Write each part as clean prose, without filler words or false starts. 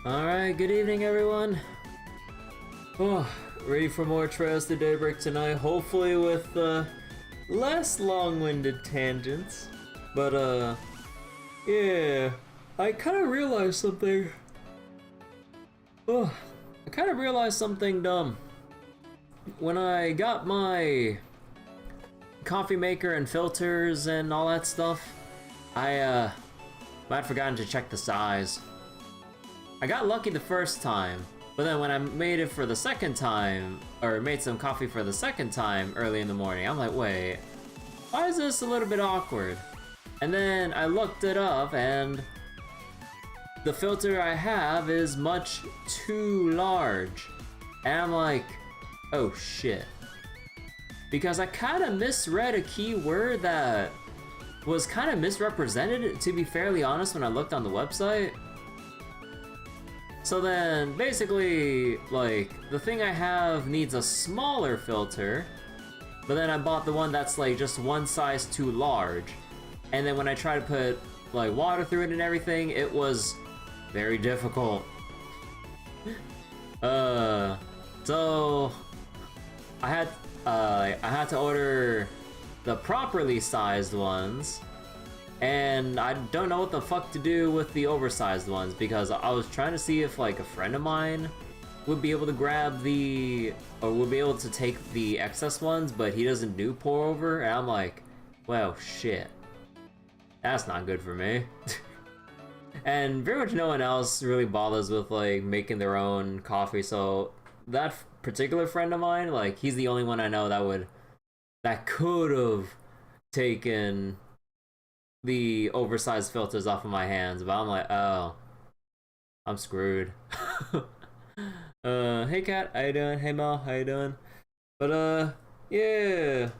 Alright, good evening everyone. Oh, ready for more Trails to Daybreak tonight, hopefully with less long-winded tangents. But yeah, I kind of realized something. Oh, I kind of realized something dumb. When I got my coffee maker and filters and all that stuff, I might have forgotten to check the size. I got lucky the first time, but then when I made it for the second time, or made some coffee for the second time early in the morning, I'm like, wait, why is this a little bit awkward? And then I looked it up, and the filter I have is much too large. And I'm like, oh shit. Because I kind of misread a keyword that was kind of misrepresented, to be fairly honest, when I looked on the website. So then, basically, like, the thing I have needs a smaller filter, but then I bought the one that's like just one size too large. And then when I tried to put like water through it and everything, it was very difficult. So I had to order the properly sized ones, and I don't know what the fuck to do with the oversized ones, because I was trying to see if like a friend of mine would be able to grab or would be able to take the excess ones, but he doesn't do pour over, and I'm like, well, shit. That's not good for me. And pretty much no one else really bothers with like making their own coffee, so that particular friend of mine, like, he's the only one I know that could have taken the oversized filters off of my hands, but I'm like, oh, I'm screwed. Hey Cat, how you doing? Hey Mel, how you doing? But yeah.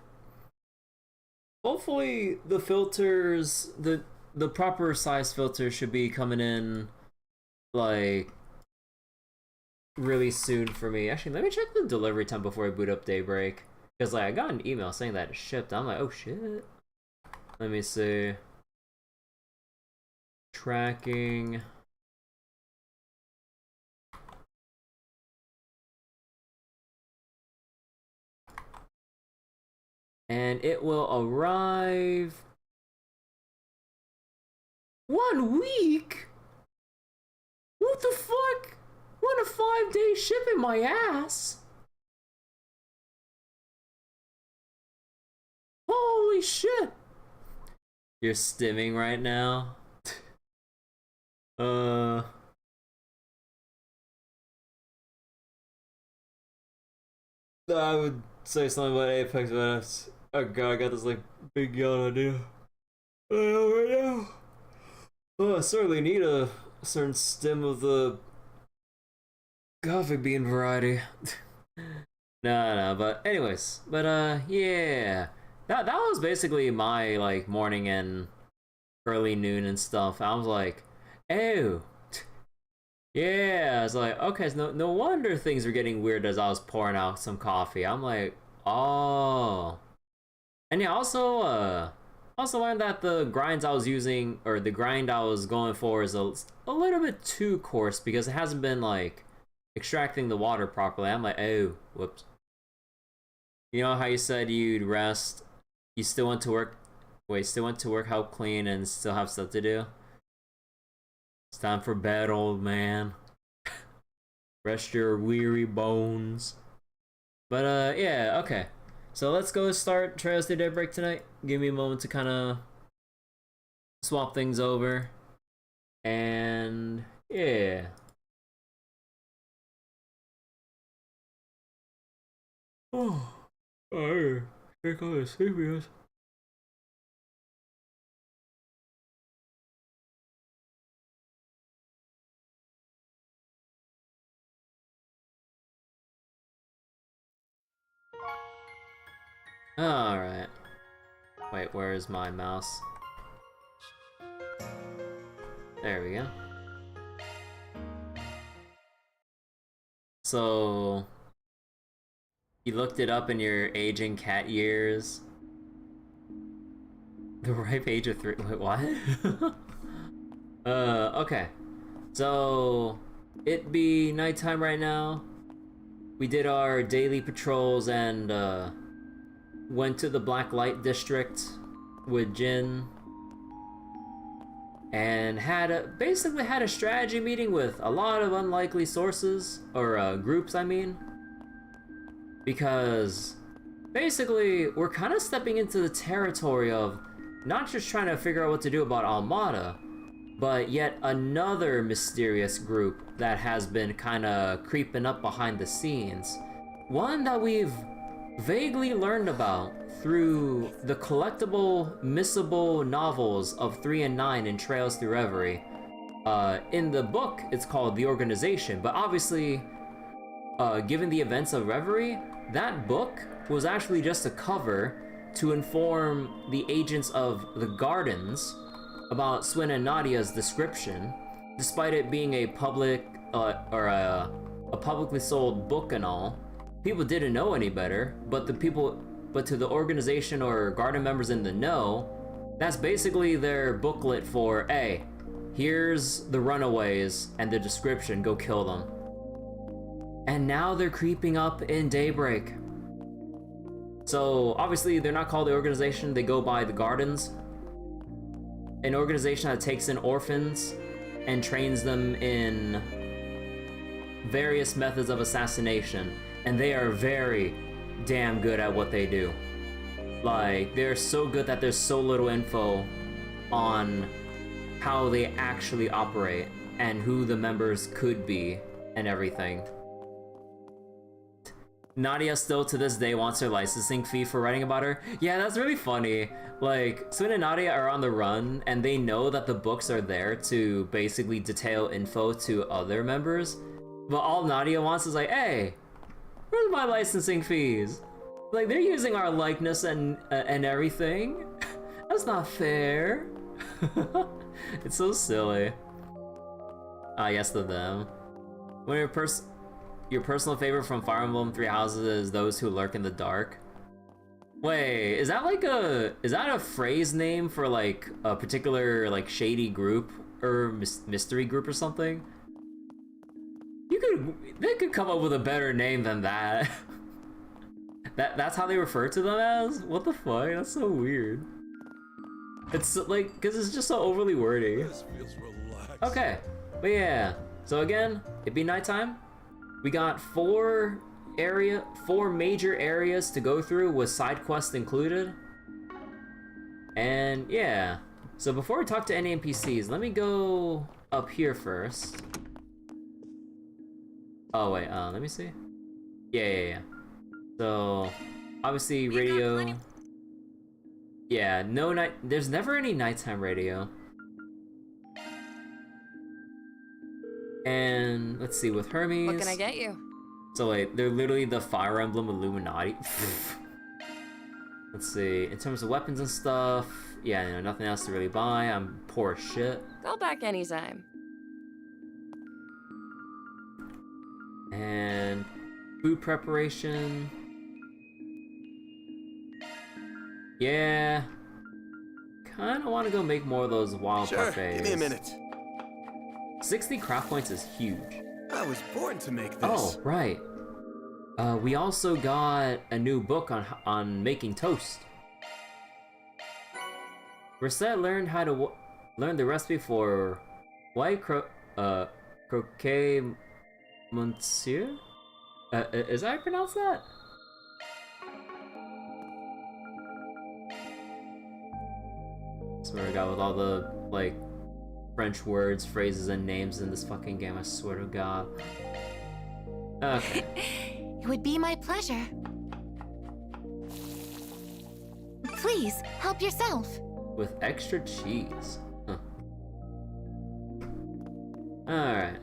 Hopefully the filters, the proper size filters should be coming in like really soon for me. Actually, let me check the delivery time before I boot up Daybreak, because like I got an email saying that it shipped. I'm like, oh shit. Let me see. Tracking. And it will arrive 1 week? What the fuck? What a 5-day shipping, my ass! Holy shit! You're stimming right now? I would say something about Apex, but oh god, I got this like big yawn idea. Right now. Oh, I certainly need a certain stem of the coffee bean variety. No, but anyways, yeah. That was basically my like morning and early noon and stuff. I was like, oh. Yeah, I was like, okay, so no wonder things were getting weird as I was pouring out some coffee. I'm like, oh. And yeah, also learned that the grinds I was using, or the grind I was going for, is a little bit too coarse, because it hasn't been like extracting the water properly. I'm like, oh, whoops. You know how you said you'd rest, you still went to work, help clean, and still have stuff to do? It's time for bed, old man. Rest your weary bones. But yeah, okay. So let's go start Trails to Daybreak tonight. Give me a moment to kind of swap things over. And yeah. Oh, I think I'm serious. Alright. Wait, where is my mouse? There we go. So, you looked it up in your aging cat years? The ripe age of 3. Wait, what? Okay. So, it be nighttime right now. We did our daily patrols and went to the Black Light District with Jin. And basically had a strategy meeting with a lot of unlikely sources, or groups, I mean. Because basically, we're kind of stepping into the territory of not just trying to figure out what to do about Almada, but yet another mysterious group that has been kind of creeping up behind the scenes. One that we've vaguely learned about through the collectible, missable novels of 3 and 9 in Trails Through Reverie. In the book, it's called The Organization, but obviously, given the events of Reverie, that book was actually just a cover to inform the agents of the Gardens about Swin and Nadia's description, despite it being a public, a publicly sold book and all. People didn't know any better, but to the organization or garden members in the know, that's basically their booklet for, hey, here's the runaways and the description, go kill them. And now they're creeping up in Daybreak. So obviously they're not called the organization, they go by the Gardens. An organization that takes in orphans and trains them in various methods of assassination. And they are very damn good at what they do. Like, they're so good that there's so little info on how they actually operate and who the members could be and everything. Nadia still to this day wants her licensing fee for writing about her. Yeah, that's really funny. Like, Swin and Nadia are on the run and they know that the books are there to basically detail info to other members. But all Nadia wants is like, hey, where's my licensing fees? Like, they're using our likeness and everything. That's not fair. It's so silly. Ah, yes, to them. When your personal favorite from Fire Emblem Three Houses is those who lurk in the dark. Wait, is that a phrase name for like a particular like shady group or mystery group or something? They could come up with a better name than that. That's how they refer to them as? What the fuck? That's so weird. It's like, cause it's just so overly wordy. This feels relaxed. Okay, but yeah. So again, it'd be nighttime. We got four major areas to go through with side quests included. And yeah. So before we talk to any NPCs, let me go up here first. Oh wait, let me see. Yeah. So obviously radio. Yeah, there's never any nighttime radio. And let's see, with Hermes. What can I get you? So wait, they're literally the Fire Emblem Illuminati. Let's see, in terms of weapons and stuff, yeah, you know, nothing else to really buy. I'm poor as shit. Call back anytime. And food preparation. Yeah. Kinda wanna go make more of those wild parfaits. Give me a minute. 60 craft points is huge. I was born to make this. Oh, right. We also got a new book on making toast. Risette learned how to learn the recipe for white croquet monsieur? Is that how I pronounce that? Swear to God, with all the like French words, phrases, and names in this fucking game, I swear to God. Okay. It would be my pleasure. Please, help yourself. With extra cheese. Huh. Alright.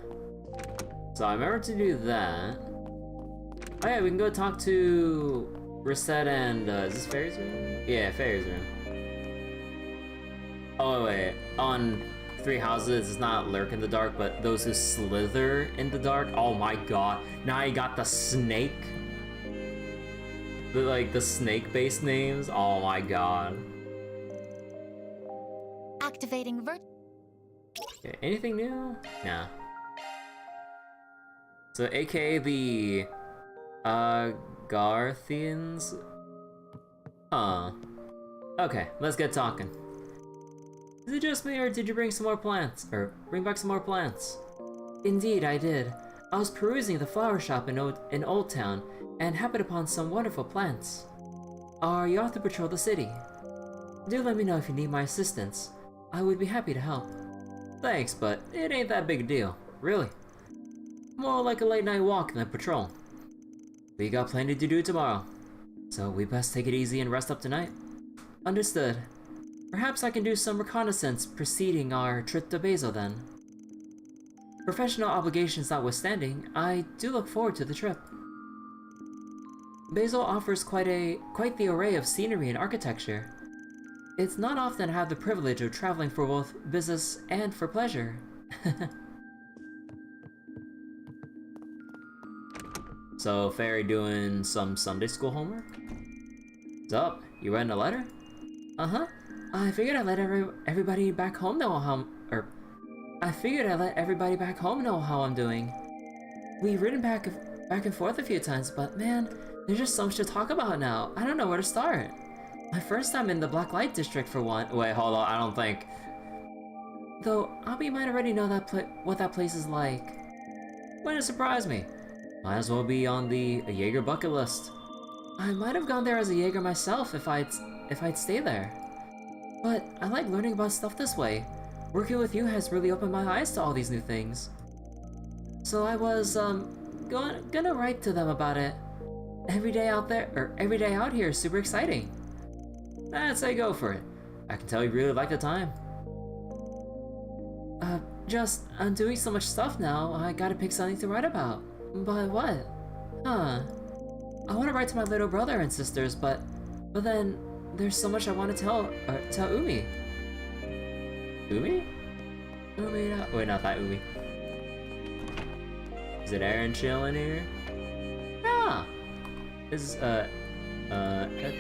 So I remember to do that. Oh yeah, we can go talk to Risette and, is this Fairy's room? Yeah, Fairy's room. Oh wait, on Three Houses, it's not lurk in the dark, but those who slither in the dark. Oh my god, now you got the snake. The snake-based names. Oh my god. Activating Okay, anything new? Nah. So, aka the Garthians? Huh. Okay, let's get talking. Is it just me, or did you bring some more plants? Or bring back some more plants? Indeed, I did. I was perusing the flower shop in Old Town and happened upon some wonderful plants. Are you off to patrol the city? Do let me know if you need my assistance. I would be happy to help. Thanks, but it ain't that big a deal. Really. More like a late night walk than a patrol. We got plenty to do tomorrow, so we best take it easy and rest up tonight. Understood. Perhaps I can do some reconnaissance preceding our trip to Basel then. Professional obligations notwithstanding, I do look forward to the trip. Basel offers quite the array of scenery and architecture. It's not often I have the privilege of traveling for both business and for pleasure. So, Fairy doing some Sunday school homework? What's up? You writing a letter? Uh-huh. I figured I'd let everybody back home know how I'm doing. We've ridden back and forth a few times, but man, there's just so much to talk about now. I don't know where to start. My first time in the Black Light District for one. Wait, hold on, I don't think. Though, Abby might already know what that place is like. Wouldn't surprise me. Might as well be on the Jaeger bucket list. I might have gone there as a Jaeger myself if I'd stayed there. But I like learning about stuff this way. Working with you has really opened my eyes to all these new things. So I was gonna write to them about it. Every day out here is super exciting. I'd say go for it. I can tell you really like the time. I'm doing so much stuff now, I gotta pick something to write about. But what? Huh. I want to write to my little brother and sisters, but then there's so much I want to tell Umi. Umi? Umi? Wait, not that Umi. Is it Aaron chilling here? Yeah. This is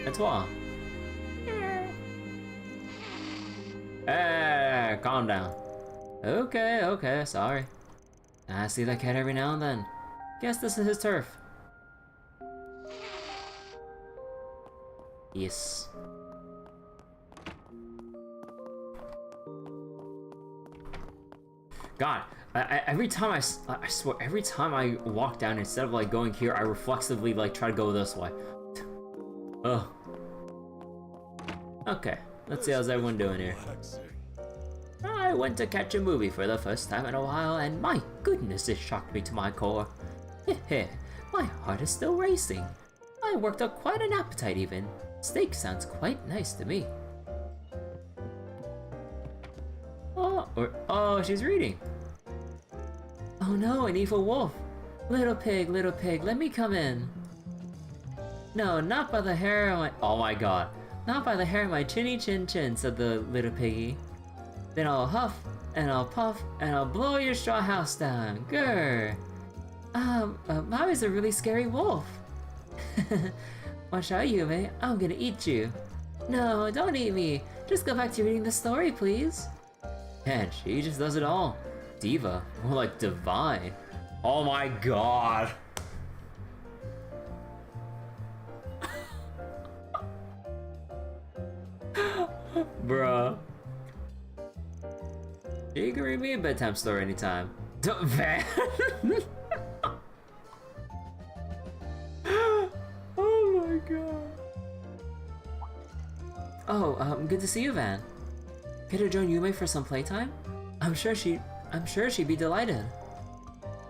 Etoile. Hey, calm down. Okay, sorry. I see that cat every now and then. Guess this is his turf. Yes. God, every time I swear, every time I walk down, instead of like going here, I reflexively like try to go this way. Ugh. Okay, let's see how's everyone doing here. I went to catch a movie for the first time in a while, and my goodness, it shocked me to my core. My heart is still racing. I worked up quite an appetite even. Steak sounds quite nice to me. Oh, she's reading. Oh no, an evil wolf. Little pig, let me come in. No, not by the hair of my— oh my god. Not by the hair of my chinny chin chin, said the little piggy. Then I'll huff, and I'll puff, and I'll blow your straw house down. Grr. Mommy's a really scary wolf. Watch out, Yume. I'm gonna eat you. No, don't eat me. Just go back to reading the story, please. Man, she just does it all. Diva. More like divine. Oh my god. Bruh. You can read me a bedtime story anytime. Van. Oh my god. Oh, good to see you, Van. Care to join Yume for some playtime? I'm sure she'd be delighted.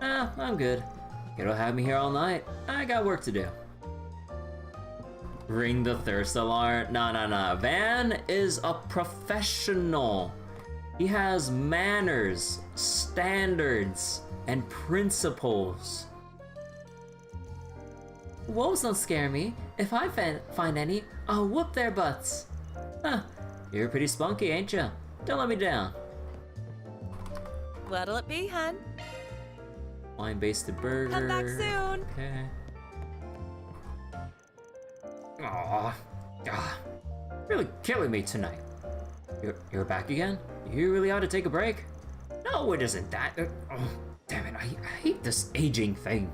I'm good. It'll have me here all night. I got work to do. Ring the thirst alarm. Nah. Van is a professional. He has manners, standards, and principles. Wolves don't scare me. If I find any, I'll whoop their butts. Huh, you're pretty spunky, ain't ya? Don't let me down. What'll it be, hun? Wine-basted burger. Come back soon. Okay. Aww. Really killing me tonight. You're back again? You really ought to take a break. No, it isn't that. Oh, damn it, I hate this aging thing.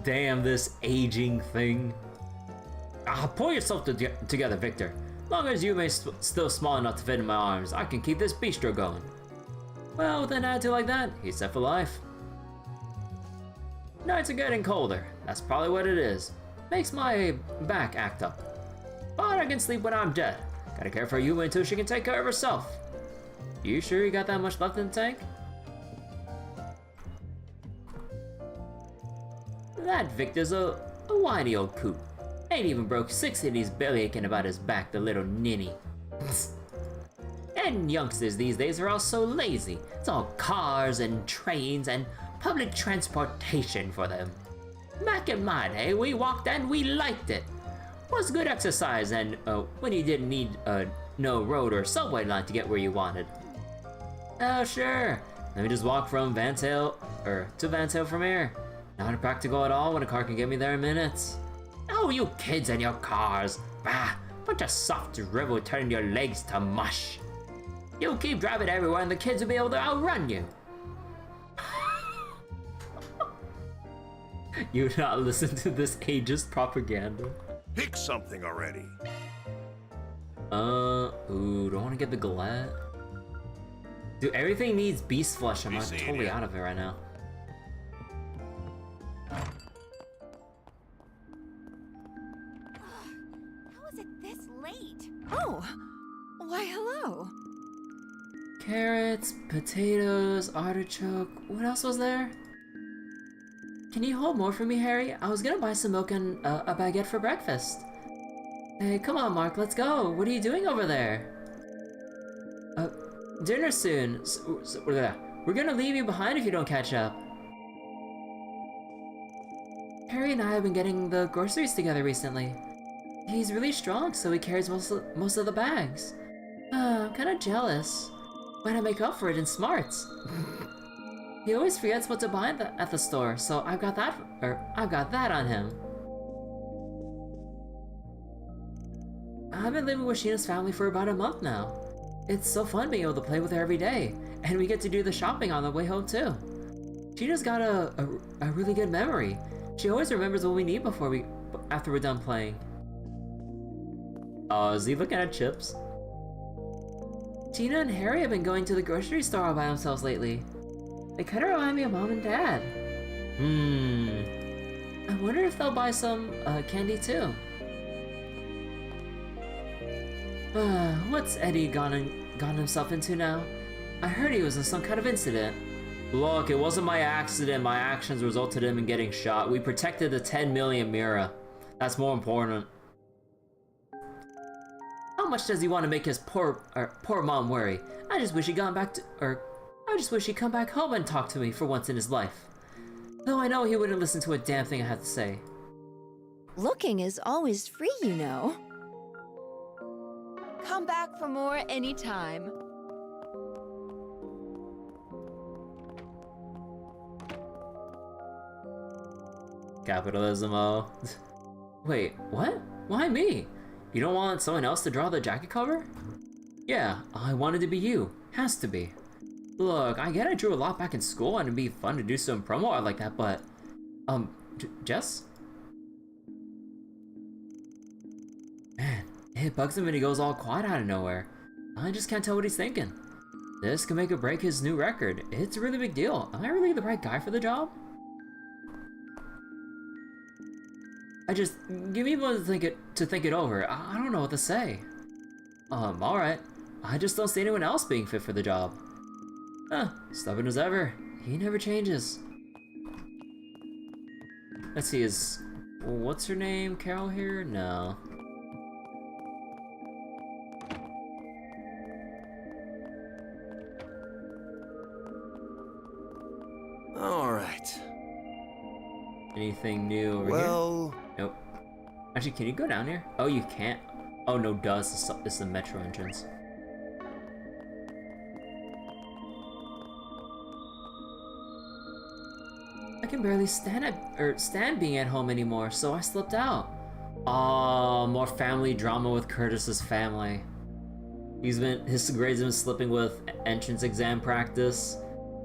Damn this aging thing. Pull yourself together, Victor. Long as you may still small enough to fit in my arms, I can keep this bistro going. Well, with an attitude like that, he's set for life. Nights are getting colder. That's probably what it is. Makes my back act up. But I can sleep when I'm dead. Gotta care for you until she can take care of herself. You sure you got that much left in the tank? That Victor's a whiny old coot. Ain't even broke 6 and he's belly aching about his back, the little ninny. And youngsters these days are all so lazy. It's all cars and trains and public transportation for them. Back in my day, we walked and we liked it. Was good exercise and when you didn't need no road or subway line to get where you wanted. Oh sure, let me just walk from to Vantail from here. Not impractical at all when a car can get me there in minutes. Oh, you kids and your cars. Bah, bunch of soft dribble turning your legs to mush. You'll keep driving everywhere and the kids will be able to outrun you. You not listen to this ageist propaganda. Pick something already. Ooh, do I want to get the Galette? Dude, everything needs beast flesh. I'm totally out of it right now. How is it this late? Oh, why hello. Carrots, potatoes, artichoke. What else was there? Can you hold more for me, Harry? I was gonna buy some milk and a baguette for breakfast. Hey, come on, Mark, let's go. What are you doing over there? Dinner soon. We're gonna leave you behind if you don't catch up. Harry and I have been getting the groceries together recently. He's really strong, so he carries most of the bags. I'm kinda jealous. But I make up for it in smarts. He always forgets what to buy at the store, so I've got that on him. I've been living with Sheena's family for about a month now. It's so fun being able to play with her every day, and we get to do the shopping on the way home too. Sheena's got a really good memory. She always remembers what we need after we're done playing. Oh, is he looking at chips? Tina and Harry have been going to the grocery store all by themselves lately. They kinda remind me of Mom and Dad. I wonder if they'll buy some candy too. What's Eddie gotten himself into now? I heard he was in some kind of incident. Look, it wasn't my accident. My actions resulted in him getting shot. We protected the 10 million Mira. That's more important. How much does he want to make his poor mom worry? I just wish he'd come back home and talk to me for once in his life. Though I know he wouldn't listen to a damn thing I had to say. Looking is always free, you know. Come back for more anytime. Capitalism, oh. Wait, what? Why me? You don't want someone else to draw the jacket cover? Yeah, I wanted to be you. Has to be. Look, I get I drew a lot back in school and it'd be fun to do some promo art like that, but... Jess? Man, it bugs him when he goes all quiet out of nowhere. I just can't tell what he's thinking. This could make or break his new record. It's a really big deal. Am I really the right guy for the job? Give me a moment to think it over. I don't know what to say. Alright. I just don't see anyone else being fit for the job. Stubborn as ever. He never changes. Let's see, what's her name? Carol here? No. Alright. Anything new over here? Nope. Actually, can you go down here? Oh, you can't. Oh no, it's the metro entrance. I can barely stand being at home anymore, so I slipped out. Oh, more family drama with Curtis's family. his grades have been slipping with entrance exam practice.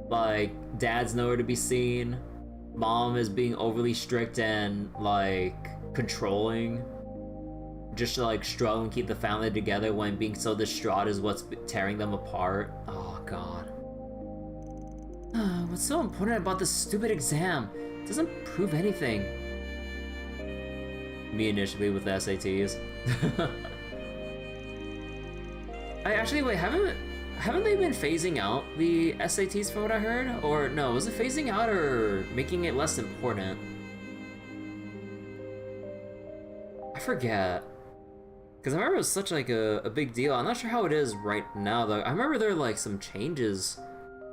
Like, dad's nowhere to be seen. Mom is being overly strict and, like, controlling. Just to, like, struggle and keep the family together when being so distraught is what's tearing them apart. Oh, God. What's so important about this stupid exam? It doesn't prove anything. Me initially with the SATs. Wait, haven't they been phasing out the SATs from what I heard? Or no, was it phasing out or making it less important? I forget. Because I remember it was such like a big deal. I'm not sure how it is right now though. I remember there were like some changes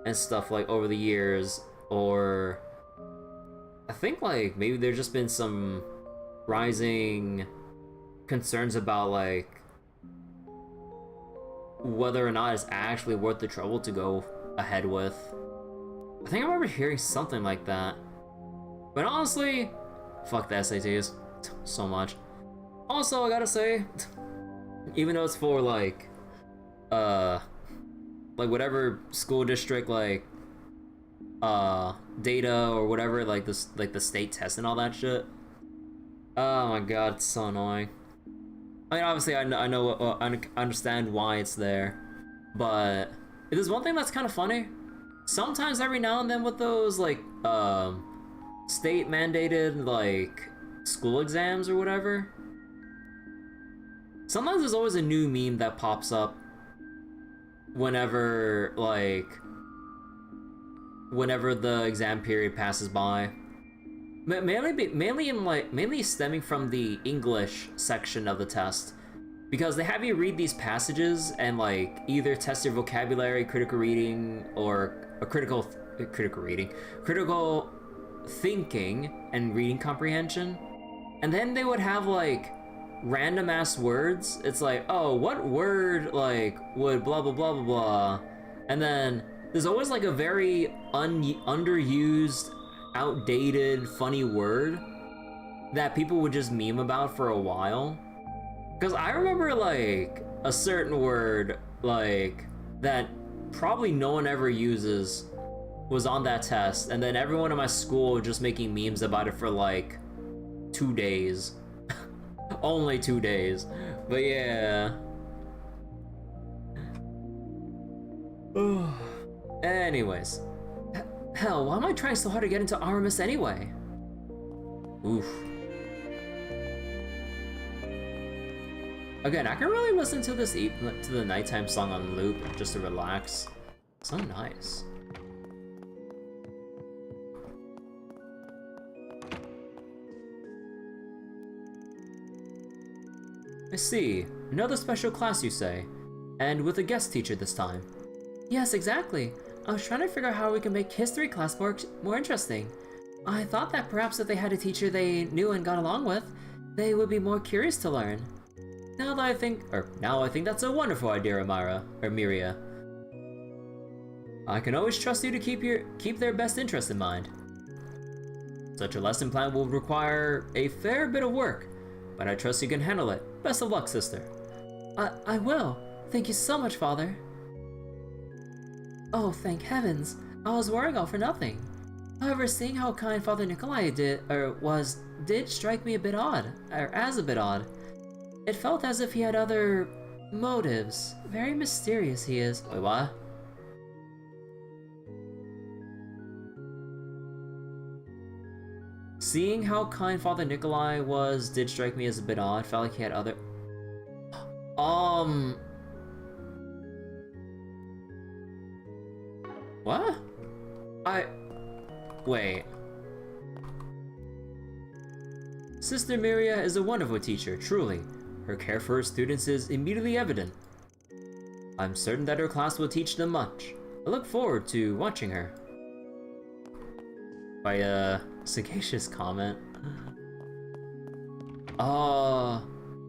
and stuff like over the years, or I think like maybe there's just been some rising concerns about like whether or not it's actually worth the trouble to go ahead with. I think I remember hearing something like that. But honestly, fuck the SATs so much. Also, I gotta say, even though it's for like whatever school district like data or whatever, like this, like the state test and all that shit. Oh my god, it's so annoying. I mean, obviously, I know, I understand why it's there, but there's one thing that's kind of funny. Sometimes, every now and then, with those like state mandated like school exams or whatever, sometimes there's always a new meme that pops up whenever the exam period passes by. Mainly stemming from the English section of the test, because they have you read these passages and like either test your vocabulary, critical reading, or a critical thinking and reading comprehension, and then they would have like random ass words. It's like, oh, what word like would blah blah blah blah blah, and then there's always like a very underused, outdated, funny word that people would just meme about for a while. Because I remember like a certain word like that probably no one ever uses was on that test, and then everyone in my school was just making memes about it for like 2 days. Only 2 days. But yeah. Anyways. Hell, why am I trying so hard to get into Aramis anyway? Oof. Again, I can really listen to this to the nighttime song on loop just to relax. So nice. I see. Another special class, you say? And with a guest teacher this time? Yes, exactly. I was trying to figure out how we can make history class more interesting. I thought that perhaps if they had a teacher they knew and got along with, they would be more curious to learn. Now I think that's a wonderful idea, Miria. I can always trust you to keep their best interest in mind. Such a lesson plan will require a fair bit of work, but I trust you can handle it. Best of luck, sister. I will. Thank you so much, Father. Oh, thank heavens. I was worrying all for nothing. However, seeing how kind Father Nikolai did strike me a bit odd. It felt as if he had other motives. Very mysterious he is. Wait, what? Seeing how kind Father Nikolai did strike me as a bit odd. Felt like he had other... What? Wait. Sister Miria is a wonderful teacher, truly. Her care for her students is immediately evident. I'm certain that her class will teach them much. I look forward to watching her. By a sagacious comment. I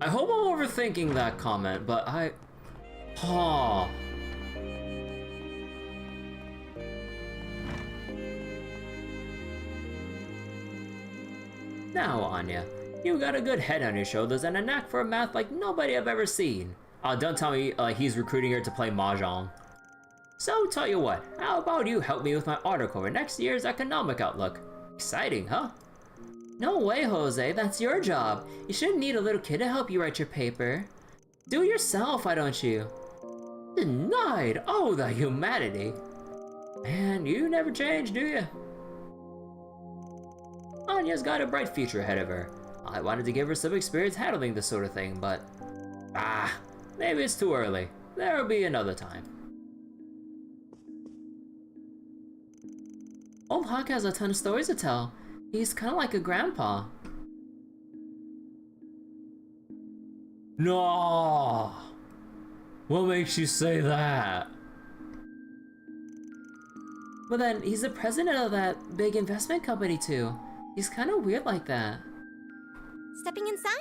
hope I'm overthinking that comment, but Now, Anya, you got a good head on your shoulders and a knack for math like nobody I've ever seen. Don't tell me he's recruiting her to play Mahjong. So, tell you what, how about you help me with my article for next year's economic outlook? Exciting, huh? No way, Jose, that's your job. You shouldn't need a little kid to help you write your paper. Do it yourself, why don't you? Denied! Oh, the humanity! Man, you never change, do you? Anya's got a bright future ahead of her. I wanted to give her some experience handling this sort of thing, but... maybe it's too early. There'll be another time. Old Huck has a ton of stories to tell. He's kind of like a grandpa. No! What makes you say that? But then, he's the president of that big investment company too. He's kind of weird like that. Stepping inside?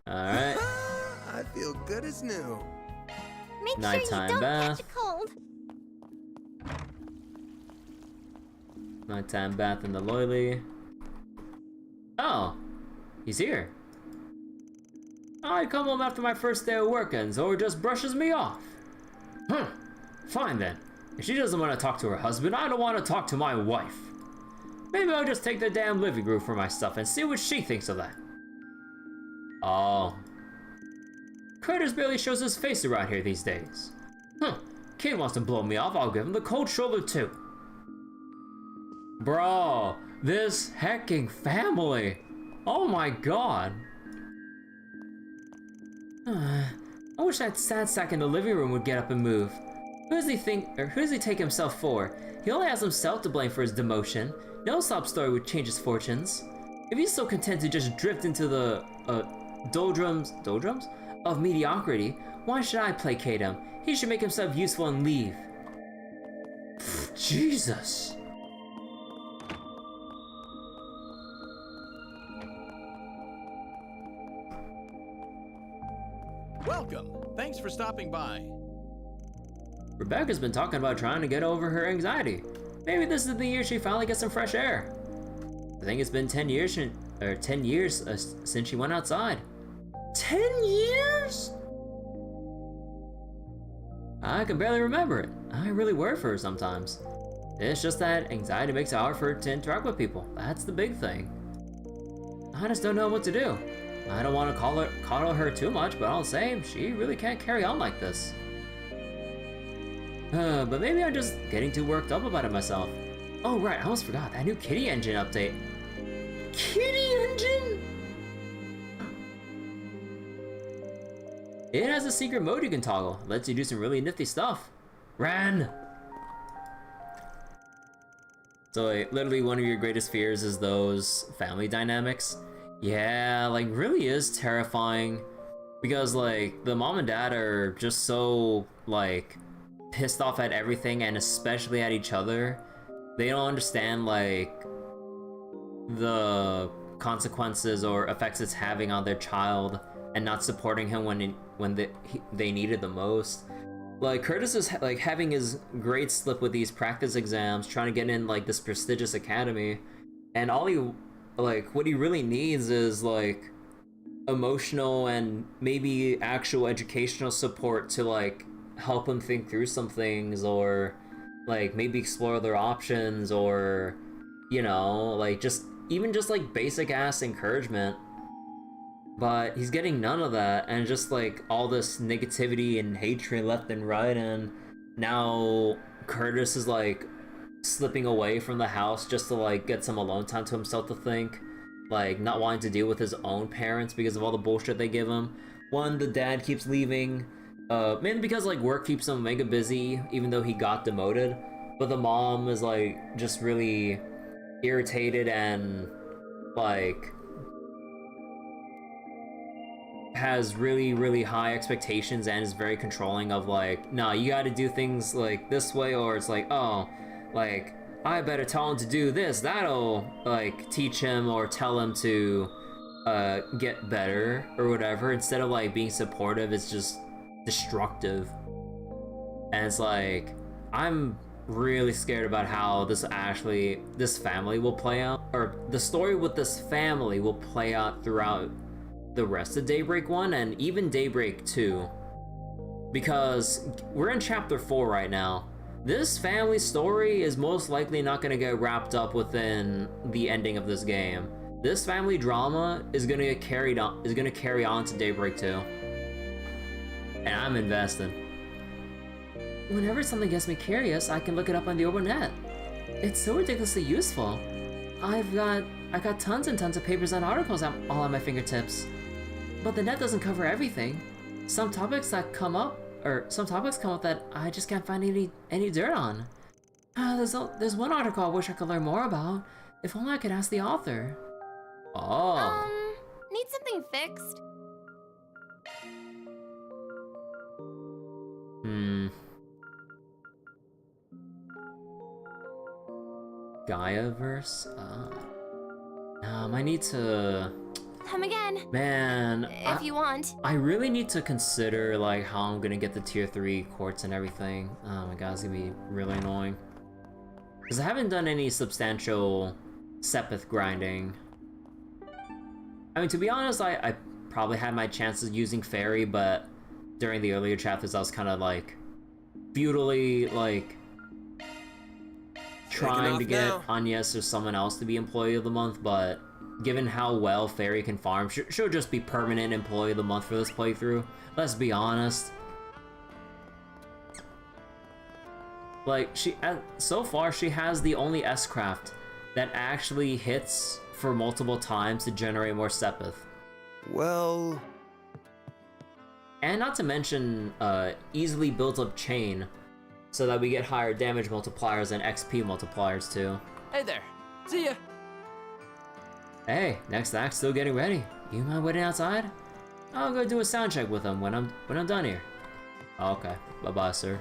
Alright. I feel good as new. Make Nighttime sure you don't bath. catch a cold. Nighttime bath in the loily. Oh, he's here. I come home after my first day of work ends, or just brushes me off. Fine then. If she doesn't want to talk to her husband, I don't want to talk to my wife. Maybe I'll just take the damn living room for my stuff and see what she thinks of that. Oh. Curtis barely shows his face around here these days. Kid wants to blow me off, I'll give him the cold shoulder too. Bro, this hecking family. Oh my god. I wish that sad sack in the living room would get up and move. Who does he take himself for? He only has himself to blame for his demotion. No sob story would change his fortunes. If he's so content to just drift into the doldrums of mediocrity, why should I placate him? He should make himself useful and leave. Jesus. Welcome. Thanks for stopping by. Rebecca's been talking about trying to get over her anxiety. Maybe this is the year she finally gets some fresh air. I think it's been 10 years since she went outside. 10 years? I can barely remember it. I really worry for her sometimes. It's just that anxiety makes it hard for her to interact with people. That's the big thing. I just don't know what to do. I don't want to coddle her too much, but all the same, she really can't carry on like this. But maybe I'm just getting too worked up about it myself. Oh right, I almost forgot, that new Kitty Engine update. Kitty Engine? It has a secret mode you can toggle. It lets you do some really nifty stuff. Ran! So like, literally one of your greatest fears is those family dynamics. Yeah, like really is terrifying. Because like, the mom and dad are just so like, pissed off at everything and especially at each other. They don't understand like, the consequences or effects it's having on their child and not supporting him when they needed the most. Like Curtis is like having his grades slip with these practice exams, trying to get in like this prestigious academy, and all he like what he really needs is like emotional and maybe actual educational support to like help him think through some things, or like maybe explore their options, or you know, like just like basic ass encouragement. But he's getting none of that, and just like all this negativity and hatred left and right, and now Curtis is like slipping away from the house just to like get some alone time to himself to think, like not wanting to deal with his own parents because of all the bullshit they give him. One, the dad keeps leaving, mainly because like work keeps him mega busy even though he got demoted, but the mom is like just really irritated and like has really high expectations and is very controlling of like, no, you gotta do things like this way, or it's like, oh, like I better tell him to do this, that'll like teach him or tell him to get better or whatever. Instead of like being supportive, it's just destructive. And it's like, I'm really scared about how this family will play out, or the story with this family will play out throughout the rest of Daybreak 1 and even Daybreak 2. Because we're in chapter 4 right now. This family story is most likely not going to get wrapped up within the ending of this game. This family drama is going to get carry on to Daybreak 2. And I'm invested. Whenever something gets me curious, I can look it up on the open net. It's so ridiculously useful. I got tons and tons of papers and articles all at my fingertips. But the net doesn't cover everything. Some topics come up that I just can't find any dirt on. There's one article I wish I could learn more about. If only I could ask the author. Oh. Need something fixed? Gaiaverse? I need to... Come again. Man, If you want. I really need to consider like how I'm gonna get the tier 3 quartz and everything. Oh my god, it's gonna be really annoying. Because I haven't done any substantial Sepith grinding. I mean, to be honest, I probably had my chances using Fairy, but during the earlier chapters I was kind of like futilely like trying to get Agnès or someone else to be Employee of the Month, but given how well Fairy can farm, she'll just be permanent Employee of the Month for this playthrough. Let's be honest. Like, so far, she has the only S-Craft that actually hits for multiple times to generate more Sepith. Well... And not to mention, easily builds up Chain, so that we get higher damage multipliers and XP multipliers too. Hey there. See ya. Hey, next act still getting ready. You mind waiting outside? I'll go do a sound check with them when I'm done here. Okay, bye-bye, sir.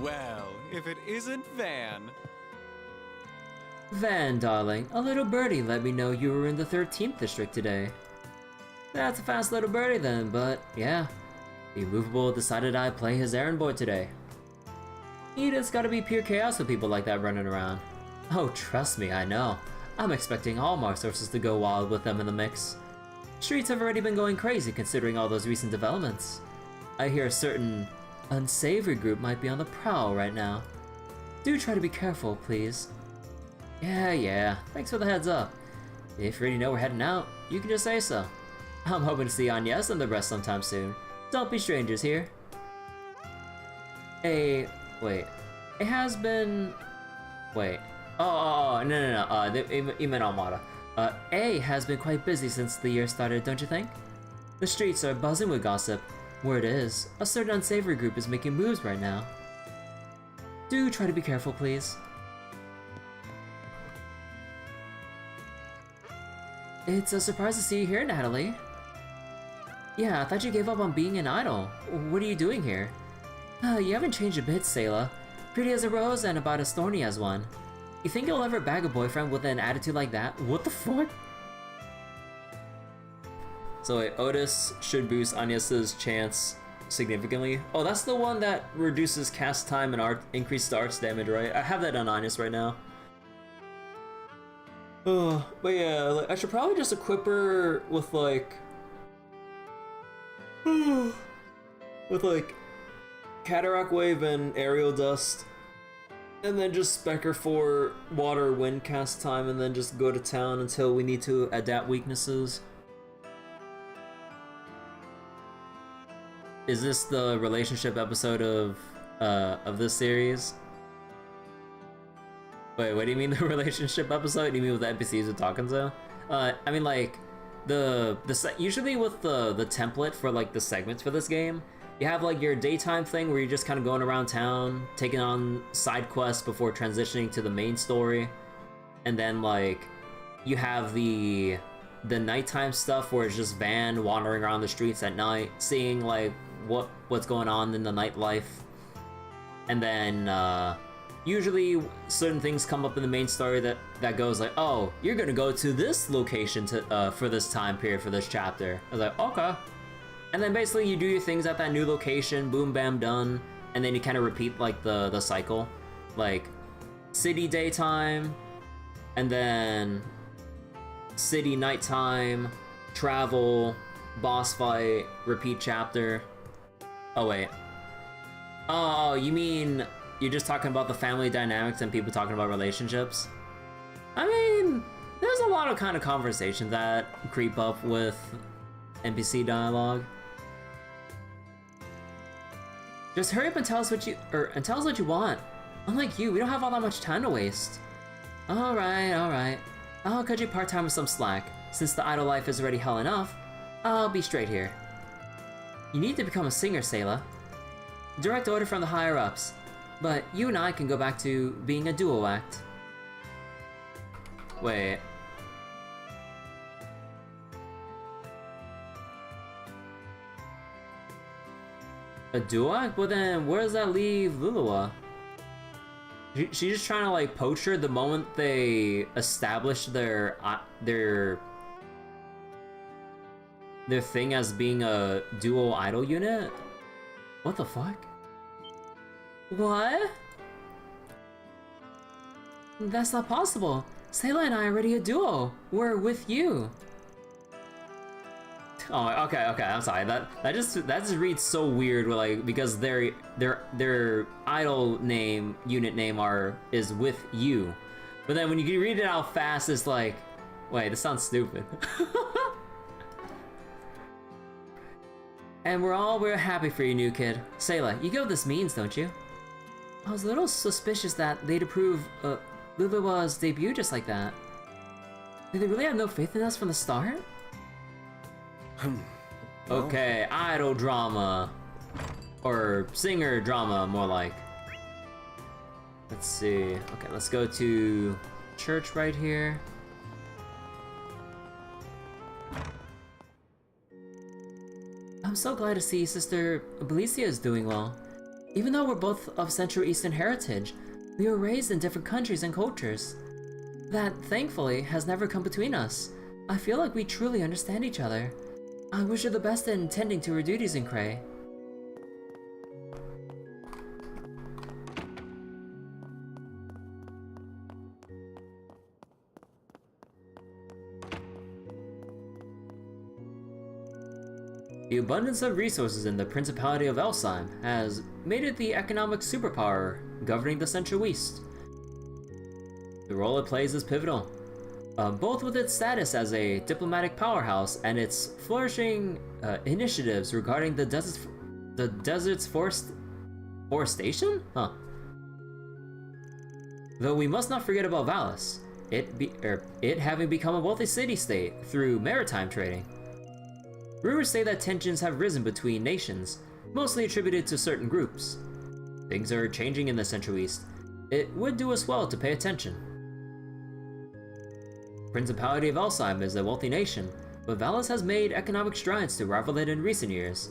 Well, if it isn't Van. Van, darling, a little birdie let me know you were in the 13th district today. That's a fast little birdie then, but yeah. The Immovable decided I'd play his errand boy today. Edith's gotta be pure chaos with people like that running around. Oh, trust me, I know. I'm expecting all Mark sources to go wild with them in the mix. Streets have already been going crazy considering all those recent developments. I hear a certain unsavory group might be on the prowl right now. Do try to be careful, please. Yeah, thanks for the heads up. If you already know we're heading out, you can just say so. I'm hoping to see Agnès and the rest sometime soon. Don't be strangers here. Wait. It has been... Wait. Oh, no. You meant Almada. A has been quite busy since the year started, don't you think? The streets are buzzing with gossip. Word is, a certain unsavory group is making moves right now. Do try to be careful, please. It's a surprise to see you here, Natalie. Yeah, I thought you gave up on being an idol. What are you doing here? You haven't changed a bit, Sayla. Pretty as a rose and about as thorny as one. You think you'll ever bag a boyfriend with an attitude like that? What the fuck? So wait, Otis should boost Agnès' chance significantly. Oh, that's the one that reduces cast time and increased arts damage, right? I have that on Agnès right now. Oh, but yeah, like, I should probably just equip her with like... with like Cataract Wave and Aerial Dust, and then just spec her for Water Wind cast time, and then just go to town until we need to adapt weaknesses. Is this the relationship episode of this series? Wait, what do you mean the relationship episode? Do you mean with the NPCs we're talking to? I mean like usually with the template for like the segments for this game, you have like your daytime thing where you're just kind of going around town, taking on side quests before transitioning to the main story, and then like you have the nighttime stuff where it's just Van wandering around the streets at night, seeing like what's going on in the nightlife, and then usually certain things come up in the main story that goes like, oh, you're gonna go to this location for this time period for this chapter. I was like, okay. And then basically you do your things at that new location, boom, bam, done, and then you kind of repeat like the cycle, like city daytime, and then city nighttime, travel, boss fight, repeat chapter. Oh wait. Oh, you mean you're just talking about the family dynamics and people talking about relationships? I mean, there's a lot of kind of conversations that creep up with NPC dialogue. Just hurry up and tell us what you want. Unlike you, we don't have all that much time to waste. Alright. I'll cut you part-time with some slack. Since the idle life is already hell enough, I'll be straight here. You need to become a singer, Sayla. Direct order from the higher-ups. But you and I can go back to being a duo act. Wait. A duo act? Well then, where does that leave Lulua? She's just trying to like poach her the moment they establish their thing as being a duo idol unit? What the fuck? What? That's not possible. Sayla and I are already a duo. We're with you. Oh, okay, I'm sorry. That just reads so weird. Like because their idol name, unit name is with you, but then when you read it out fast, it's like, wait, this sounds stupid. And we're happy for you, new kid. Sayla, you get what this means, don't you? I was a little suspicious that they'd approve Lulua's debut just like that. Did they really have no faith in us from the start? Okay, idol drama. Or singer drama, more like. Let's see. Okay, let's go to church right here. I'm so glad to see Sister Belicia is doing well. Even though we're both of Central Eastern heritage, we were raised in different countries and cultures. That, thankfully, has never come between us. I feel like we truly understand each other. I wish her the best in tending to her duties in Cray. The abundance of resources in the Principality of Elsheim has made it the economic superpower governing the Central East. The role it plays is pivotal, both with its status as a diplomatic powerhouse and its flourishing initiatives regarding the desert's forestation? Huh. Though we must not forget about Valis, it having become a wealthy city-state through maritime trading. Rumors say that tensions have risen between nations, mostly attributed to certain groups. Things are changing in the Central East. It would do us well to pay attention. Principality of Elsheim is a wealthy nation, but Valis has made economic strides to rival it in recent years.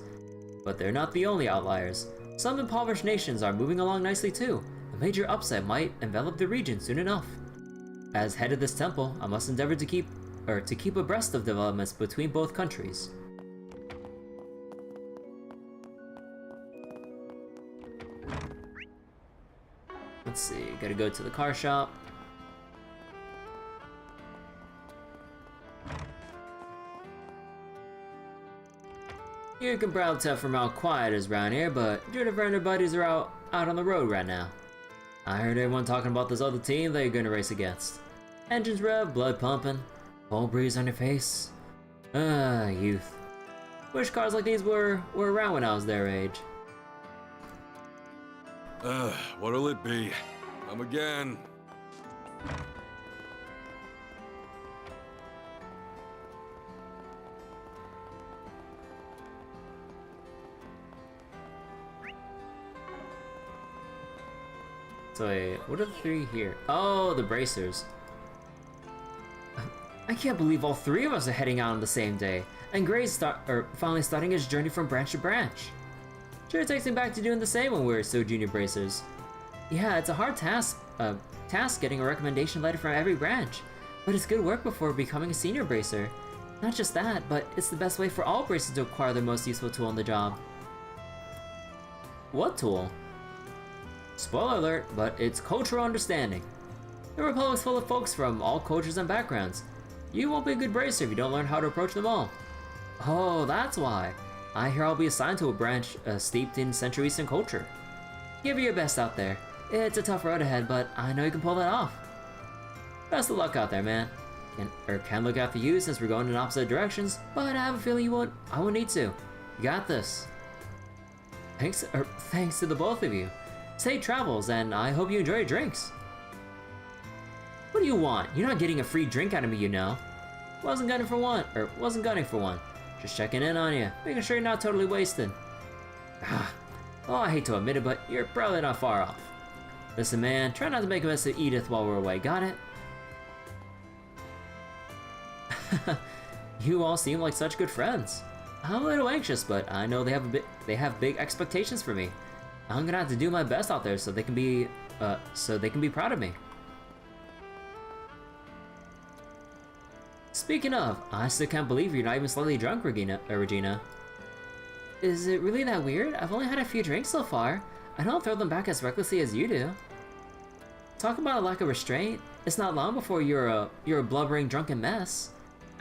But they're not the only outliers. Some impoverished nations are moving along nicely too. A major upset might envelop the region soon enough. As head of this temple, I must endeavor to keep abreast of developments between both countries. Let's see, gotta go to the car shop. You can probably tell from how quiet it is around here, but Juniper and her buddies are out on the road right now. I heard everyone talking about this other team they're gonna race against. Engines rev, blood pumping, cold breeze on your face. Youth. Wish cars like these were around when I was their age. What'll it be? Come again. So wait, what are the three here? Oh, the bracers. I can't believe all three of us are heading out on the same day, and Gray's finally starting his journey from branch to branch. Sure takes me back to doing the same when we were still junior bracers. Yeah, it's a hard task getting a recommendation letter from every branch. But it's good work before becoming a senior bracer. Not just that, but it's the best way for all bracers to acquire their most useful tool on the job. What tool? Spoiler alert, but it's cultural understanding. The Republic's full of folks from all cultures and backgrounds. You won't be a good bracer if you don't learn how to approach them all. Oh, that's why. I hear I'll be assigned to a branch steeped in Central Eastern culture. Give it your best out there. It's a tough road ahead, but I know you can pull that off. Best of luck out there, man. Can look after you since we're going in opposite directions, but I have a feeling I won't need to. You got this. Thanks to the both of you. Safe travels, and I hope you enjoy your drinks. What do you want? You're not getting a free drink out of me, you know. Wasn't gunning for one. Just checking in on you, making sure you're not totally wasted. Oh, I hate to admit it, but you're probably not far off. Listen, man, try not to make a mess of Edith while we're away, got it? You all seem like such good friends. I'm a little anxious, but I know they have big expectations for me. I'm gonna have to do my best out there so they can be proud of me. Speaking of, I still can't believe you're not even slightly drunk, Regina. Is it really that weird? I've only had a few drinks so far. I don't throw them back as recklessly as you do. Talk about a lack of restraint. It's not long before you're a blubbering drunken mess.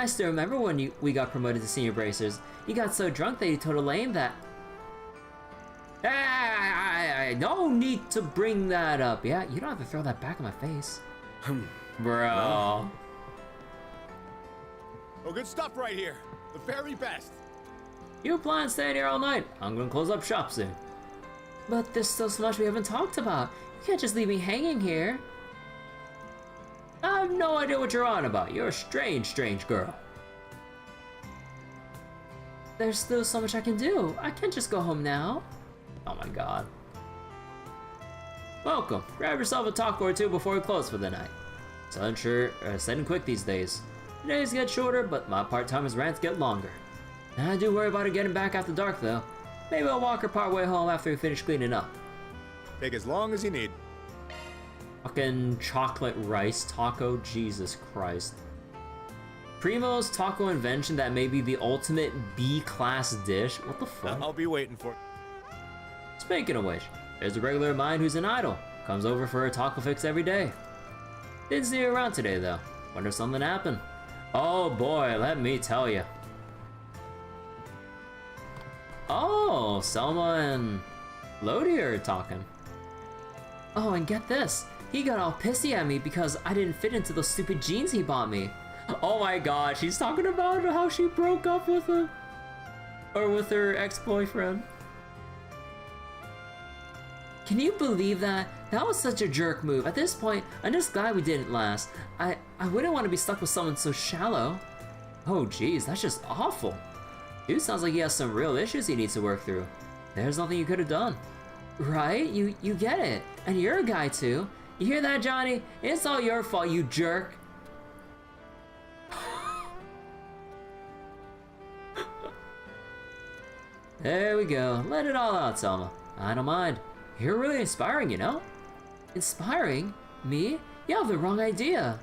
I still remember when we got promoted to senior bracers. You got so drunk that you told Elaine that... No need to bring that up. Yeah, you don't have to throw that back in my face. Bro. Oh, good stuff right here. The very best. You plan on staying here all night. I'm gonna close up shop soon. But there's still so much we haven't talked about. You can't just leave me hanging here. I have no idea what you're on about. You're a strange girl. There's still so much I can do. I can't just go home now. Oh my god. Welcome. Grab yourself a taco or two before we close for the night. Sending quick these days. Days get shorter, but my part-timers' rants get longer. I do worry about her getting back after dark, though. Maybe I'll walk her part way home after we finish cleaning up. Take as long as you need. Fucking chocolate rice taco, Jesus Christ. Primo's taco invention that may be the ultimate B-class dish. What the fuck? I'll be waiting for it. Speaking of which, there's a regular of mine who's an idol. Comes over for a taco fix every day. Didn't see her around today, though. Wonder if something happened. Oh boy, let me tell you. Oh, Selma and Lodi are talking. Oh, and get this. He got all pissy at me because I didn't fit into those stupid jeans he bought me. Oh my god, she's talking about how she broke up with him. Or with her ex-boyfriend. Can you believe that? That was such a jerk move. At this point, I'm just glad we didn't last. I wouldn't want to be stuck with someone so shallow. Oh geez, that's just awful. Dude sounds like he has some real issues he needs to work through. There's nothing you could have done. Right? You get it. And you're a guy too. You hear that, Johnny? It's all your fault, you jerk. There we go. Let it all out, Selma. I don't mind. You're really inspiring, you know? Inspiring? Me? You have the wrong idea.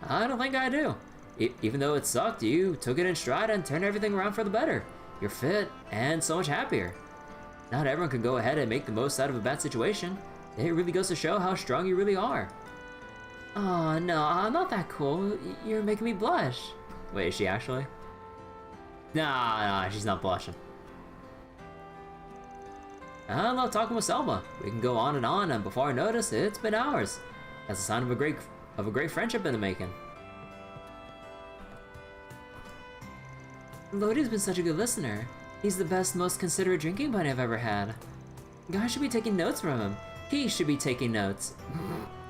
I don't think I do. Even though it sucked, you took it in stride and turned everything around for the better. You're fit and so much happier. Not everyone can go ahead and make the most out of a bad situation. It really goes to show how strong you really are. Oh no, I'm not that cool. You're making me blush. Wait, is she actually? Nah, she's not blushing. I love talking with Selma. We can go on, and before I notice, it's been hours. That's a sign of a great friendship in the making. Lodi's been such a good listener. He's the best, most considerate drinking buddy I've ever had. Guys should be taking notes from him. He should be taking notes.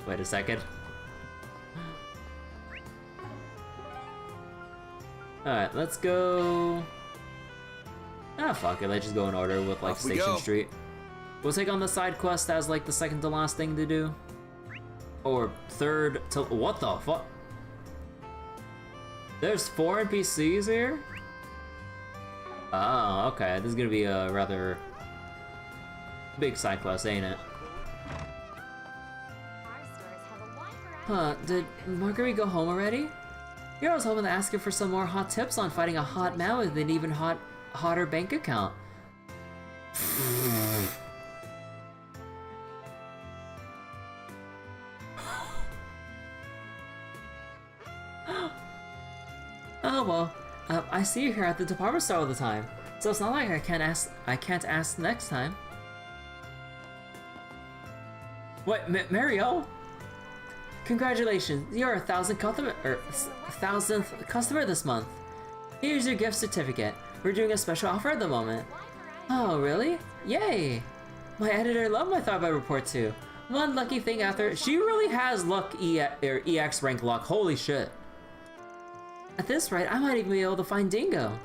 Wait a second. Alright, let's go... Ah, fuck it, let's just go in order with, like, Station Street. We'll take on the side quest as, like, the second to last thing to do. Or third to... What the fuck? There's 4 NPCs here? Oh, okay, this is gonna be a rather big side quest, ain't it? Huh, did Marguerite go home already? Here I was hoping to ask her for some more hot tips on fighting a hot man with an even hotter bank account. Oh well, I see you here at the department store all the time, so it's not like I can't ask next time. What, Mario? Congratulations, you're a 1000th customer this month. Here's your gift certificate. We're doing a special offer at the moment. Oh, really? Yay! My editor loved my Thought report too. One lucky thing after, she really has luck EX rank luck, holy shit. At this rate, I might even be able to find Dingo.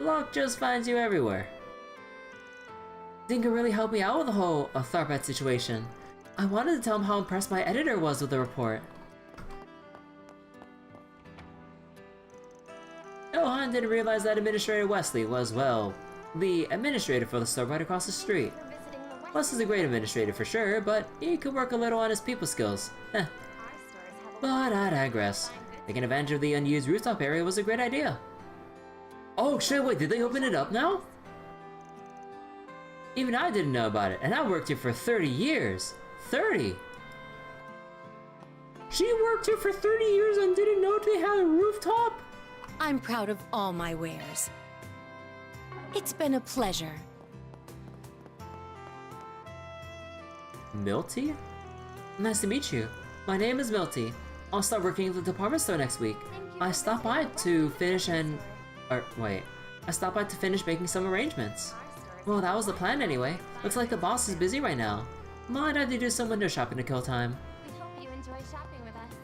Luck just finds you everywhere. Dingo really helped me out with the whole Tharbet situation. I wanted to tell him how impressed my editor was with the report. Johan didn't realize that Administrator Wesley was, well, the administrator for the store right across the street. Wesley's a great administrator for sure, but he could work a little on his people skills. Heh. But I digress. Taking advantage of the unused rooftop area was a great idea. Oh shit, wait, did they open it up now? Even I didn't know about it, and I worked here for 30 years. 30! She worked here for 30 years and didn't know they had a rooftop? I'm proud of all my wares. It's been a pleasure. Milty? Nice to meet you. My name is Milty. I'll start working at the department store next week. I stopped by to finish making some arrangements. Well, that was the plan anyway. Looks like the boss is busy right now. Might have to do some window shopping to kill time. We hope you enjoy shopping with us.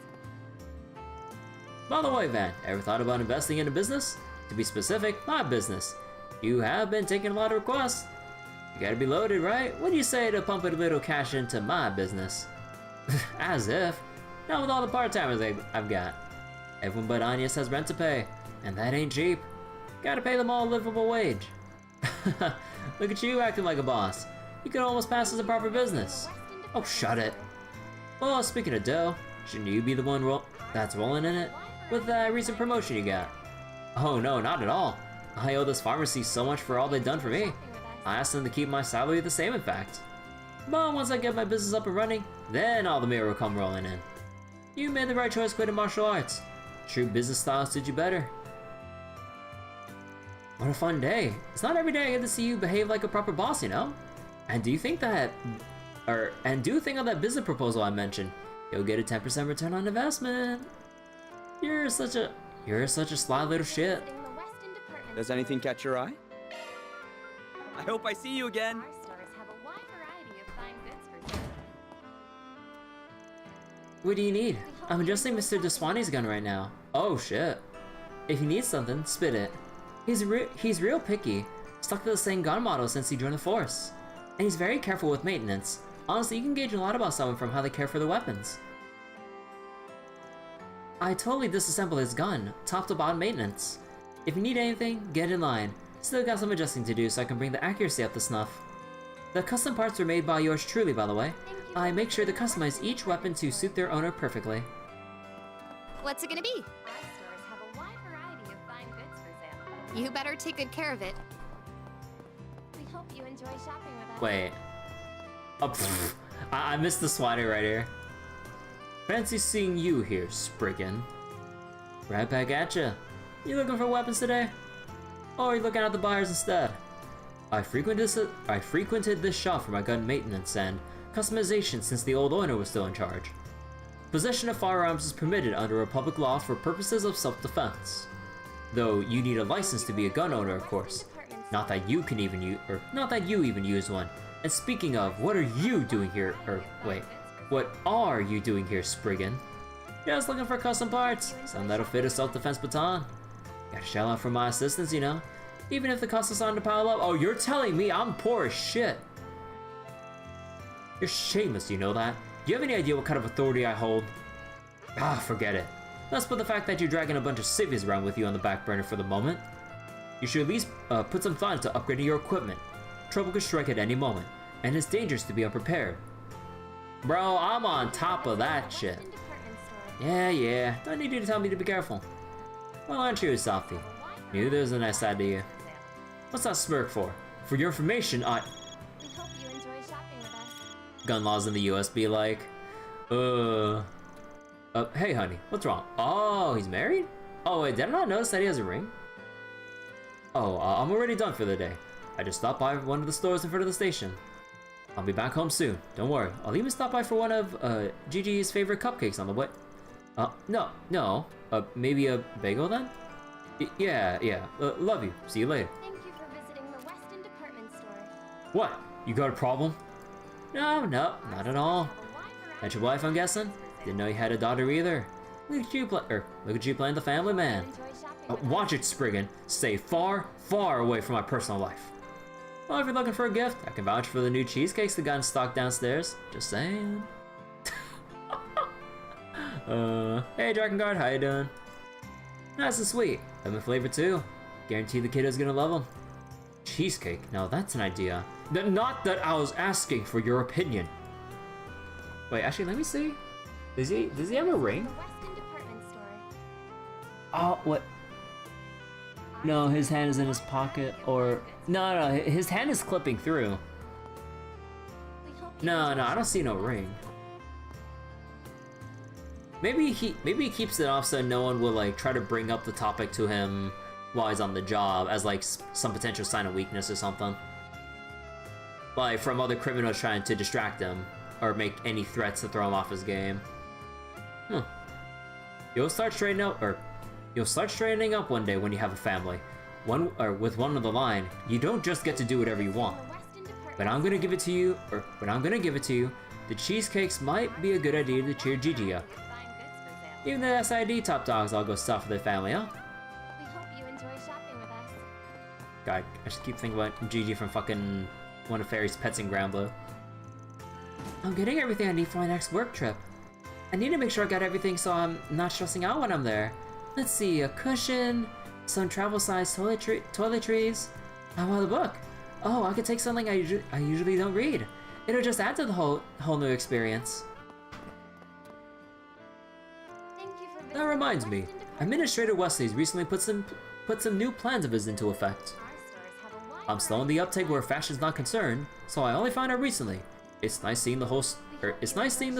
By the way, Van, ever thought about investing in a business? To be specific, my business. You have been taking a lot of requests. You gotta be loaded, right? What do you say to pump a little cash into my business? As if. Not with all the part-timers I've got. Everyone but Agnès has rent to pay, and that ain't cheap. Gotta pay them all a livable wage. Look at you acting like a boss. You could almost pass as a proper business. Oh, shut it. Well, speaking of dough, shouldn't you be the one that's rolling in it? With that recent promotion you got? Oh no, not at all. I owe this pharmacy so much for all they've done for me. I asked them to keep my salary the same, in fact. But once I get my business up and running, then all the mirror will come rolling in. You made the right choice quitting martial arts. True business style suits you better. What a fun day. It's not every day I get to see you behave like a proper boss, you know? And do you think of that business proposal I mentioned? You'll get a 10% return on investment. You're such a sly little shit. Does anything catch your eye? I hope I see you again. Our stores have a wide variety of fine goods for sale. What do you need? I'm adjusting Mr. Deswani's gun right now. Oh shit. If he needs something, spit it. He's real picky. Stuck to the same gun model since he joined the force. And he's very careful with maintenance. Honestly, you can gauge a lot about someone from how they care for their weapons. I totally disassembled his gun, top to bottom maintenance. If you need anything, get in line. Still got some adjusting to do so I can bring the accuracy up to snuff. The custom parts were made by yours truly, by the way. I make sure to customize each weapon to suit their owner perfectly. What's it gonna be? Our stores have a wide variety of fine goods for sale. You better take good care of it. We hope you enjoy shopping with us. Wait. Oh, pfft. I missed the swatter right here. Fancy seeing you here, Spriggan. Right back at ya. You looking for weapons today? Or are you looking at the buyers instead? I frequented this shop for my gun maintenance and customization since the old owner was still in charge. Possession of firearms is permitted under Republic law for purposes of self-defense. Though you need a license to be a gun owner, of course. Not that you even use one. And speaking of, what are you doing here? What are you doing here, Spriggan? Just looking for custom parts. Something that'll fit a self-defense baton. Gotta shell out for my assistance, you know? Even if the cost is on to pile up. Oh, you're telling me I'm poor as shit. You're shameless, you know that? Do you have any idea what kind of authority I hold? Ah, forget it. Let's put the fact that you're dragging a bunch of civvies around with you on the back burner for the moment. You should at least put some thought into upgrading your equipment. Trouble could strike at any moment, and it's dangerous to be unprepared. Bro, I'm on top of that shit. Yeah, don't need you to tell me to be careful. Well, aren't you, Softy? Knew there was a nice idea. What's that smirk for? For your information, We hope you enjoy shopping with us. gun laws in the US be like, hey honey, what's wrong? Oh, he's married? Oh wait, did I not notice that he has a ring? Oh, I'm already done for the day. I just stopped by one of the stores in front of the station. I'll be back home soon, don't worry. I'll even stop by for one of, Gigi's favorite cupcakes on the way. No. Maybe a bagel then? Yeah. Love you. See you later. Thank you for visiting the Weston department store. What? You got a problem? No, not at all. That's your wife, I'm guessing? Didn't know you had a daughter either. Look at you playing the family man. Watch it, Spriggan. Stay far away from my personal life. Well, if you're looking for a gift, I can vouch for the new cheesecakes that got in stock downstairs. Just saying. Hey Drakengard, how you doing? Nice and sweet. Lemon flavor too. Guarantee the kiddo's gonna love them. Cheesecake, now that's an idea. Not that I was asking for your opinion. Wait, actually, let me see. Does he have a ring? The Weston department store. Oh, what? No, his hand is in his pocket, or... No, his hand is clipping through. We hope you No, enjoy I don't see no ring. Maybe he keeps it off so no one will like try to bring up the topic to him while he's on the job as like some potential sign of weakness or something. Like from other criminals trying to distract him or make any threats to throw him off his game. You'll start straightening up one day when you have a family. With one on the line, you don't just get to do whatever you want. the Weston department But I'm gonna give it to you, the cheesecakes might be a good idea to cheer Gigi up. fine goods for sale. Even the SID top dogs all go stuff for their family, huh? We hope you enjoy shopping with us. God, I just keep thinking about Gigi from fucking one of Fairy's pets in Granblue. I'm getting everything I need for my next work trip. I need to make sure I got everything so I'm not stressing out when I'm there. Let's see, a cushion, some travel-sized toiletries. How about a book? Oh, I could take something I usually don't read. It'll just add to the whole new experience. Thank you for visiting That reminds the me, Weston department Administrator Wesley's recently put some new plans of his into effect. Our stores have a wide I'm slow on the uptake where fashion's not concerned, so I only found out recently. It's nice seeing the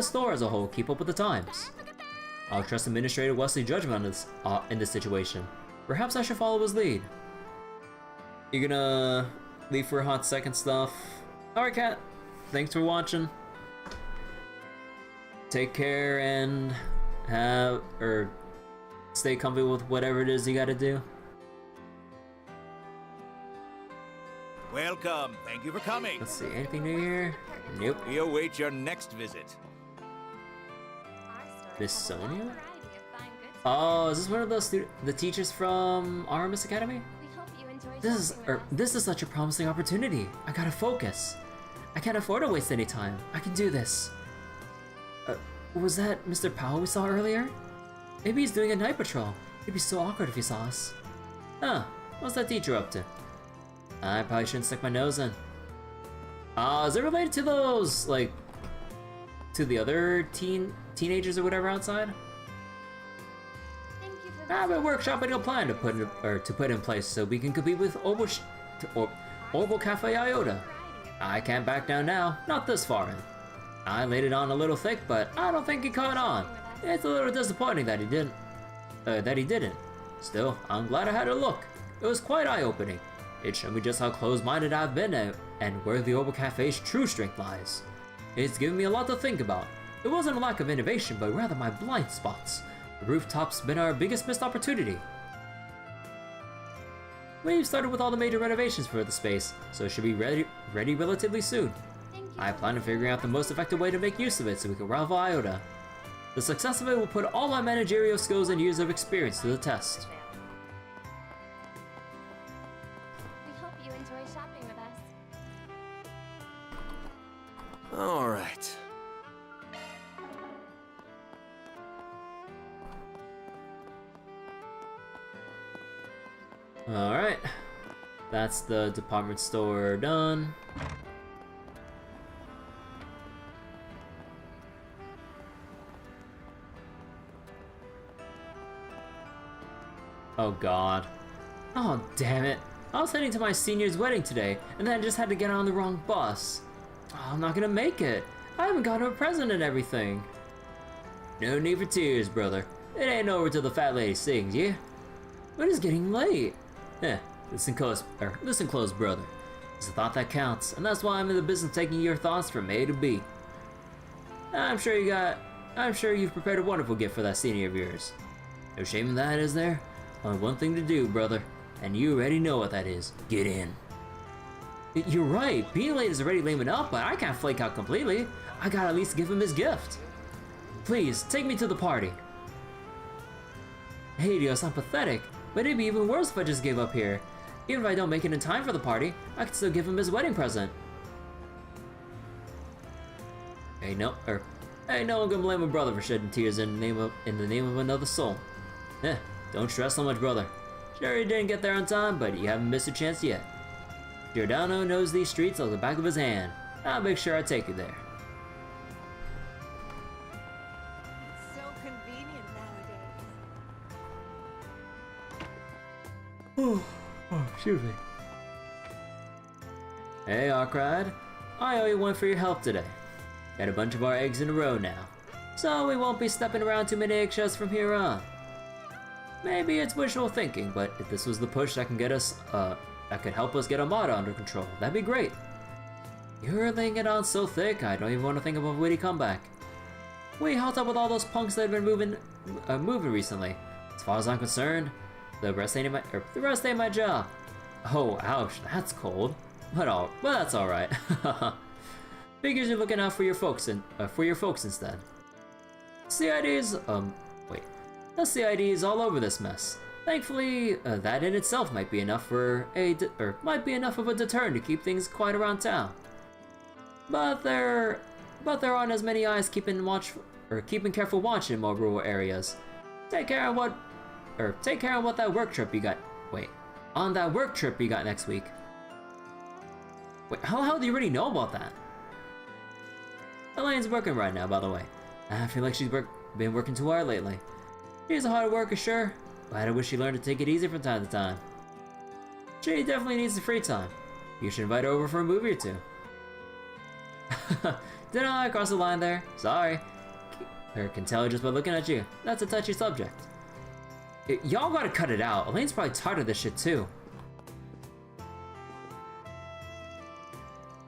store as a whole keep up with the times. I'll trust Administrator Wesley's judgment on this in this situation. Perhaps I should follow his lead. You gonna leave for a hot second stuff? Alright, Cat. Thanks for watching. Take care and stay comfy with whatever it is you gotta do. Welcome. Thank you for coming. Let's see, anything new here? Nope. We await your next visit. Miss Sonia? Oh, is this one of those the teachers from Aramis Academy? We hope you enjoy This is such a promising opportunity. I gotta focus. I can't afford to waste any time. I can do this. Was that Mr. Powell we saw earlier? Maybe he's doing a night patrol. It'd be so awkward if he saw us. Huh, what's that teacher up to? I probably shouldn't stick my nose in. Is it related to those, like, to the other teenagers or whatever outside? Thank you for I've been workshopping a plan to put in place so we can compete with Orbital Cafe Iota. I can't back down now, not this far in. I laid it on a little thick, but I don't think he caught on. It's a little disappointing that he didn't. Still, I'm glad I had a look. It was quite eye-opening. It showed me just how close-minded I've been and where the Orbital Cafe's true strength lies. It's given me a lot to think about. It wasn't a lack of innovation, but rather my blind spots. The rooftop's been our biggest missed opportunity. We've started with all the major renovations for the space, so it should be ready relatively soon. I plan on figuring out the most effective way to make use of it so we can rival Iota. The success of it will put all my managerial skills and years of experience to the test. We hope you enjoy shopping with us. All right. Alright. That's the department store done. Oh god. Oh damn it. I was heading to my senior's wedding today, and then I just had to get on the wrong bus. Oh, I'm not gonna make it. I haven't got her a present and everything. No need for tears, brother. It ain't over till the fat lady sings, yeah? But it's getting late. Listen close, brother. It's the thought that counts, and that's why I'm in the business of taking your thoughts from A to B. I'm sure you've prepared a wonderful gift for that senior of yours. No shame in that, is there? Only one thing to do, brother, and you already know what that is. Get in. You're right, being late is already lame enough, but I can't flake out completely. I gotta at least give him his gift. Please, take me to the party. Hey, do you sound pathetic, but it'd be even worse if I just gave up here. Even if I don't make it in time for the party, I could still give him his wedding present. Hey, no one can blame a brother for shedding tears in the name of another soul. Don't stress so much, brother. Sure, you didn't get there on time, but you haven't missed a chance yet. Giordano knows these streets like the back of his hand. I'll make sure I take you there. It's so convenient nowadays. Excuse me. Hey, Arkrad. I owe you one for your help today. Got a bunch of our eggs in a row now, so we won't be stepping around too many eggshells from here on. Maybe it's wishful thinking, but if this was the push that can get us, that could help us get Armada under control, that'd be great. You're laying it on so thick, I don't even want to think of a witty comeback. We held up with all those punks that have been moving recently. As far as I'm concerned, the rest ain't my job. Oh, ouch, that's cold. But that's all right. Figures you're looking out for your folks instead. The CID is all over this mess. Thankfully, that in itself might be enough of a deterrent to keep things quiet around town. But there aren't as many eyes keeping careful watch in more rural areas. Take care on what that work trip you got. On that work trip you got next week. How the hell do you already know about that? Elaine's working right now, by the way. I feel like she's been working too hard lately. She's a hard worker, sure, but I wish she learned to take it easy from time to time. She definitely needs the free time. You should invite her over for a movie or two. Did I cross the line there? Sorry. I can tell just by looking at you. That's a touchy subject. Y'all gotta cut it out. Elaine's probably tired of this shit too.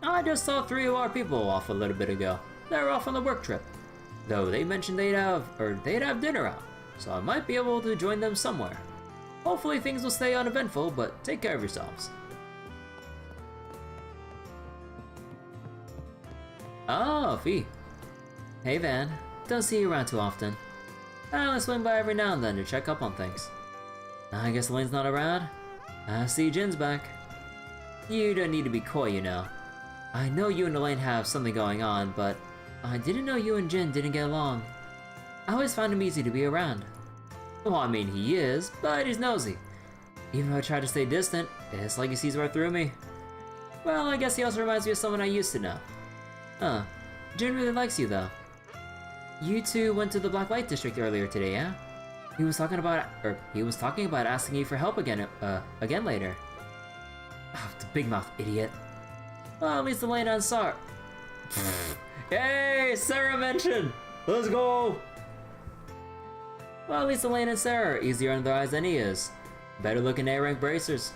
I just saw 3 of our people off a little bit ago. They were off on the work trip. Though they mentioned they'd have dinner out, so I might be able to join them somewhere. Hopefully things will stay uneventful, but take care of yourselves. Oh, Fee. Hey Van, don't see you around too often. I only swing by every now and then to check up on things. I guess Elaine's not around. I see Jin's back. You don't need to be coy, you know. I know you and Elaine have something going on, but I didn't know you and Jin didn't get along. I always found him easy to be around. Well, I mean, he is, but he's nosy. Even though I try to stay distant, it's like he sees right through me. Well, I guess he also reminds me of someone I used to know. Jin really likes you, though. You two went to the Black Light District earlier today, yeah? He was talking about asking you for help again later. Oh, the big mouth idiot. Well, at least Elena and Sarah. Hey, Sarah mentioned! Let's go! Well, at least Elena and Sarah are easier on their eyes than he is. Better looking A-rank bracers.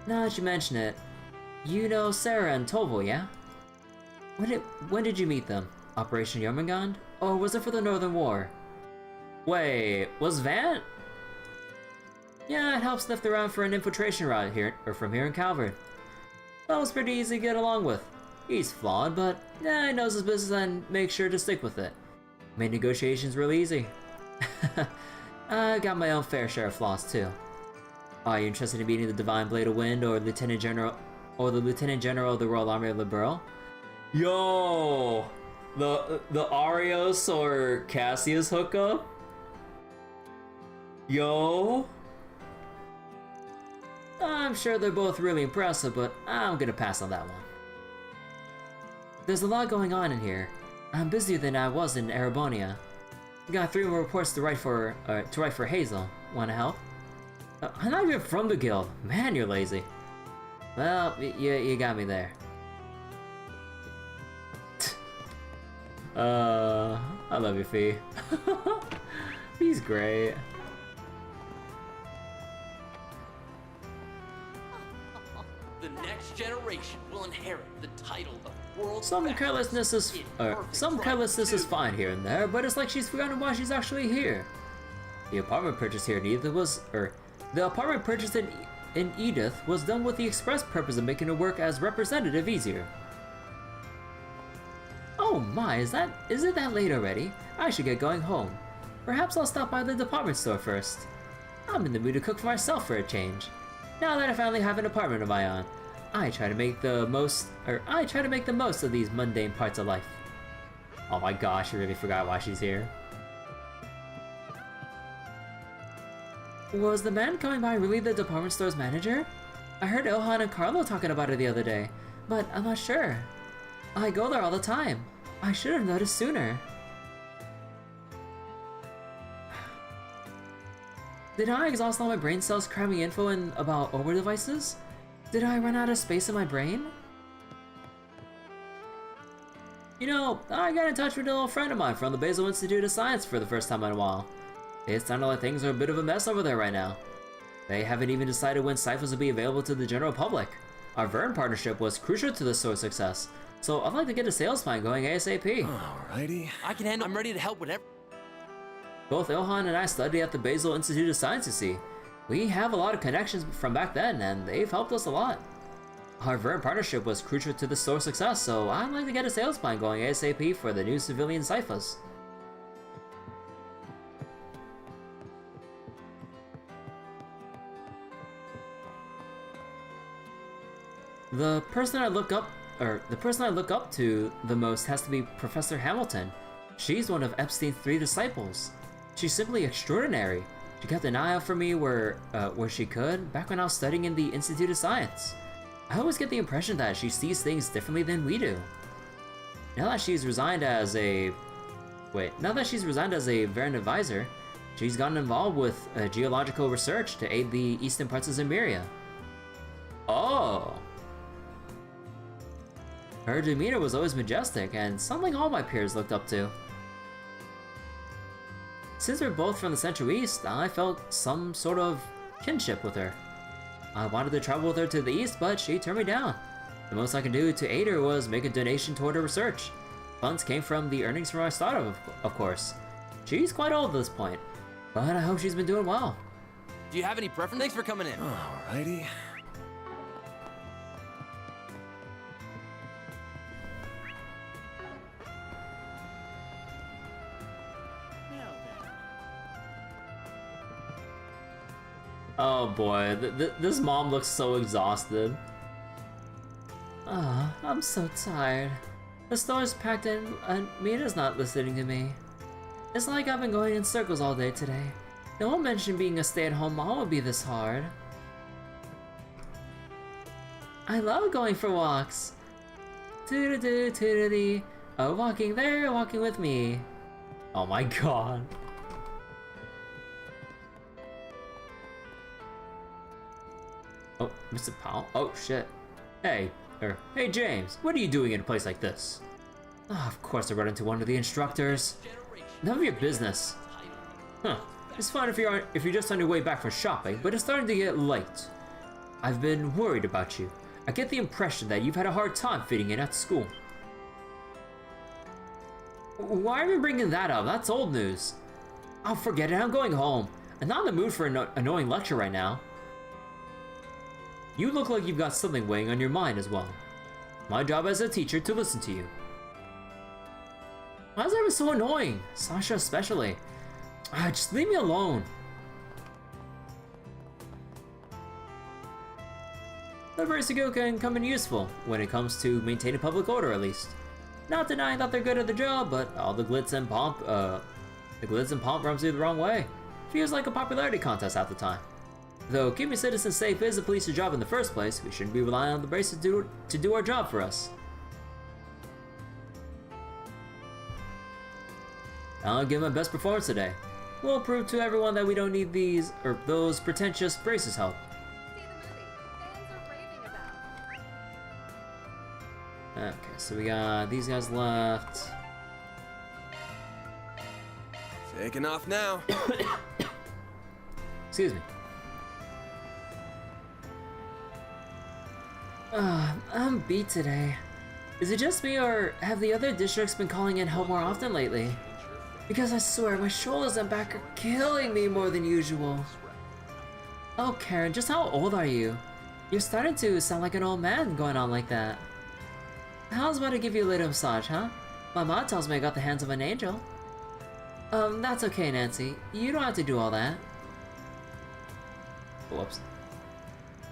Now that you mention it, you know Sarah and Tovo, yeah? When did you meet them? Operation Jormungand? Or was it for the Northern War? Wait, was Verne? Yeah, it helps sniff around for an infiltration route here, or from here in Calvert. That was pretty easy to get along with. He's flawed, but he knows his business and makes sure to stick with it. Made negotiations real easy. I got my own fair share of flaws too. Are you interested in meeting the Divine Blade of Wind or the Lieutenant General of the Royal Army of Liberal? Yo, the Arios or Cassius hookup? Yo. I'm sure they're both really impressive, but I'm gonna pass on that one. There's a lot going on in here. I'm busier than I was in Erebonia. Got 3 more reports to write for Hazel. Wanna help? I'm not even from the guild. Man, you're lazy. Well, you got me there. I love you, Fee. He's great. The next generation will inherit the title of world. Some carelessness is fine here and there, but it's like she's forgotten why she's actually here. The apartment purchase here in Edith was, the apartment purchase in Edith was done with the express purpose of making her work as representative easier. Oh my, is it that late already? I should get going home. Perhaps I'll stop by the department store first. I'm in the mood to cook for myself for a change. Now that I finally have an apartment of my own, I try to make the most of these mundane parts of life. Oh my gosh, I really forgot why she's here. Was the man coming by really the department store's manager? I heard Ilhan and Carlo talking about it the other day, but I'm not sure. I go there all the time. I should have noticed sooner. Did I exhaust all my brain cells cramming info in about over devices? Did I run out of space in my brain? You know, I got in touch with a little friend of mine from the Basel Institute of Science for the first time in a while. It sounded like things are a bit of a mess over there right now. They haven't even decided when ciphers will be available to the general public. Our Verne partnership was crucial to this sort of success, so I'd like to get a sales plan going ASAP. Alrighty. I can handle. I'm ready to help whatever. Both Ilhan and I studied at the Basel Institute of Science, you see. We have a lot of connections from back then, and they've helped us a lot. Our Verne partnership was crucial to the store's success, so I'd like to get a sales plan going ASAP for the new civilian ciphers. The person I look up to the most has to be Professor Hamilton. She's one of Epstein's 3 disciples. She's simply extraordinary. She kept an eye out for me where she could, back when I was studying in the Institute of Science. I always get the impression that she sees things differently than we do. Now that she's resigned as a Verne advisor, she's gotten involved with geological research to aid the eastern parts of Zemuria. Oh! Her demeanor was always majestic, and something all my peers looked up to. Since we're both from the Central East, I felt some sort of kinship with her. I wanted to travel with her to the east, but she turned me down. The most I could do to aid her was make a donation toward her research. Funds came from the earnings from our startup, of course. She's quite old at this point, but I hope she's been doing well. Do you have any preference? Thanks for coming in. Alrighty. Oh boy, this mom looks so exhausted. I'm so tired. The store's packed and Mina's not listening to me. It's like I've been going in circles all day today. No one mentioned being a stay-at-home mom would be this hard. I love going for walks. Toodle-doo, toodle-dee. Oh, walking there, walking with me. Oh my god. Oh, Mr. Powell? Oh, shit. Hey James, what are you doing in a place like this? Oh, of course I run into one of the instructors. None of your business. Huh. It's fine if you're just on your way back from shopping, but it's starting to get late. I've been worried about you. I get the impression that you've had a hard time fitting in at school. Why are you bringing that up? That's old news. Oh, forget it. I'm going home. I'm not in the mood for an annoying lecture right now. You look like you've got something weighing on your mind as well. My job as a teacher to listen to you. Why is everyone so annoying? Sasha especially. Just leave me alone. The Versigo can come in useful when it comes to maintaining public order, at least. Not denying that they're good at the job, but all the glitz and pomp rubs you the wrong way. Feels like a popularity contest at the time. Though keeping citizens safe is the police's job in the first place, we shouldn't be relying on the braces to do our job for us. I'll give my best performance today. We'll prove to everyone that we don't need these or those pretentious braces help. See the movie. Fans are raving about. Okay, so we got these guys left. Taking off now. Excuse me. I'm beat today. Is it just me, or have the other districts been calling in help more often lately? Because I swear, my shoulders and back are killing me more than usual. Oh, Karen, just how old are you? You're starting to sound like an old man going on like that. How's about to give you a little massage, huh? My mom tells me I got the hands of an angel. That's okay, Nancy. You don't have to do all that. Whoops.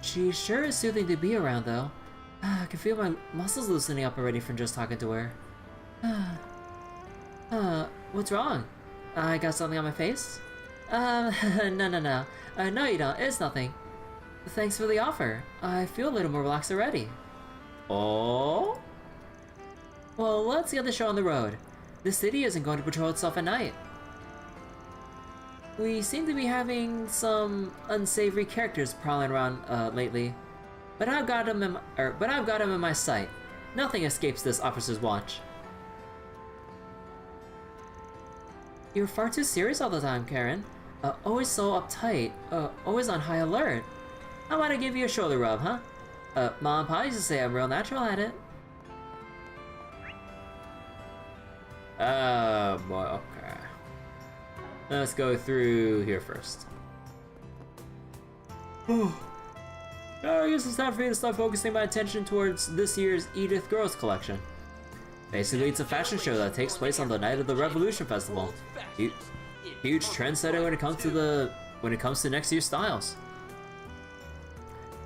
She sure is soothing to be around, though. I can feel my muscles loosening up already from just talking to her. What's wrong? I got something on my face? No. No, you don't. It's nothing. Thanks for the offer. I feel a little more relaxed already. Oh? Well, let's get the show on the road. The city isn't going to patrol itself at night. We seem to be having some unsavory characters prowling around lately, but I've got them in my sight. Nothing escapes this officer's watch. You're far too serious all the time, Karen. Always so uptight. Always on high alert. How about I give you a shoulder rub, huh? Mom and Pa used to say I'm real natural at it. Oh boy, okay. Let's go through here first. I guess it's time for me to start focusing my attention towards this year's Edith Girls collection. Basically, it's a fashion show that takes place on the night of the Revolution Festival. Huge trendsetter when it comes to next year's styles.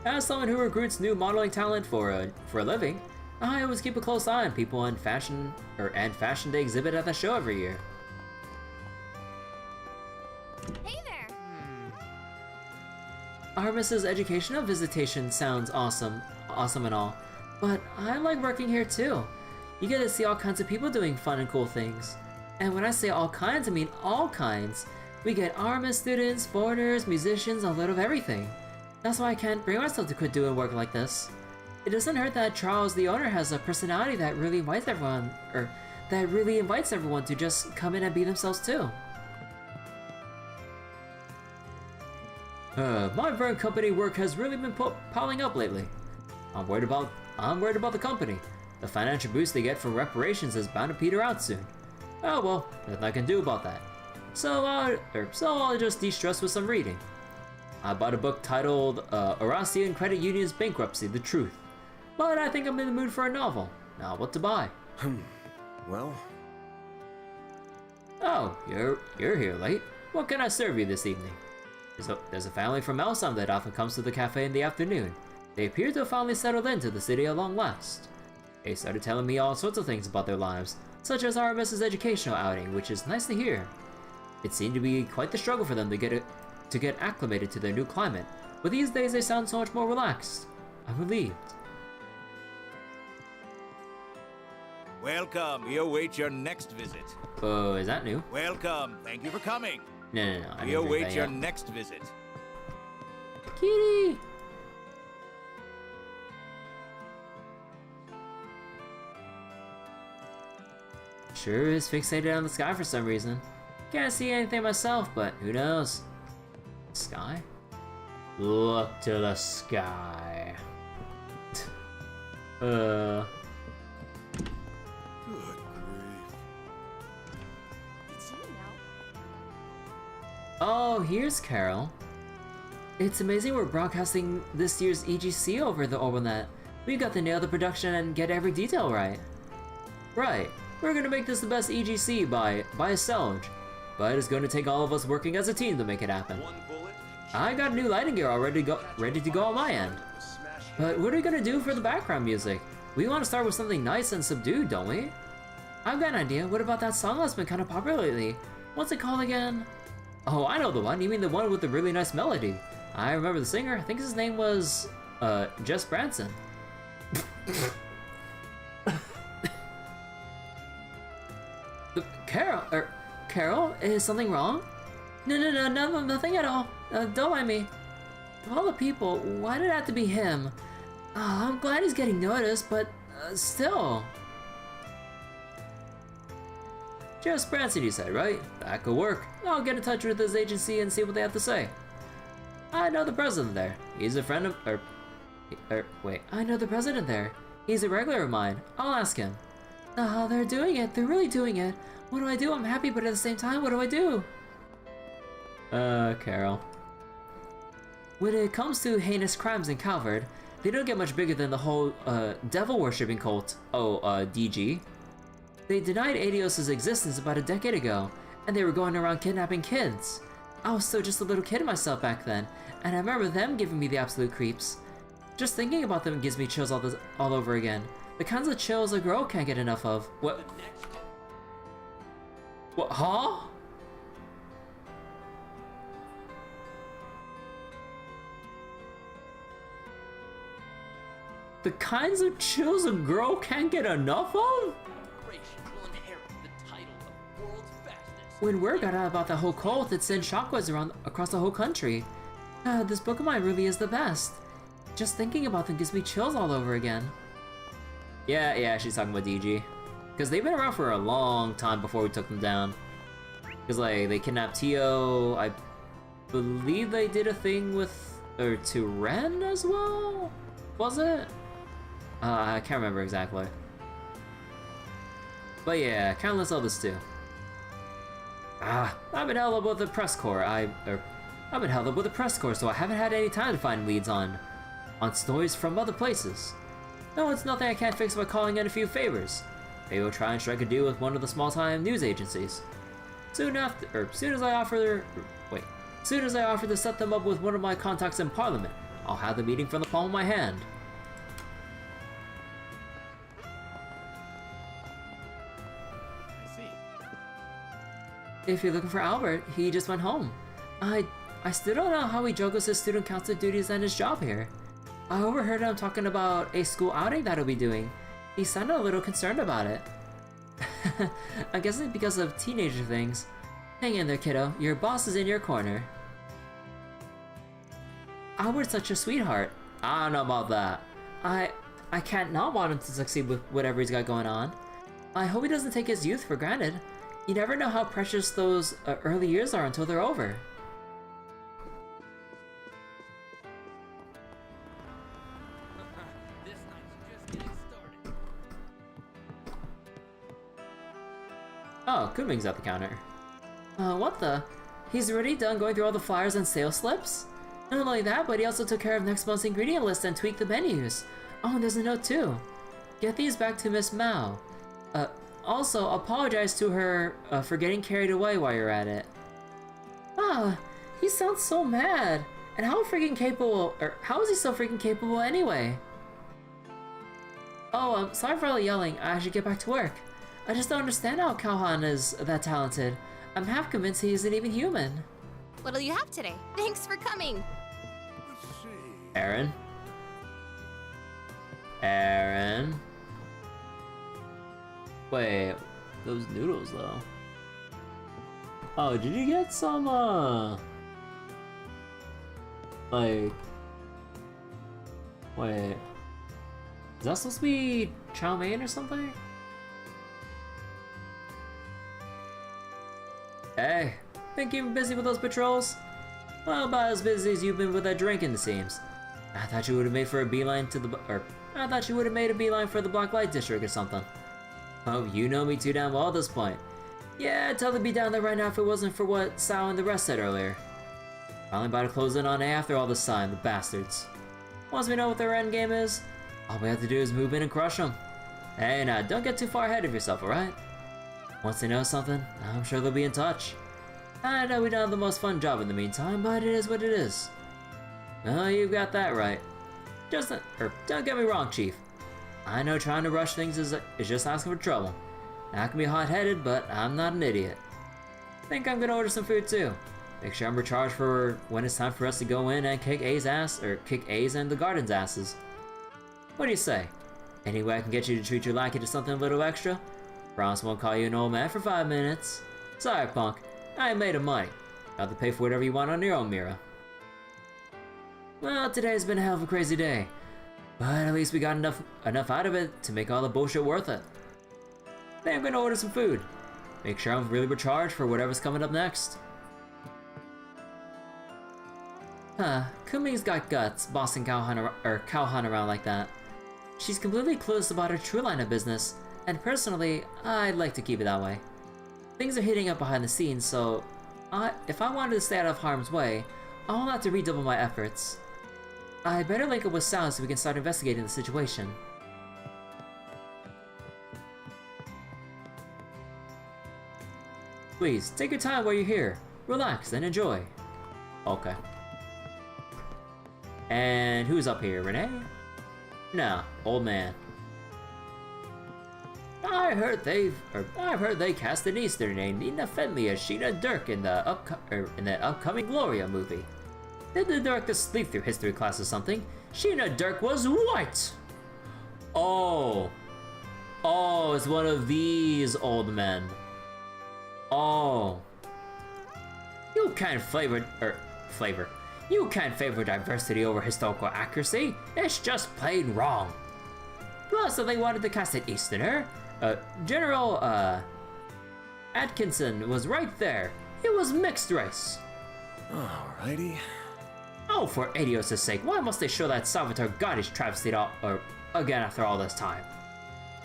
As someone who recruits new modeling talent for a living, I always keep a close eye on people and fashion they exhibit at the show every year. Hey there! Artemis's educational visitation sounds awesome and all, but I like working here too. You get to see all kinds of people doing fun and cool things. And when I say all kinds, I mean all kinds. We get Artemis students, foreigners, musicians, a little of everything. That's why I can't bring myself to quit doing work like this. It doesn't hurt that Charles, the owner, has a personality that really invites everyone to just come in and be themselves too. My Verne company work has really been piling up lately. I'm worried about the company. The financial boost they get from reparations is bound to peter out soon. Oh well, nothing I can do about that. So I'll just de-stress with some reading. I bought a book titled Eurasian Credit Union's Bankruptcy: The Truth. But I think I'm in the mood for a novel. Now what to buy? Well... Oh, you're here late. What can I serve you this evening? There's a family from Elsam that often comes to the cafe in the afternoon. They appear to have finally settled into the city at long last. They started telling me all sorts of things about their lives, such as Artemis's educational outing, which is nice to hear. It seemed to be quite the struggle for them to get acclimated to their new climate, but these days they sound so much more relaxed. I'm relieved. Welcome. We await your next visit. Oh, is that new? Welcome. Thank you for coming. No. I We didn't drink await that your yet. next visit. Kitty! Sure is fixated on the sky for some reason. Can't see anything myself, but who knows? Sky? Look to the sky. Good grief. Did you know? Oh, here's Carol. It's amazing we're broadcasting this year's EGC over the Orbinet. We've got to nail the production and get every detail right. Right, we're gonna make this the best EGC by a Selge. But it's gonna take all of us working as a team to make it happen. I got new lighting gear all ready to go on my end. But what are we gonna do for the background music? We want to start with something nice and subdued, don't we? I've got an idea. What about that song that's been kind of popular lately? What's it called again? Oh, I know the one. You mean the one with the really nice melody. I remember the singer. I think his name was, Jess Branson. Carol, is something wrong? No, nothing at all. Don't mind me. Of all the people, why did it have to be him? I'm glad he's getting noticed, but still. Just Branson, you said, right? That could work. I'll get in touch with his agency and see what they have to say. I know the president there. He's a friend of, wait, I know the president there. He's a regular of mine. I'll ask him. They're doing it. They're really doing it. What do I do? I'm happy, but at the same time, what do I do? Carol. When it comes to heinous crimes in Calvard, they don't get much bigger than the whole, devil-worshipping cult. DG. They denied Adios' existence about a decade ago, and they were going around kidnapping kids. I was still just a little kid myself back then, and I remember them giving me the absolute creeps. Just thinking about them gives me chills all over again. The kinds of chills a girl can't get enough of. What? What? Huh? The kinds of chills a girl can't get enough of? When word got out about the whole cult, it sent shockwaves across the whole country. This book of mine really is the best. Just thinking about them gives me chills all over again. Yeah, she's talking about DG. Because they've been around for a long time before we took them down. Because, like, they kidnapped Tio. I believe they did a thing with Tyrell as well? Was it? I can't remember exactly. But yeah, countless others too. I've been held up with the press corps. I've been held up with the press corps, so I haven't had any time to find leads on stories from other places. No, it's nothing I can't fix by calling in a few favors. Maybe we'll try and strike a deal with one of the small-time news agencies. Soon as I offer to set them up with one of my contacts in Parliament, I'll have the meeting from the palm of my hand. If you're looking for Albert, he just went home. I still don't know how he juggles his student council duties and his job here. I overheard him talking about a school outing that he'll be doing. He sounded a little concerned about it. I guess it's because of teenager things. Hang in there, kiddo. Your boss is in your corner. Albert's such a sweetheart. I don't know about that. I can't not want him to succeed with whatever he's got going on. I hope he doesn't take his youth for granted. You never know how precious those early years are until they're over. This night's just getting started. Oh, Kunming's at the counter. What the? He's already done going through all the flyers and sales slips? Not only that, but he also took care of next month's ingredient list and tweaked the menus. Oh, and there's a note too. Get these back to Miss Mao. Also, apologize to her for getting carried away while you're at it. He sounds so mad. And how is he so freaking capable anyway? Oh, I'm sorry for all the yelling. I should get back to work. I just don't understand how Calhoun is that talented. I'm half convinced he isn't even human. What'll you have today? Thanks for coming. Aaron? Wait, those noodles though. Oh, did you get some, like, wait, is that supposed to be chow mein or something? Hey, been keeping busy with those patrols? Well, about as busy as you've been with that drinking, it seems. I thought you would have made for a beeline to the, I thought you would have made a beeline for the Black Light District or something. Oh, you know me too damn well at this point. Yeah, I'd totally be down there right now if it wasn't for what Sal and the rest said earlier. Finally about to close in on A after all this time, the bastards. Once we know what their end game is, all we have to do is move in and crush them. Hey, now, don't get too far ahead of yourself, alright? Once they know something, I'm sure they'll be in touch. I know we don't have the most fun job in the meantime, but it is what it is. Oh, you got that right. Don't get me wrong, Chief. I know trying to rush things is just asking for trouble. I can be hot-headed, but I'm not an idiot. Think I'm gonna order some food too. Make sure I'm recharged for when it's time for us to go in and kick A's ass, or kick A's and the garden's asses. What do you say? Any way I can get you to treat your lackey to something a little extra? Promise won't call you an old man for 5 minutes. Sorry, punk. I ain't made of money. You'll have to pay for whatever you want on your own, Mira. Well, today's been a hell of a crazy day. But at least we got enough out of it to make all the bullshit worth it. I think I'm gonna order some food. Make sure I'm really recharged for whatever's coming up next. Huh, Kuming's got guts, bossing Cowhan around like that. She's completely clueless about her true line of business, and personally, I'd like to keep it that way. Things are heating up behind the scenes, so if I wanted to stay out of harm's way, I'll have to redouble my efforts. I better link up with Sal so we can start investigating the situation. Please, take your time while you're here. Relax and enjoy. Okay. And who's up here, Renee? No, old man. I've heard they cast an Easter named Nina Fenley as Sheena Dirk in the upcoming Gloria movie. Did the director sleep through history class or something? Sheena Dirk was white! Oh. Oh, it's one of these old men. Oh. You can't You can't favor diversity over historical accuracy. It's just plain wrong. Plus, if they wanted to cast an Easterner, General, Atkinson was right there. It was mixed race. Alrighty. Oh, for Adios' sake, why must they show that Salvatore got his travesty again after all this time?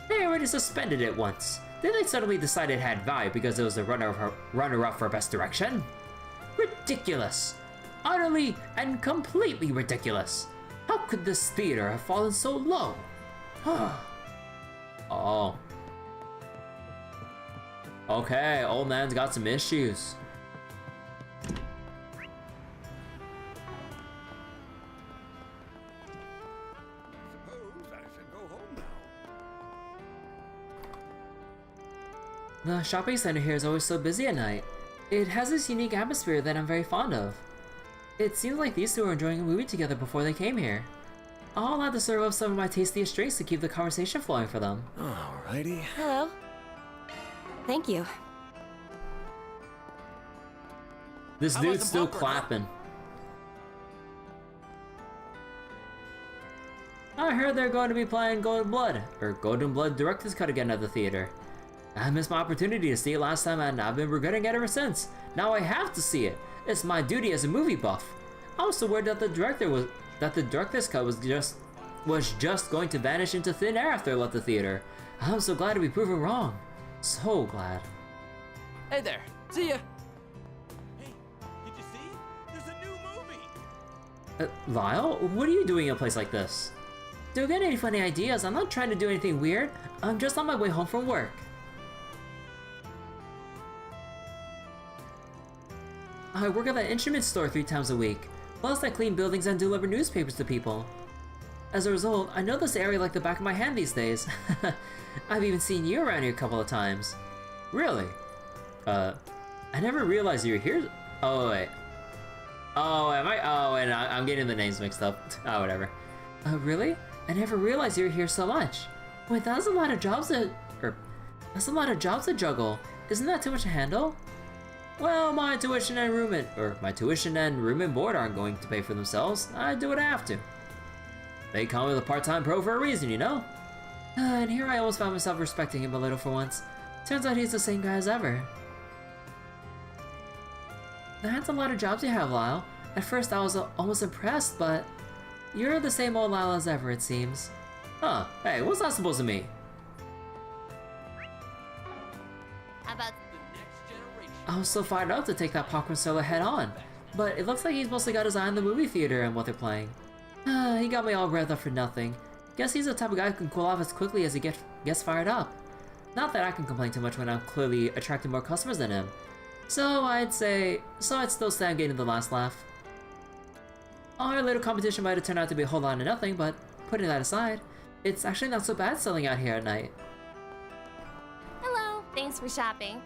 They already suspended it once. Then they suddenly decide it had value because it was a runner-up for Best Direction? Ridiculous! Utterly and completely ridiculous! How could this theater have fallen so low? Oh. Okay, old man's got some issues. The shopping center here is always so busy at night. It has this unique atmosphere that I'm very fond of. It seems like these two were enjoying a movie together before they came here. I'll have to serve up some of my tastiest drinks to keep the conversation flowing for them. Alrighty. Hello. Thank you. This dude's still clapping. I heard they're going to be playing Golden Blood Director's Cut again at the theater. I missed my opportunity to see it last time and I've been regretting it ever since. Now I have to see it. It's my duty as a movie buff. I was so worried that the director's cut was just going to vanish into thin air after I left the theater. I'm so glad to be proven wrong. So glad. Hey there. See ya. Hey, did you see? There's a new movie. Lyle, what are you doing in a place like this? Don't get any funny ideas. I'm not trying to do anything weird. I'm just on my way home from work. I work at that instrument store 3 times a week. Plus, I clean buildings and deliver newspapers to people. As a result, I know this area like the back of my hand these days. I've even seen you around here a couple of times. Really? I never realized you were here. Oh, wait. Oh, am I? Oh, and I'm getting the names mixed up. Oh, whatever. Really? I never realized you were here so much. Wait, that's a lot of jobs to juggle. Isn't that too much to handle? Well, my tuition and room and board aren't going to pay for themselves. I do what I have to. They call me the part-time pro for a reason, you know? And here I almost found myself respecting him a little for once. Turns out he's the same guy as ever. That's a lot of jobs you have, Lyle. At first I was almost impressed, but you're the same old Lyle as ever, it seems. Huh, hey, what's that supposed to mean? How about The next generation. I was so fired up to take that popcorn solo head on, but it looks like he's mostly got his eye on the movie theater and what they're playing. He got me all revved up for nothing. Guess he's the type of guy who can cool off as quickly as he gets fired up. Not that I can complain too much when I'm clearly attracting more customers than him. So I'd still say I'm getting the last laugh. Our little competition might have turned out to be a whole lot of nothing, but putting that aside, it's actually not so bad selling out here at night. hello? Thanks for shopping.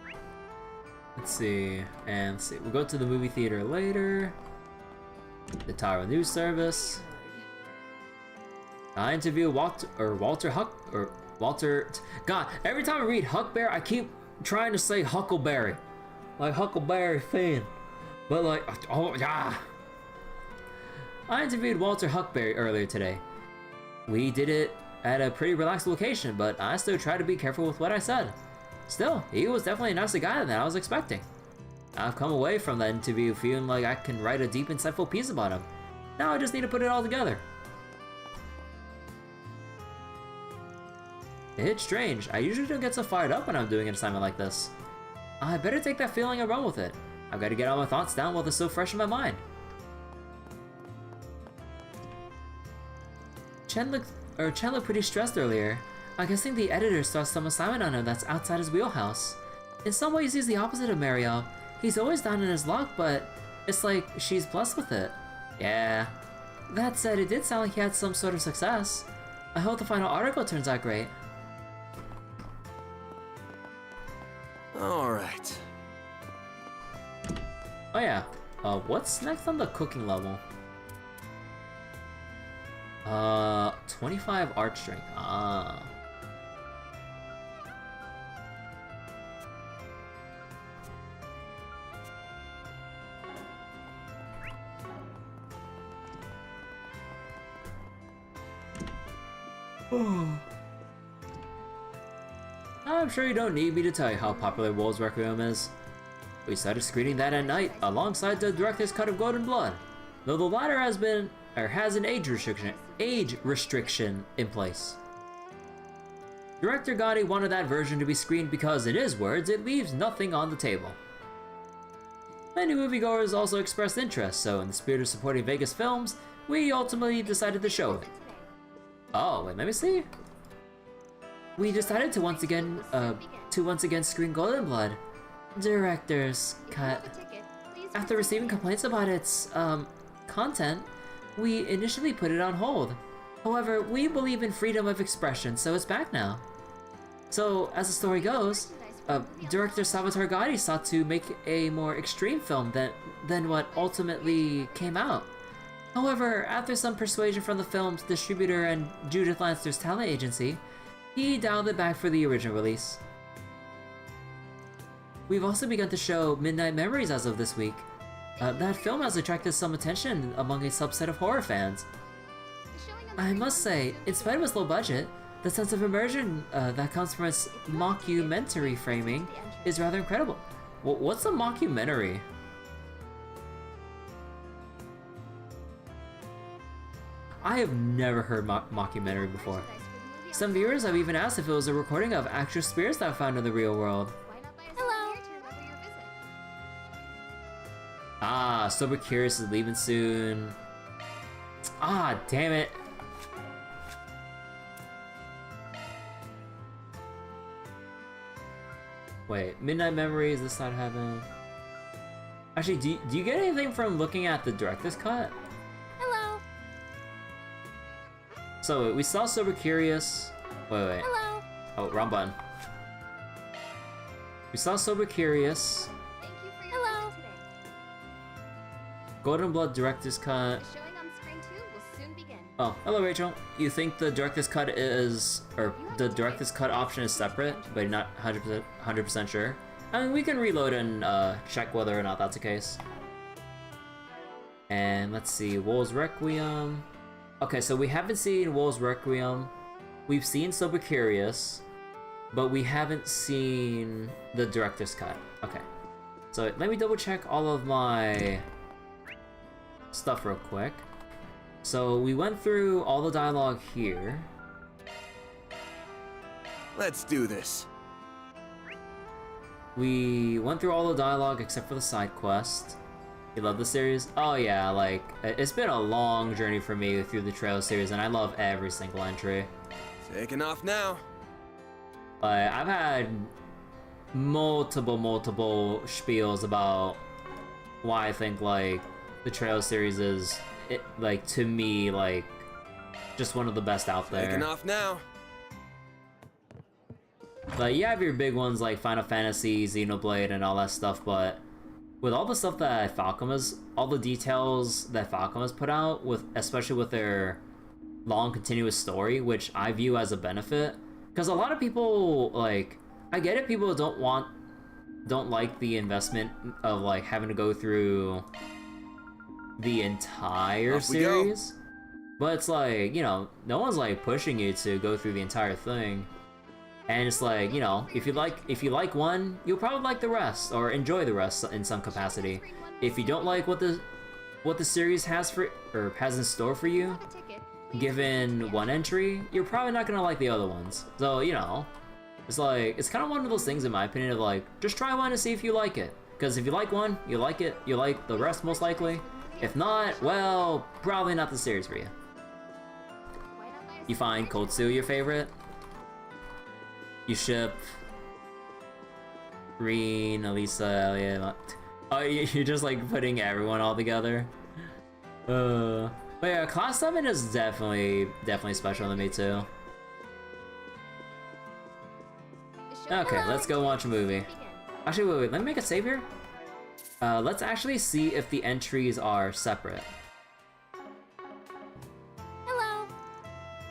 Let's see, we'll go to the movie theater later. The Tyrell News Service. I interview Walter Huck. God, every time I read Huckberry, I keep trying to say Huckleberry. Like Huckleberry Finn. But like, oh yeah. I interviewed Walter Huckberry earlier today. We did it at a pretty relaxed location, but I still try to be careful with what I said. Still, he was definitely a nicer guy than I was expecting. I've come away from that interview feeling like I can write a deep, insightful piece about him. Now I just need to put it all together. It's strange. I usually don't get so fired up when I'm doing an assignment like this. I better take that feeling and run with it. I've got to get all my thoughts down while they're still fresh in my mind. Chen looked pretty stressed earlier. I'm guessing the editor starts some assignment on him that's outside his wheelhouse. In some ways, he's the opposite of Mario. He's always down in his luck, but it's like she's blessed with it. Yeah. That said, it did sound like he had some sort of success. I hope the final article turns out great. Alright. Oh yeah. What's next on the cooking level? 25 art strength. Ah. I'm sure you don't need me to tell you how popular Wolves Requiem is. We started screening that at night alongside the director's cut of Golden Blood, though the latter has an age restriction in place. Director Gotti wanted that version to be screened because, in his words, it leaves nothing on the table. Many moviegoers also expressed interest, so in the spirit of supporting Vegas films, we ultimately decided to show it. Oh, wait, let me see. We decided to once again screen Golden Blood. Director's cut. After receiving complaints about its, content, we initially put it on hold. However, we believe in freedom of expression, so it's back now. So, as the story goes, director Salvatore Gotti sought to make a more extreme film than what ultimately came out. However, after some persuasion from the film's distributor and Judith Lanster's talent agency, he dialed it back for the original release. We've also begun to show Midnight Memories as of this week. That film has attracted some attention among a subset of horror fans. I must say, in spite of its low budget, the sense of immersion that comes from its mockumentary framing is rather incredible. What's a mockumentary? I have never heard mockumentary before. Some viewers have even asked if it was a recording of actual spirits that were found in the real world. Hello. Ah, Sober Curious is leaving soon. Ah, damn it. Wait, Midnight Memories, this side of heaven. Actually, do you get anything from looking at the director's cut? Hello. So we saw Sober Curious. Wait. Hello. Oh, wrong button. We saw Sober Curious. Thank you for your hello. Today. Golden Blood director's cut. The showing on screen 2 will soon begin. Oh, hello Rachel. You think the director's cut is, or the director's cut option is separate, but you're not 100% sure? I mean, we can reload and check whether or not that's the case. And let's see, Wolves Requiem. Okay, so we haven't seen Wolves Requiem. We've seen Sober Curious, but we haven't seen the director's cut. Okay, so let me double check all of my stuff real quick. So we went through all the dialogue here. Let's do this. We went through all the dialogue except for the side quest. You love the series? Oh yeah, like, it's been a long journey for me through the Trail series, and I love every single entry. Taking off now. I've had multiple spiels about why I think, like, the Trail series is, like, to me, like, just one of the best out there. Taking off now. Like, you have your big ones like Final Fantasy, Xenoblade, and all that stuff, but with all the stuff that Falcom has, all the details that Falcom has put out, especially with their long continuous story, which I view as a benefit, because a lot of people, like, I get it, people don't want don't like the investment of like having to go through the entire Off we go. series. But it's like, you know, no one's like pushing you to go through the entire thing. And it's like, you know, if you like one, you'll probably like the rest or enjoy the rest in some capacity. If you don't like what the series has in store for you, given one entry, you're probably not gonna like the other ones. So, you know, it's like, it's kind of one of those things in my opinion of like, just try one to see if you like it. Because if you like one, you like it, you like the rest most likely. If not, well, probably not the series for you. You find Kotsu your favorite? You ship Reen, Elisa, Elliot. Oh, you're just like putting everyone all together. But yeah, Class 7 is definitely special to me too. Okay, let's go watch a movie. Actually, wait, let me make a save here. Let's actually see if the entries are separate. Hello.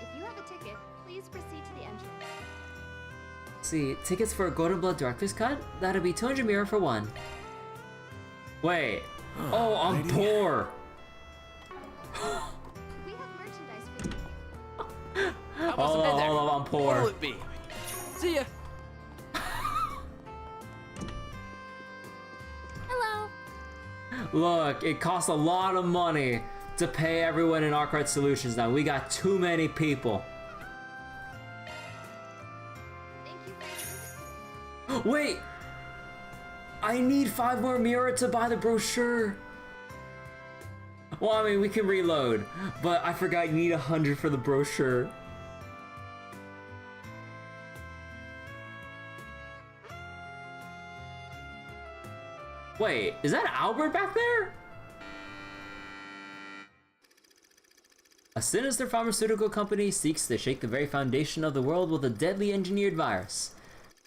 If you have a ticket, please proceed to the entrance. See, tickets for a Golden Blood Director's Cut? That'll be 200 mirror for one. Wait. Oh, I'm poor. We have merchandise for you. Hold on, I'm poor. What'll it be? See ya. Hello. Look, it costs a lot of money to pay everyone in Arcade Solutions now. We got too many people. Thank you for your visit. Wait! I need 5 more mirror to buy the brochure. Well, I mean, we can reload, but I forgot you need 100 for the brochure. Wait, is that Albert back there? A sinister pharmaceutical company seeks to shake the very foundation of the world with a deadly engineered virus.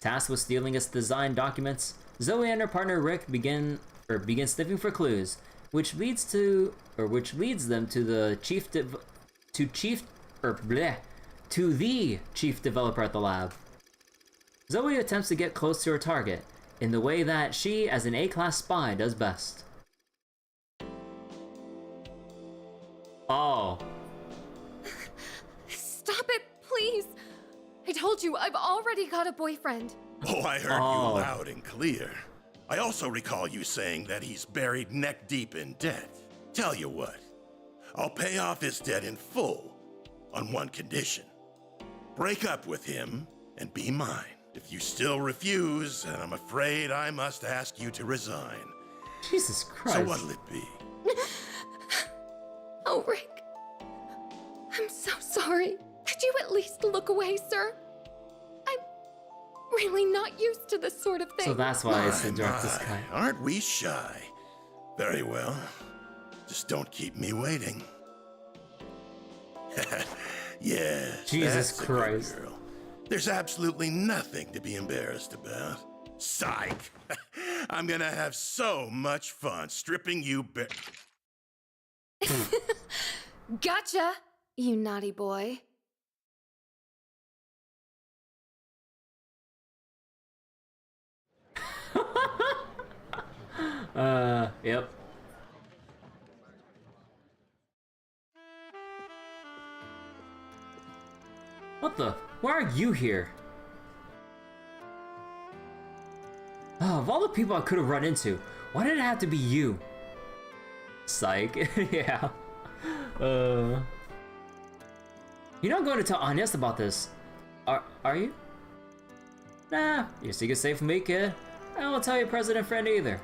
Tasked with stealing its design documents, Zoe and her partner Rick begin sniffing for clues, which leads them to the chief developer at the lab. Zoe attempts to get close to her target in the way that she, as an A-class spy, does best. Oh. Stop it, please. I told you, I've already got a boyfriend. Oh, I heard you loud and clear. I also recall you saying that he's buried neck deep in debt. Tell you what, I'll pay off his debt in full on one condition. Break up with him and be mine. If you still refuse, then I'm afraid I must ask you to resign. Jesus Christ. So what'll it be? Oh, Rick. I'm so sorry. Could you at least look away, sir? I'm really not used to this sort of thing. So that's why it's the Director's Cut. Aren't we shy? Very well. Just don't keep me waiting. Yeah. Jesus Christ. Girl. There's absolutely nothing to be embarrassed about. Psych! I'm gonna have so much fun stripping you bare. Gotcha, you naughty boy. Yep. What the? Why are you here? Oh, of all the people I could have run into, why did it have to be you? Psych. Yeah. You're not going to tell Agnès about this, are you? Nah, your secret's safe from me, kid. I won't tell your president friend either.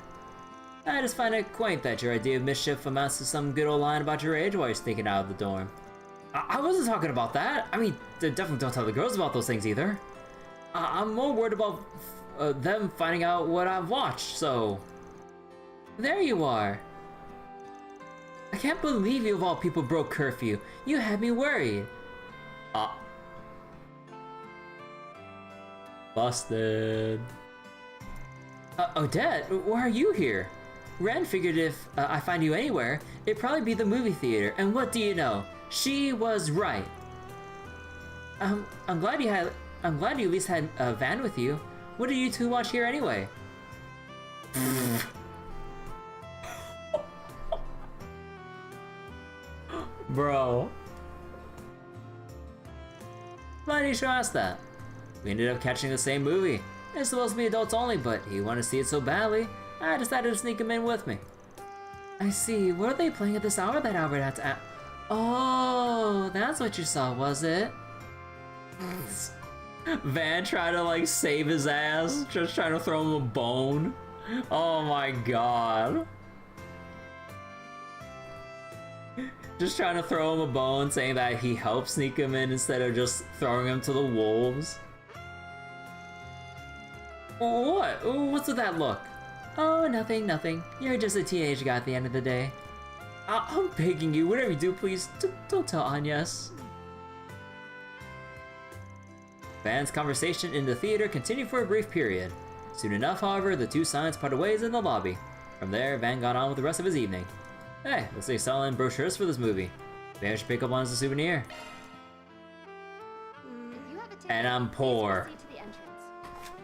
I just find it quaint that your idea of mischief amounts to some good old line about your age while you're sneaking out of the dorm. I wasn't talking about that. I mean, definitely don't tell the girls about those things either. I'm more worried about them finding out what I've watched, so... There you are. I can't believe you of all people broke curfew. You had me worried. Busted. Odette, why are you here? Ren figured if I find you anywhere, it'd probably be the movie theater, and what do you know? She was right. I'm glad you at least had Van with you. What did you two watch here anyway? Bro. Why did you ask that? We ended up catching the same movie. It's supposed to be adults only, but he wanted to see it so badly, I decided to sneak him in with me. I see. What are they playing at this hour that Albert had to Oh, that's what you saw, was it? Van tried to like save his ass, just trying to throw him a bone. Oh my god. Just trying to throw him a bone, saying that he helped sneak him in instead of just throwing him to the wolves. What? What's with that look? Oh, nothing, nothing. You're just a teenage guy at the end of the day. I'm begging you, whatever you do, please, don't tell Agnès. Van's conversation in the theater continued for a brief period. Soon enough, however, the two signs parted ways in the lobby. From there, Van got on with the rest of his evening. Hey, looks like they're selling brochures for this movie. Maybe I should pick up one as a souvenir. And I'm poor.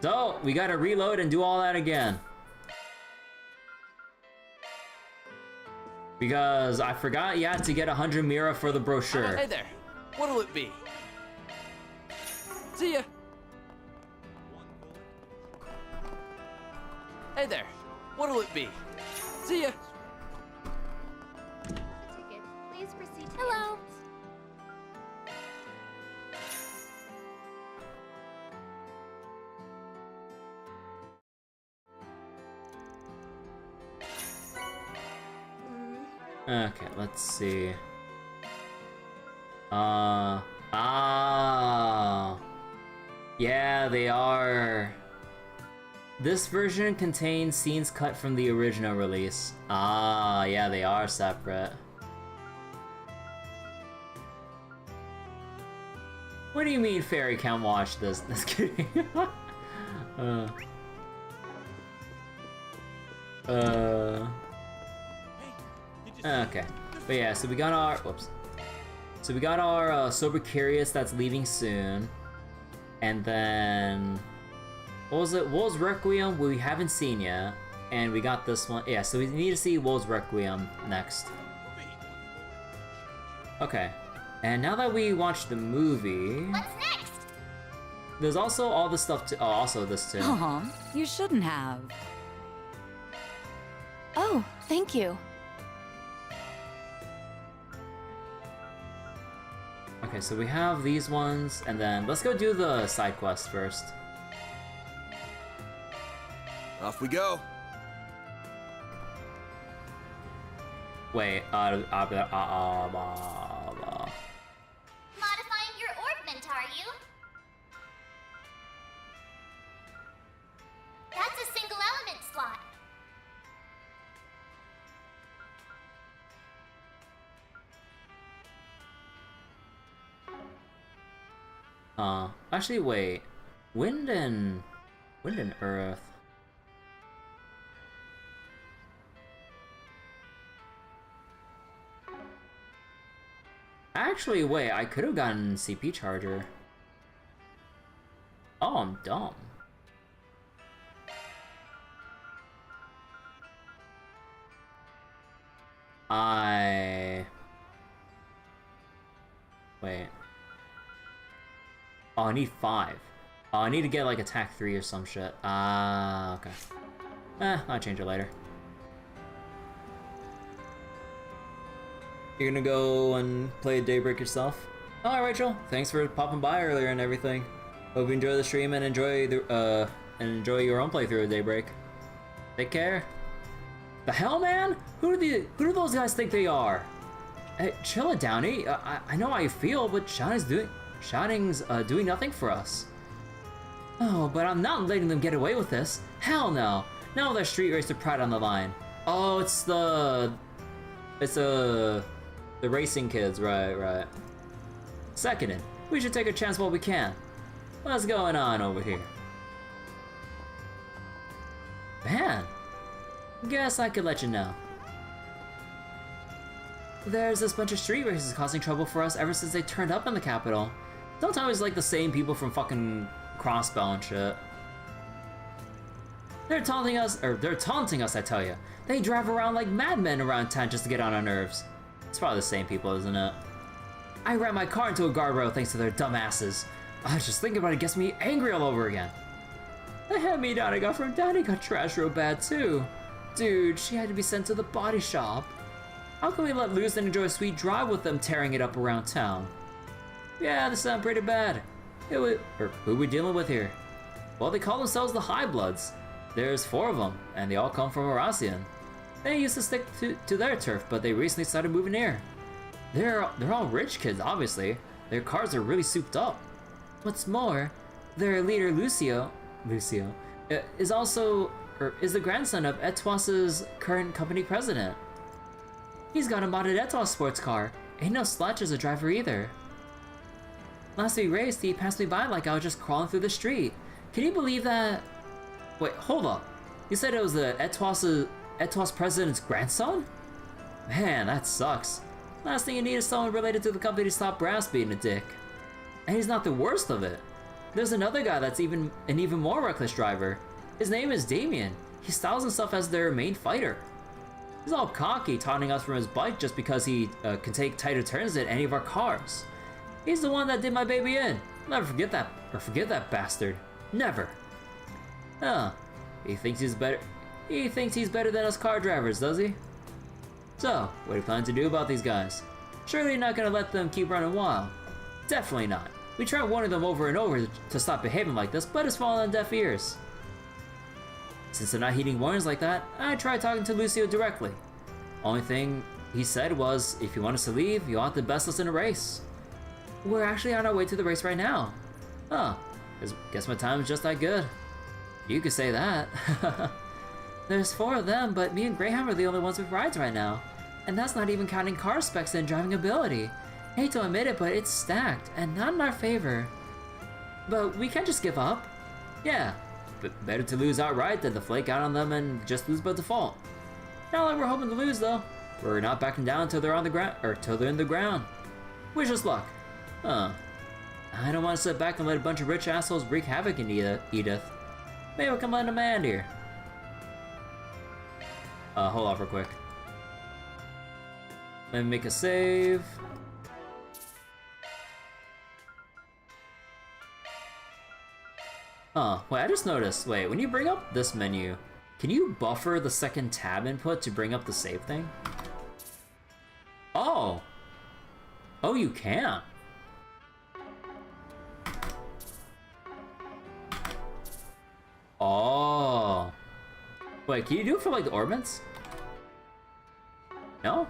So, we gotta reload and do all that again. Because I forgot you had to get 100 Mira for the brochure. Hey there, what'll it be? See ya! Hey there, what'll it be? See ya! Please proceed to Hello. Okay, let's see. Yeah, they are. This version contains scenes cut from the original release. Yeah, they are separate. What do you mean Fairy can't watch this? Just kidding. Okay, but yeah, so we got our, So we got our Sober Curious that's leaving soon. And then, what was it? Wolves Requiem, we haven't seen yet. And we got this one, yeah, so we need to see Wolves Requiem next. Okay, and now that we watched the movie... What's next? There's also all the stuff to, also this too. Aw, you shouldn't have. Oh, thank you. Okay, so we have these ones, and then let's go do the side quest first. Off we go. Wait, Modifying your orbment, are you? That's a single element slot. Actually, wait. Wind and Earth. Actually, wait, I could have gotten CP charger. Oh, I'm dumb. Wait. Oh, I need 5. Oh, I need to get like attack 3 or some shit. Okay. I'll change it later. You're gonna go and play Daybreak yourself? Alright, Rachel. Thanks for popping by earlier and everything. Hope you enjoy the stream and enjoy your own playthrough of Daybreak. Take care. The hell, man? Who do those guys think they are? Hey, chill it, Downey. I know how you feel, but Shining's doing nothing for us. Oh, but I'm not letting them get away with this. Hell no. Not with our street racer pride on the line. Oh, it's the racing kids, right. Seconded. We should take a chance while we can. What's going on over here? Man, guess I could let you know. There's this bunch of street racers causing trouble for us ever since they turned up in the capital. Don't always like the same people from fucking Crossbell and shit. They're taunting us, I tell you. They drive around like madmen around town just to get on our nerves. It's probably the same people, isn't it? I ran my car into a guardrail thanks to their dumb asses. I was just thinking about it gets me angry all over again. The hand-me-down I got from Daddy got trashed real bad too. Dude, she had to be sent to the body shop. How can we let loose and enjoy a sweet drive with them tearing it up around town? Yeah, this sounds pretty bad. Who are we dealing with here? Well, they call themselves the High Bloods. There's 4 of them, and they all come from Aracian. They used to stick to their turf, but they recently started moving here. They're all rich kids, obviously. Their cars are really souped up. What's more, their leader Lucio is also the grandson of Etoise's current company president. He's got a modded Etoise sports car. Ain't no slouch as a driver either. Last we raced, he passed me by like I was just crawling through the street. Can you believe that? Wait, hold up. You said it was the Etoise president's grandson? Man, that sucks. Last thing you need is someone related to the company to stop Brass being a dick. And he's not the worst of it. There's another guy that's an even more reckless driver. His name is Damien. He styles himself as their main fighter. He's all cocky, taunting us from his bike just because he can take tighter turns than any of our cars. He's the one that did my baby in. Never forget that bastard. Never. Huh. He thinks he's better than us car drivers, does he? So, what do you plan to do about these guys? Surely you're not gonna let them keep running wild. Definitely not. We tried warning them over and over to stop behaving like this, but it's fallen on deaf ears. Since they're not heeding warnings like that, I tried talking to Lucio directly. Only thing he said was, if you want us to leave, you'll have to best us in a race. We're actually on our way to the race right now. Huh. Guess my time is just that good. You could say that. There's 4 of them, but me and Graham are the only ones with rides right now. And that's not even counting car specs and driving ability. Hate to admit it, but it's stacked, and not in our favor. But we can't just give up. Yeah, but better to lose outright than to flake out on them and just lose by default. Not like we're hoping to lose though. We're not backing down until they're on the ground, or till they're in the ground. Wish us luck. Huh. I don't want to sit back and let a bunch of rich assholes wreak havoc in Edith. Maybe we can lend a hand here. Hold off real quick. Let me make a save. Huh, wait, I just noticed, when you bring up this menu, can you buffer the second tab input to bring up the save thing? Oh! Oh, you can. Oh. Wait, can you do it for like the orbits? No?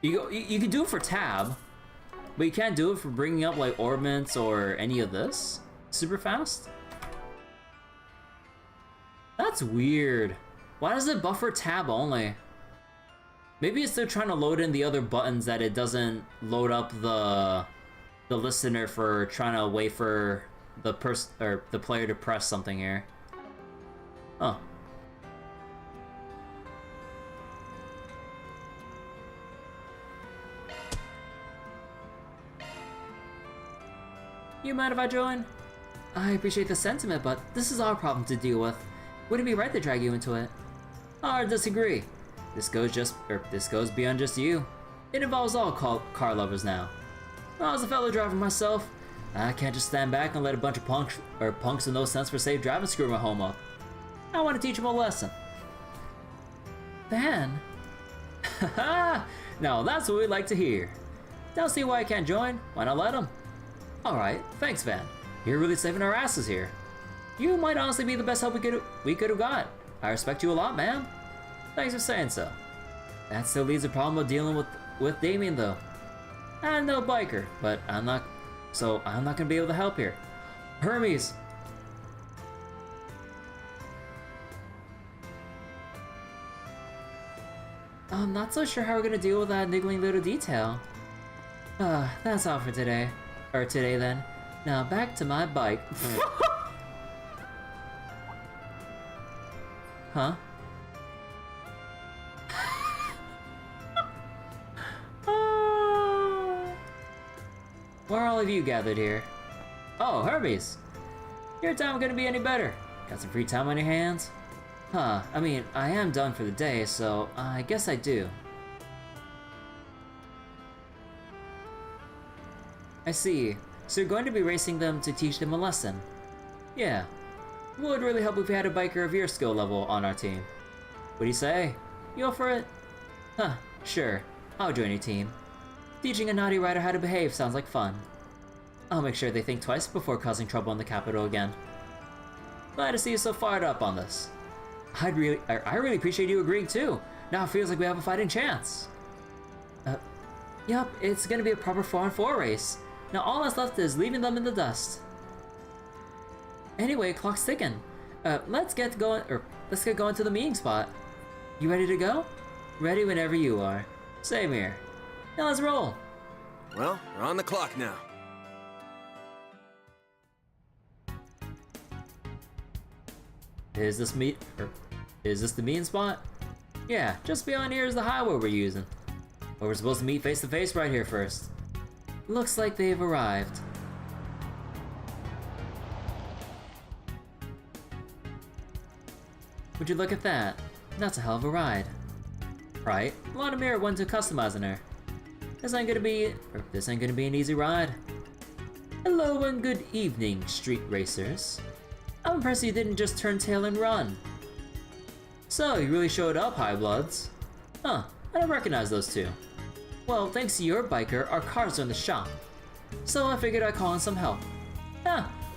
You can do it for tab, but you can't do it for bringing up like orbits or any of this super fast? That's weird. Why does it buffer tab only? Maybe it's still trying to load in the other buttons that it doesn't load up the listener for trying to wait for the player to press something here. Oh. You mind if I join? I appreciate the sentiment, but this is our problem to deal with. Wouldn't it be right to drag you into it? I disagree. This goes beyond just you. It involves all car lovers now. As a fellow driver myself, I can't just stand back and let a bunch of punks with no sense for safe driving screw my home up. I want to teach them a lesson. Van? Haha! Now that's what we'd like to hear. Don't see why I can't join. Why not let them? Alright, thanks Van. You're really saving our asses here. You might honestly be the best help we could have got. I respect you a lot, man. Thanks for saying so. That still leaves a problem of dealing with Damien though. I'm no biker, but I'm not gonna be able to help here. Hermes! I'm not so sure how we're gonna deal with that niggling little detail. That's all for today. Or today then. Now back to my bike. Huh? Why are all of you gathered here? Oh, Hermes! Your time gonna be any better. Got some free time on your hands? Huh, I mean, I am done for the day, so I guess I do. I see. So you're going to be racing them to teach them a lesson? Yeah. Would really help if we had a biker of your skill level on our team. What do you say? You up for it? Huh, sure. I'll join your team. Teaching a naughty rider how to behave sounds like fun. I'll make sure they think twice before causing trouble in the capital again. Glad to see you so fired up on this. I really appreciate you agreeing too. Now it feels like we have a fighting chance. Yep, it's gonna be a proper 4-on-4 race. Now all that's left is leaving them in the dust. Anyway, clock's ticking. Let's get going to the meeting spot. You ready to go? Ready whenever you are. Same here. Now let's roll. Well, we're on the clock now. Is this the meeting spot? Yeah, just beyond here is the highway we're using. But we're supposed to meet face to face right here first. Looks like they've arrived. Would you look at that? That's a hell of a ride. Right? A lot of mirror went to customizing her. This ain't gonna be an easy ride. Hello and good evening, street racers. I'm impressed you didn't just turn tail and run. So, you really showed up, High Bloods. Huh, I don't recognize those two. Well, thanks to your biker, our cars are in the shop. So I figured I'd call in some help.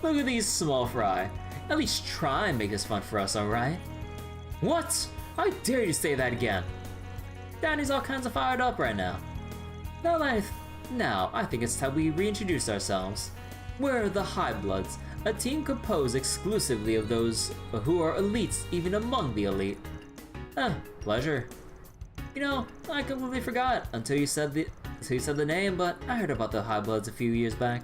Look at these small fry. At least try and make this fun for us, alright? What? I dare you to say that again. Daddy's all kinds of fired up right now. Now, I think it's time we reintroduce ourselves. We're the High Bloods, a team composed exclusively of those who are elites even among the elite. Pleasure. You know, I completely forgot until you said the name, but I heard about the High Bloods a few years back.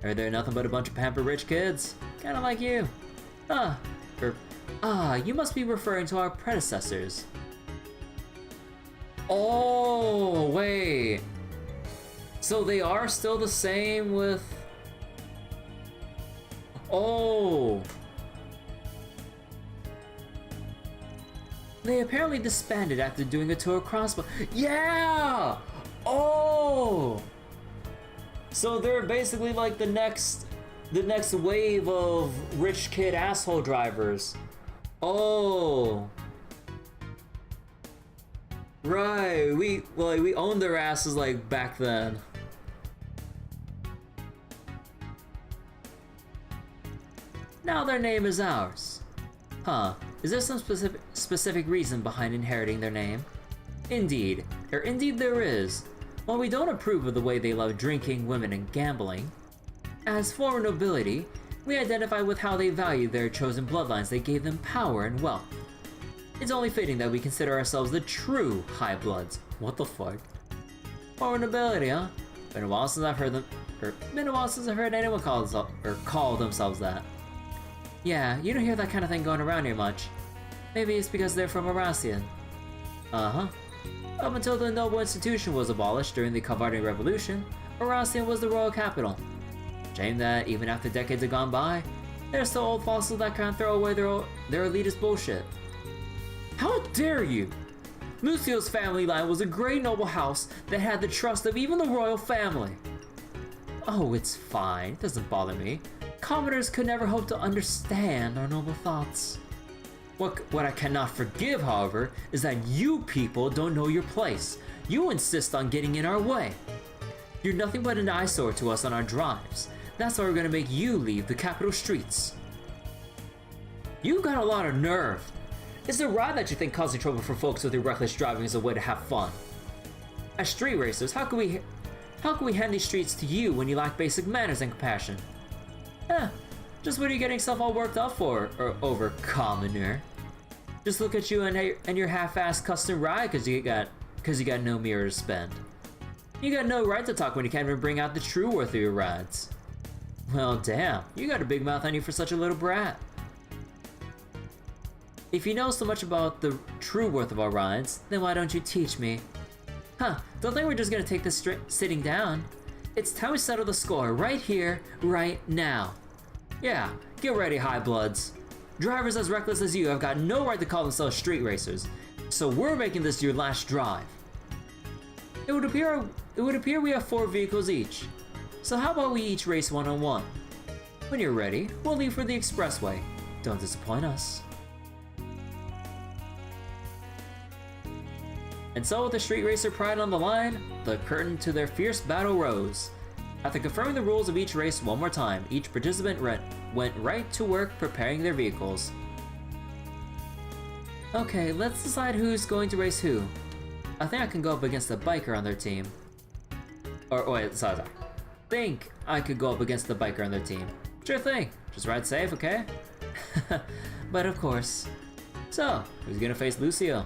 Heard they're nothing but a bunch of pampered rich kids, kinda like you. You must be referring to our predecessors. Oh, wait. So they are still the same with... Oh. They apparently disbanded after doing a tour across... Yeah! Oh! So they're basically like the next wave of rich kid asshole drivers. Oh. Right, we owned their asses like back then. Now their name is ours. Huh, is there some specific reason behind inheriting their name? Indeed there is. While we don't approve of the way they love drinking, women, and gambling, as former nobility, we identify with how they value their chosen bloodlines that gave them power and wealth. It's only fitting that we consider ourselves the true High Bloods. What the fuck? Former nobility, huh? Been a while since I've heard anyone call themselves that. Yeah, you don't hear that kind of thing going around here much. Maybe it's because they're from Aracian. Uh-huh. Up until the noble institution was abolished during the Calvardian Revolution, Aracian was the royal capital. Shame that even after decades have gone by, there's still old fossils that can't throw away their elitist bullshit. How dare you! Lucio's family line was a great noble house that had the trust of even the royal family. Oh, it's fine. It doesn't bother me. Commoners could never hope to understand our noble thoughts. What I cannot forgive, however, is that you people don't know your place. You insist on getting in our way. You're nothing but an eyesore to us on our drives. That's why we're gonna make you leave the capital streets. You got a lot of nerve. It's the ride that you think causing trouble for folks with your reckless driving is a way to have fun. As street racers, how can we hand these streets to you when you lack basic manners and compassion? Just what are you getting yourself all worked up for, or over, commoner? Just look at you and your half-assed custom ride because you got no mirror to spend. You got no right to talk when you can't even bring out the true worth of your rides. Well, damn, you got a big mouth on you for such a little brat. If you know so much about the true worth of our rides, then why don't you teach me? Don't think we're just gonna take this sitting down. It's time we settle the score right here, right now. Yeah, get ready, High Bloods. Drivers as reckless as you have got no right to call themselves street racers, so we're making this your last drive. It would appear we have 4 vehicles each, so how about we each race one-on-one? When you're ready, we'll leave for the expressway. Don't disappoint us. And so with the street racer pride on the line, the curtain to their fierce battle rose. After confirming the rules of each race one more time, each participant went right to work preparing their vehicles. Okay, let's decide who's going to race who. I think I can go up against a biker on their team. Or wait, sorry. Think I could go up against the biker on their team. Sure thing, just ride safe, okay? But of course. So, who's gonna face Lucio?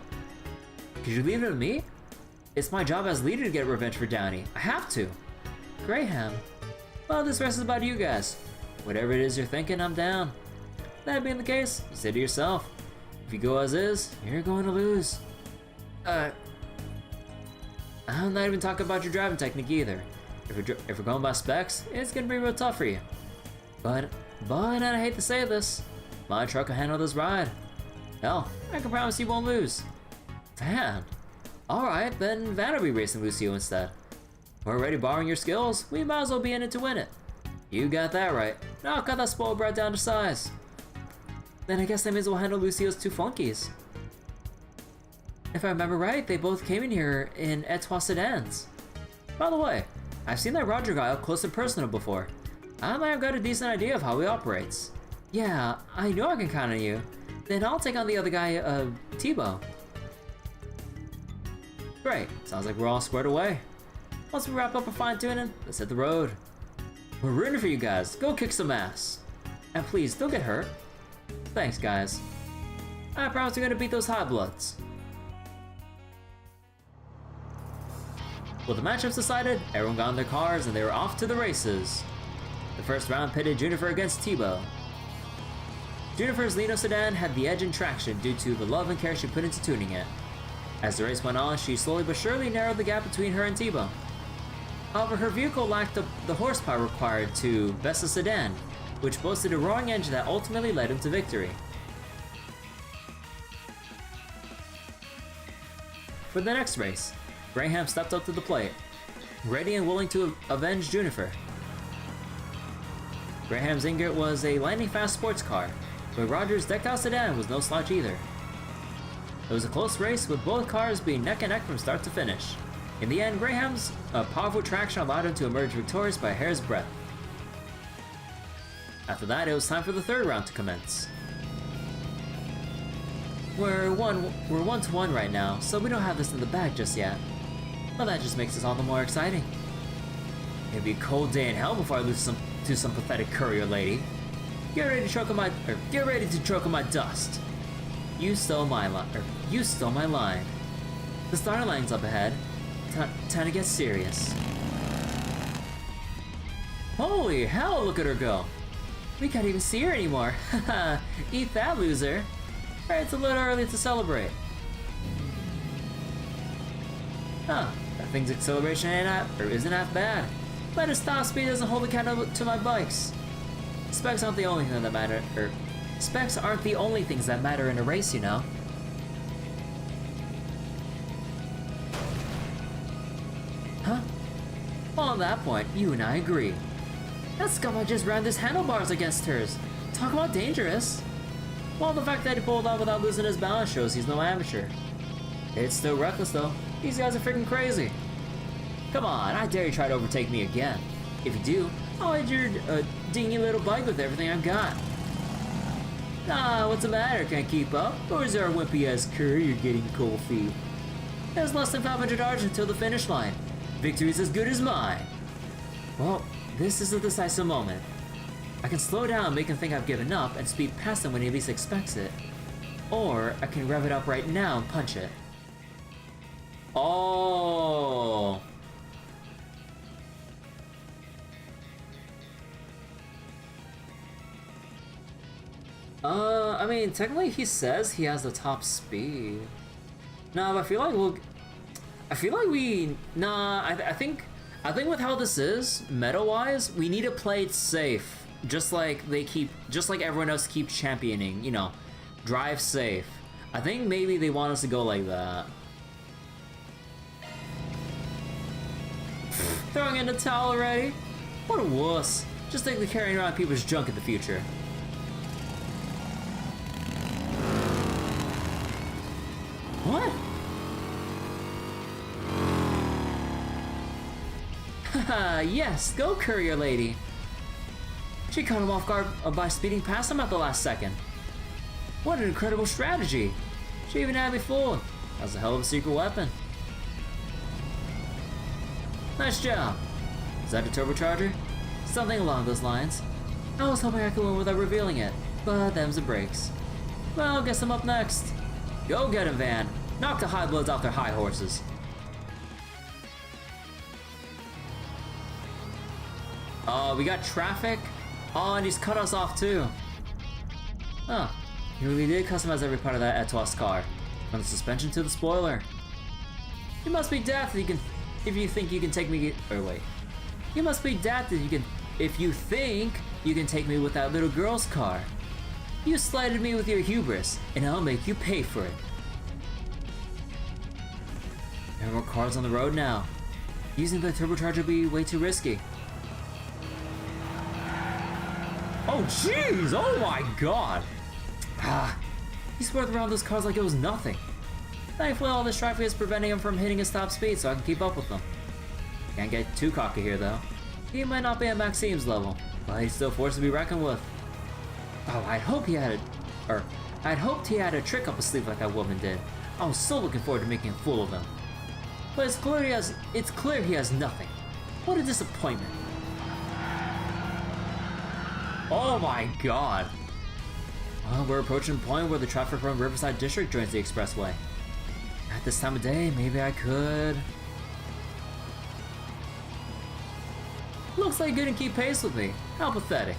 Could you leave it to me? It's my job as leader to get revenge for Downey. I have to. Graham. Well, this race is about you guys. Whatever it is you're thinking, I'm down. That being the case, you say to yourself, if you go as is, you're going to lose. I'm not even talking about your driving technique either. If we're going by specs, it's gonna be real tough for you. But, and I hate to say this, my truck will handle this ride. Hell, I can promise you won't lose. Van? Alright, then Van will be racing Lucio instead. We're already borrowing your skills, we might as well be in it to win it. You got that right. Now I'll cut that spoiled brat down to size. Then I guess that means we'll handle Lucio's 2 flunkies. If I remember right, they both came in here in Etoile sedans. By the way, I've seen that Roger guy up close and personal before. I might have got a decent idea of how he operates. Yeah, I know I can count on you. Then I'll take on the other guy, Tebow. Great, sounds like we're all squared away. Once we wrap up our fine-tuning, let's hit the road. We're rooting for you guys, go kick some ass. And please, don't get hurt. Thanks, guys. I promise we're gonna beat those hot bloods. With the matchups decided, everyone got in their cars and they were off to the races. The first round pitted Juniper against Tebow. Juniper's Lino sedan had the edge in traction due to the love and care she put into tuning it. As the race went on, she slowly but surely narrowed the gap between her and Tebow. However, her vehicle lacked the horsepower required to best the sedan, which boasted a roaring engine that ultimately led him to victory. For the next race, Graham stepped up to the plate, ready and willing to avenge Juniper. Graham's ingot was a lightning-fast sports car, but Roger's decked-out sedan was no slouch either. It was a close race, with both cars being neck and neck from start to finish. In the end, Graham's powerful traction allowed him to emerge victorious by a hair's breadth. After that, it was time for the third round to commence. We're 1-1 right now, so we don't have this in the bag just yet. But that just makes it all the more exciting. It'd be a cold day in hell before I lose to some pathetic courier lady. Get ready to choke on my dust. You stole my line. The starting line's up ahead. Time to get serious. Holy hell, look at her go. We can't even see her anymore. Haha, eat that, loser. Alright, it's a little early to celebrate. Huh, that thing's acceleration isn't half bad. But its top speed doesn't hold a candle to my bikes. Specs aren't the only thing that matter, specs aren't the only things that matter in a race, you know. Huh? Well, on that point, you and I agree. That scumbag just rammed his handlebars against hers. Talk about dangerous. Well, the fact that he pulled off without losing his balance shows he's no amateur. It's still reckless though. These guys are freaking crazy. Come on, I dare you try to overtake me again. If you do, I'll hit your dingy little bike with everything I've got. Ah, what's the matter? Can't keep up? Or is our wimpy-ass courier getting cold feet? There's less than $500 until the finish line. Victory's as good as mine. Well, this is a decisive moment. I can slow down, make him think I've given up, and speed past him when he least expects it. Or I can rev it up right now and punch it. Oh. I mean, technically he says he has the top speed. No, but I feel like I think with how this is, meta-wise, we need to play it safe. just like everyone else keep championing, you know, drive safe. I think maybe they want us to go like that. Throwing in the towel already? What a wuss. Just think they're carrying around people's junk in the future. What? Haha, yes, go courier lady. She caught him off guard by speeding past him at the last second. What an incredible strategy. She even had me fooled. That's a hell of a secret weapon. Nice job. Is that a turbocharger? Something along those lines. I was hoping I could win without revealing it, but them's the breaks. Well, guess I'm up next. Go get him, Van. Knock the high bloods off their high horses. We got traffic. Oh, and he's cut us off too. Oh, he really did customize every part of that Etoile's car, from the suspension to the spoiler. You must be daft if you think you can take me. Or wait, you must be daft if you think you can take me with that little girl's car. You slighted me with your hubris, and I'll make you pay for it. There are more cars on the road now. Using the turbocharger would be way too risky. Oh jeez! Oh my god! He swerved around those cars like it was nothing. Thankfully all this traffic is preventing him from hitting his top speed so I can keep up with them. Can't get too cocky here though. He might not be at Maxime's level, but he's still forced to be reckoned with. Oh, I'd hoped he had a trick up his sleeve like that woman did. I was so looking forward to making a fool of him. But it's clear he has nothing. What a disappointment. Oh my god. Well, we're approaching the point where the traffic from Riverside District joins the expressway. At this time of day, maybe I could... Looks like you couldn't keep pace with me. How pathetic.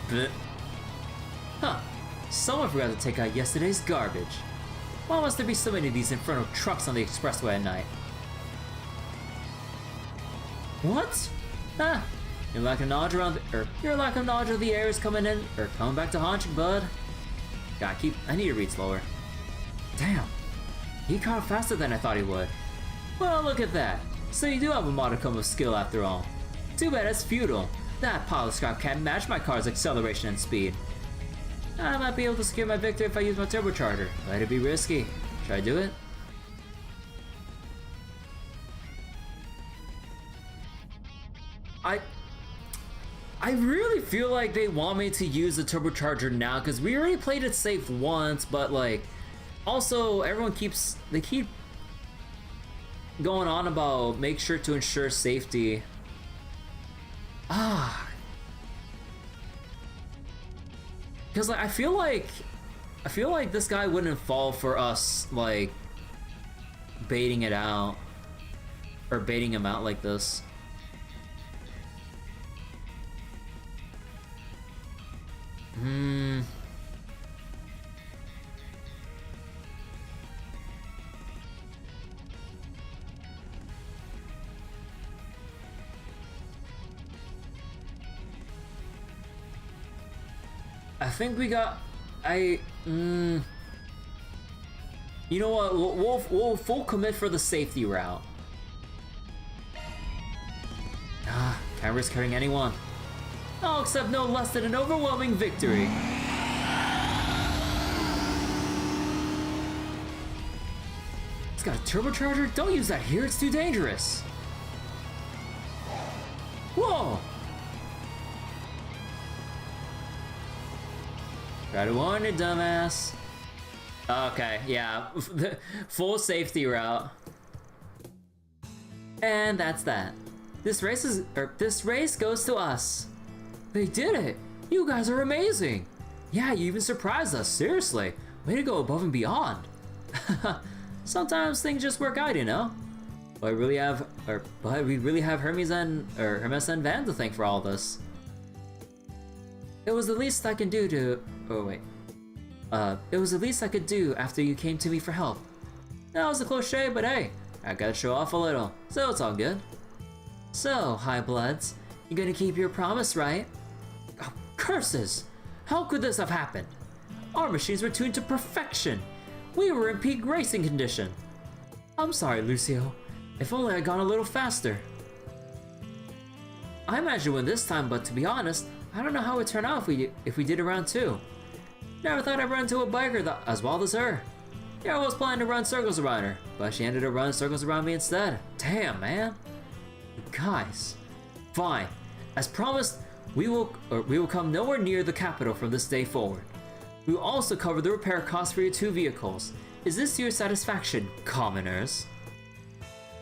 Blech. Huh. Someone forgot to take out yesterday's garbage. Why must there be so many of these infernal trucks on the expressway at night? What? Ah. Your lack of knowledge of the air is coming back to haunt you, bud. I need to read slower. Damn, he caught up faster than I thought he would. Well, look at that. So you do have a modicum of skill after all. Too bad it's futile. That pile of scrap can't match my car's acceleration and speed. I might be able to secure my victory if I use my turbocharger, but it'd be risky. Should I do it? I really feel like they want me to use the turbocharger now because we already played it safe once, but like, also everyone keep going on about make sure to ensure safety. Because like I feel like this guy wouldn't fall for us like baiting it out or baiting him out like this. I think we got... You know what? We'll full commit for the safety route. Can't risk hurting anyone. I'll accept no less than an overwhelming victory. It's got a turbocharger? Don't use that here, it's too dangerous. Whoa! Try to warn you, dumbass. Okay, yeah, full safety route. And that's that. This race goes to us. They did it! You guys are amazing! Yeah, you even surprised us, seriously. Way to go above and beyond. Sometimes things just work out, you know? But we really have Hermes and Verne to thank for all this. It was the least I can do to... Oh, wait. It was the least I could do after you came to me for help. That was a cliche, but hey, I gotta show off a little, so it's all good. So, High Bloods, You gonna keep your promise, right? Oh, curses! How could this have happened? Our machines were tuned to perfection. We were in peak racing condition. I'm sorry, Lucio. If only I'd gone a little faster. I imagine win this time, but to be honest, I don't know how it would turn out if we did a round 2. Never thought I'd run into a biker as wild as her. Yeah, I was planning to run circles around her, but she ended up running circles around me instead. Damn, man. Guys, fine. As promised, we will come nowhere near the capital from this day forward. We will also cover the repair costs for your 2 vehicles. Is this to your satisfaction, commoners?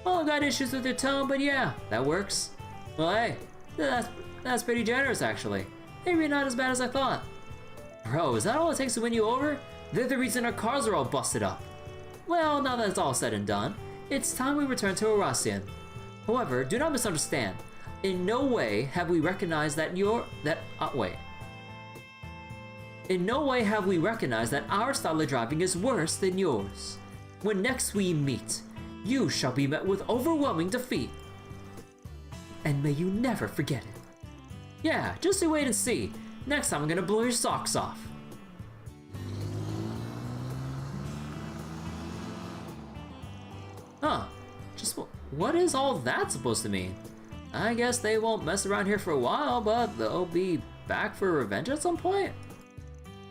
Well, I got issues with your tone, but yeah, that works. Well, hey, that's pretty generous, actually. Maybe not as bad as I thought. Bro, is that all it takes to win you over? They're the reason our cars are all busted up. Well, now that it's all said and done, it's time we return to Eurasian. However, do not misunderstand. In no way have we recognized that In no way have we recognized that our style of driving is worse than yours. When next we meet, you shall be met with overwhelming defeat. And may you never forget it. Yeah, just you wait and see. Next time I'm gonna blow your socks off. Huh, just what is all that supposed to mean? I guess they won't mess around here for a while, but they'll be back for revenge at some point?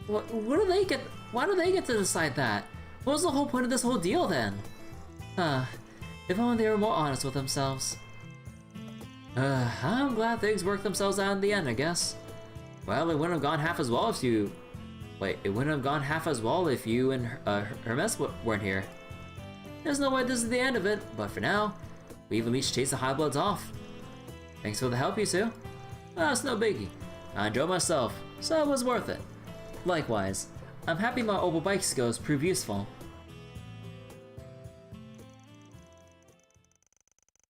What do they get? Why do they get to decide that? What was the whole point of this whole deal then? If only they were more honest with themselves. I'm glad things worked themselves out in the end, I guess. Well, it wouldn't have gone half as well if you... Wait, it wouldn't have gone half as well if you and Hermes weren't here. There's no way this is the end of it, but for now, we've at least chased the High Bloods off. Thanks for the help, you two. It's no biggie. I enjoyed myself, so it was worth it. Likewise, I'm happy my Opal bike skills prove useful.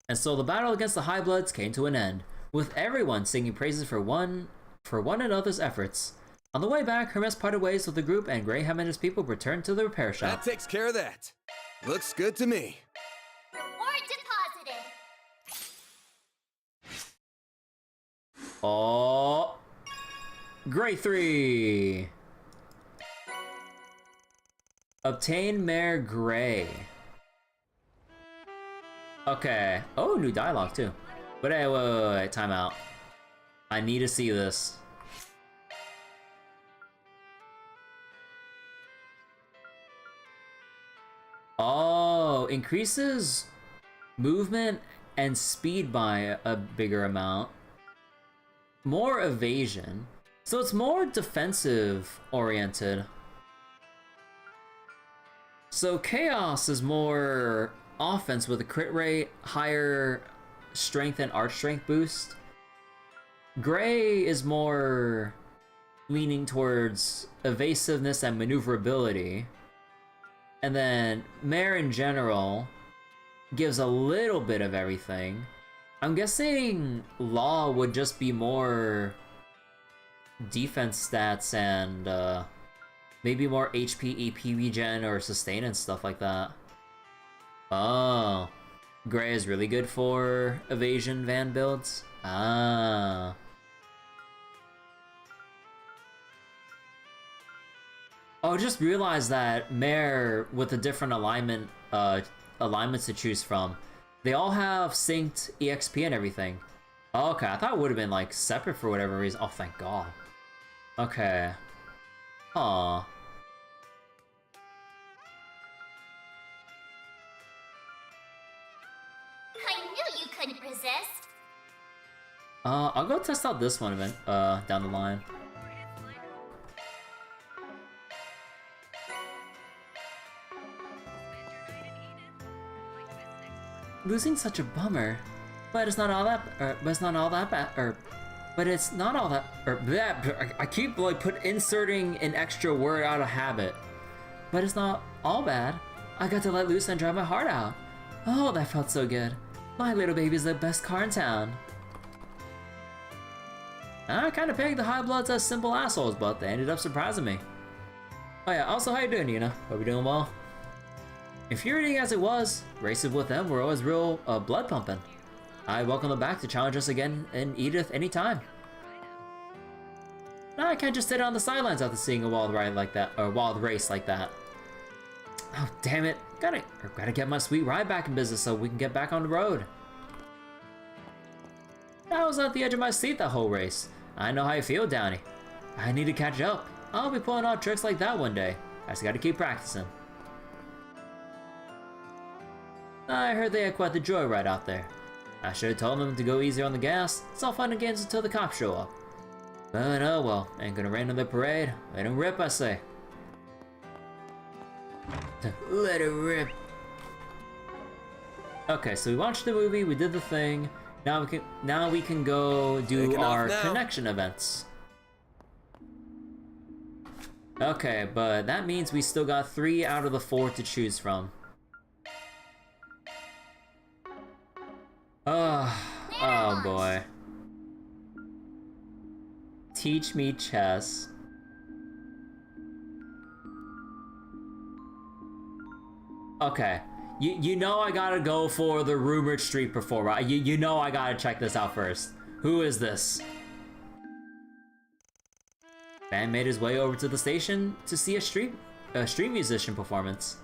And so the battle against the High Bloods came to an end, with everyone singing praises for one another's efforts. On the way back, Hermes parted ways with the group, and Graham and his people returned to the repair shop. That takes care of that. Looks good to me. Reward deposited. Oh, Grade 3. Obtain Mare Gray. Okay. Oh, new dialogue too. But hey, wait, time out. I need to see this. Oh, increases movement and speed by a bigger amount. More evasion. So it's more defensive oriented. So Chaos is more offense with a crit rate, higher strength and arch strength boost. Gray is more leaning towards evasiveness and maneuverability. And then Mare in general gives a little bit of everything. I'm guessing Law would just be more defense stats and maybe more HP, EP regen, or sustain and stuff like that. Oh, Gray is really good for evasion van builds. Ah. Oh, just realized that Mare with the different alignments to choose from, they all have synced EXP and everything. Oh, okay, I thought it would have been like separate for whatever reason. Oh, thank God. Okay. Aw. I knew you couldn't resist. I'll go test out this one event down the line. Losing such a bummer, but it's not all that. But it's not all that bad. But it's not all that. I keep like inserting an extra word out of habit. But it's not all bad. I got to let loose and drive my heart out. Oh, that felt so good. My little baby's the best car in town. I kind of pegged the High Bloods as simple assholes, but they ended up surprising me. Oh yeah, also how you doing, Nina? Hope you're doing well. Infuriating as it was, races with them were always real blood pumping. I welcome them back to challenge us again in Edith anytime. I can't just sit on the sidelines after seeing a wild ride like that, or wild race like that. Oh, damn it. Gotta get my sweet ride back in business so we can get back on the road. I was at the edge of my seat that whole race. I know how you feel, Downey. I need to catch up. I'll be pulling off tricks like that one day. I just gotta keep practicing. I heard they had quite the joyride out there. I should have told them to go easier on the gas. It's all fun and games until the cops show up. But oh well, ain't gonna rain on the parade. Let 'em rip, I say. Let it rip. Okay, so we watched the movie, we did the thing. Now we can go do our connection events. Okay, but that means we still got 3 out of the 4 to choose from. Oh boy. Teach me chess. Okay. You know I gotta go for the rumored street performer. You know I gotta check this out first. Who is this? Van made his way over to the station to see a street musician performance.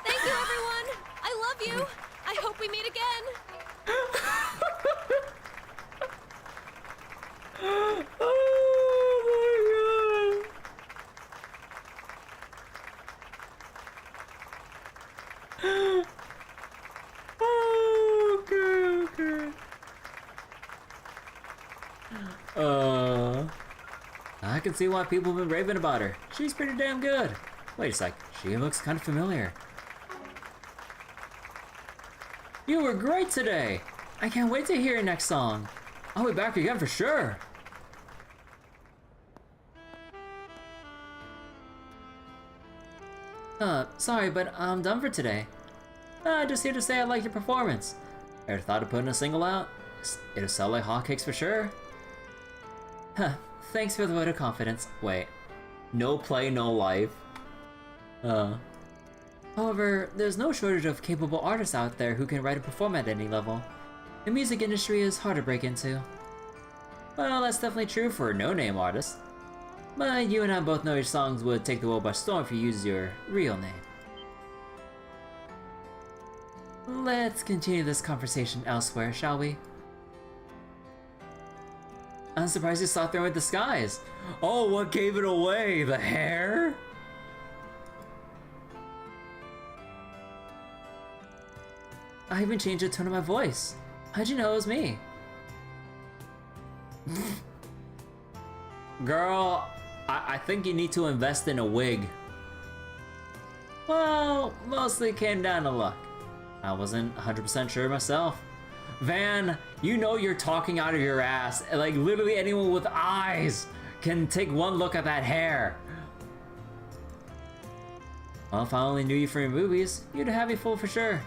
Thank you, everyone! I love you! I hope we meet again! Oh my god. Okay. I can see why people have been raving about her. She's pretty damn good. Wait a sec, she looks kind of familiar. You were great today! I can't wait to hear your next song. I'll be back again for sure. Sorry, but I'm done for today. Just here to say I liked your performance. Ever thought of putting a single out? It'll sell like hotcakes for sure. Huh, thanks for the vote of confidence. Wait, no play, no life. However, there's no shortage of capable artists out there who can write and perform at any level. The music industry is hard to break into. Well, that's definitely true for no-name artists. But you and I both know your songs would take the world by storm if you used your real name. Let's continue this conversation elsewhere, shall we? I'm surprised you saw through with disguise. Oh, what gave it away? The hair? I even changed the tone of my voice. How'd you know it was me? Girl, I think you need to invest in a wig. Well, mostly came down to luck. I wasn't 100% sure myself. Van, you know you're talking out of your ass. Like, literally anyone with eyes can take one look at that hair. Well, if I only knew you from your movies, you'd have me fooled for sure.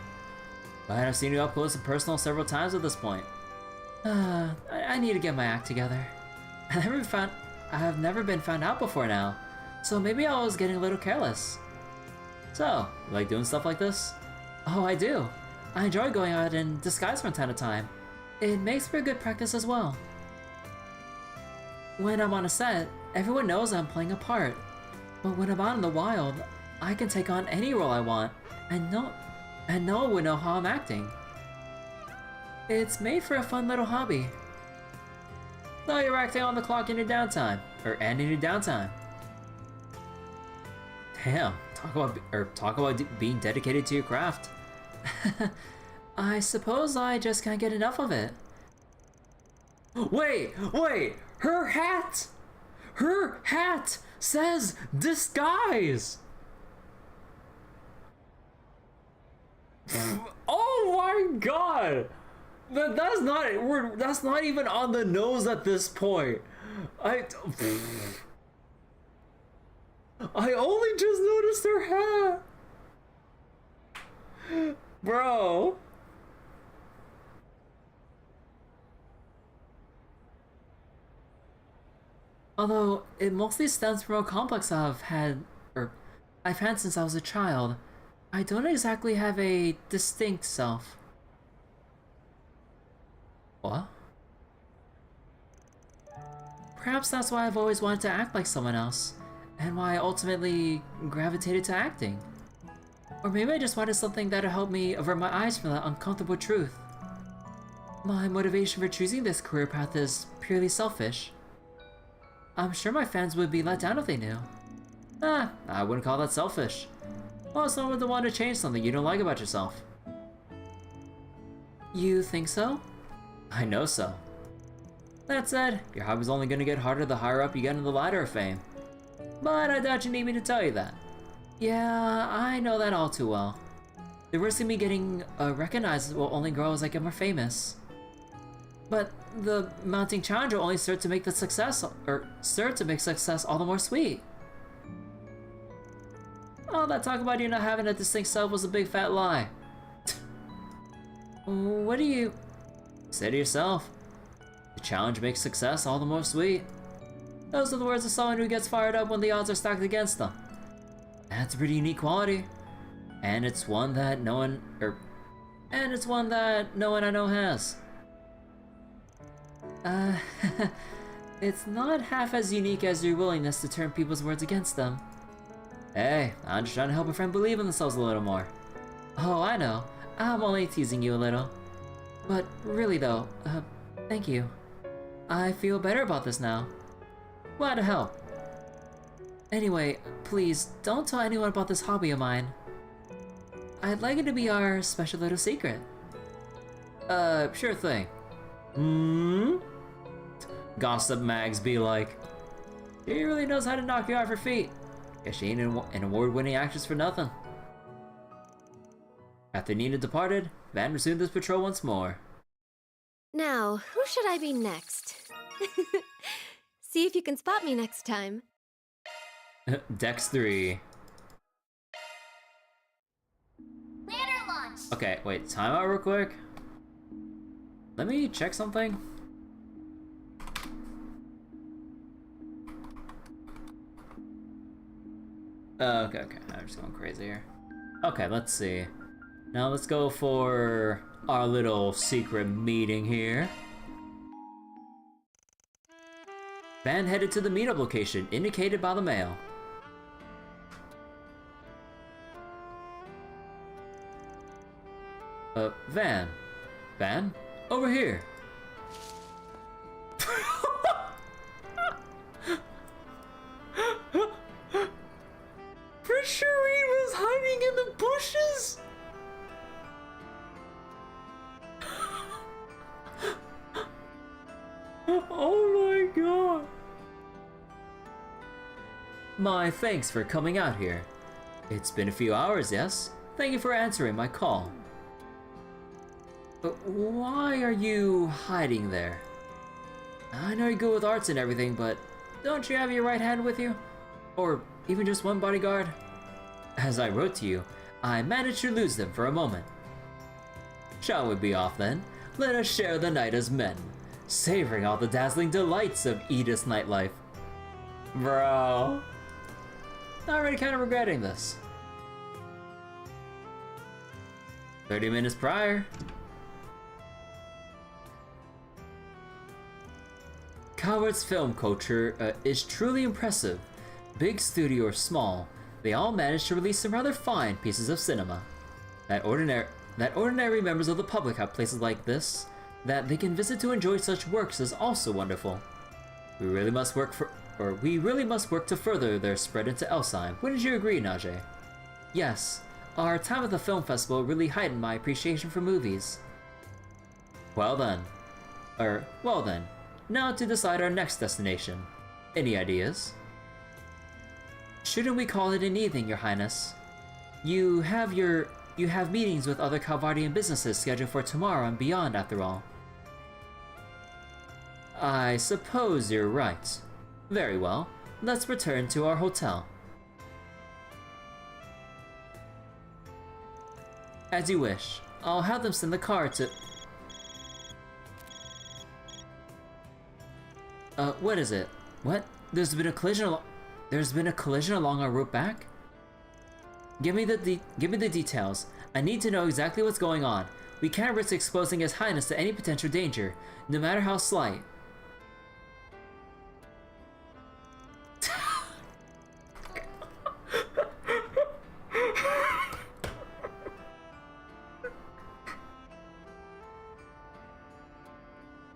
But I've seen you up close and personal several times at this point. I need to get my act together. I have never been found out before now, so maybe I was getting a little careless. So, you like doing stuff like this? Oh, I do. I enjoy going out in disguise from time to time. It makes for good practice as well. When I'm on a set, everyone knows I'm playing a part. But when I'm out in the wild, I can take on any role I want, and no one would know how I'm acting. It's made for a fun little hobby. So you're acting on the clock in your downtime, and in your downtime. Damn, talk about being dedicated to your craft. I suppose I just can't get enough of it. Wait, her hat says disguise. Oh my god! That's not even on the nose at this point. I only just noticed her hat. Bro. Although it mostly stems from a complex I've had since I was a child. I don't exactly have a distinct self. What? Perhaps that's why I've always wanted to act like someone else, and why I ultimately gravitated to acting. Or maybe I just wanted something that'd help me avert my eyes from that uncomfortable truth. My motivation for choosing this career path is purely selfish. I'm sure my fans would be let down if they knew. I wouldn't call that selfish. Well, someone would want to change something you don't like about yourself. You think so? I know so. That said, your hobby's only gonna get harder the higher up you get in the ladder of fame. But I doubt you need me to tell you that. Yeah, I know that all too well. The risk of me getting recognized will only grow as I get more famous. But the mounting challenge will only serve to make success all the more sweet. All that talk about you not having a distinct self was a big fat lie. What do you say to yourself? The challenge makes success all the more sweet. Those are the words of someone who gets fired up when the odds are stacked against them. That's a pretty unique quality. And it's one that no one I know has. It's not half as unique as your willingness to turn people's words against them. Hey, I'm just trying to help a friend believe in themselves a little more. Oh, I know. I'm only teasing you a little. But really though, thank you. I feel better about this now. Glad to help. Anyway, please, don't tell anyone about this hobby of mine. I'd like it to be our special little secret. Sure thing. Gossip mags be like, she really knows how to knock you off your feet. Guess she ain't an award-winning actress for nothing. After Nina departed, Van resumed his patrol once more. Now, who should I be next? See if you can spot me next time. Dex 3. Banner launch! Okay, wait, time out real quick. Let me check something. Okay, I'm just going crazy here. Okay, let's see. Now let's go for our little secret meeting here. Van headed to the meetup location indicated by the mail. Van? Van? Over here! For sure he was hiding in the bushes? Oh my god! My thanks for coming out here. It's been a few hours, yes? Thank you for answering my call. But why are you hiding there? I know you're good with arts and everything, but don't you have your right hand with you? Or even just one bodyguard? As I wrote to you, I managed to lose them for a moment. Shall we be off then? Let us share the night as men, savoring all the dazzling delights of Edith's nightlife. Bro. Already kind of regretting this. 30 minutes prior. Coward's film culture is truly impressive. Big studio or small, they all managed to release some rather fine pieces of cinema. That ordinary members of the public have places like this that they can visit to enjoy such works is also wonderful. We really must work to further their spread into Elsheim. Wouldn't you agree, Najee? Yes, our time at the film festival really heightened my appreciation for movies. Well then, now to decide our next destination. Any ideas? Shouldn't we call it an evening, Your Highness? You have meetings with other Calvardian businesses scheduled for tomorrow and beyond, after all. I suppose you're right. Very well, let's return to our hotel. As you wish. I'll have them send the car to... what is it? What? There's been a collision. There's been a collision along our route back. Give me the details. I need to know exactly what's going on. We can't risk exposing His Highness to any potential danger, no matter how slight.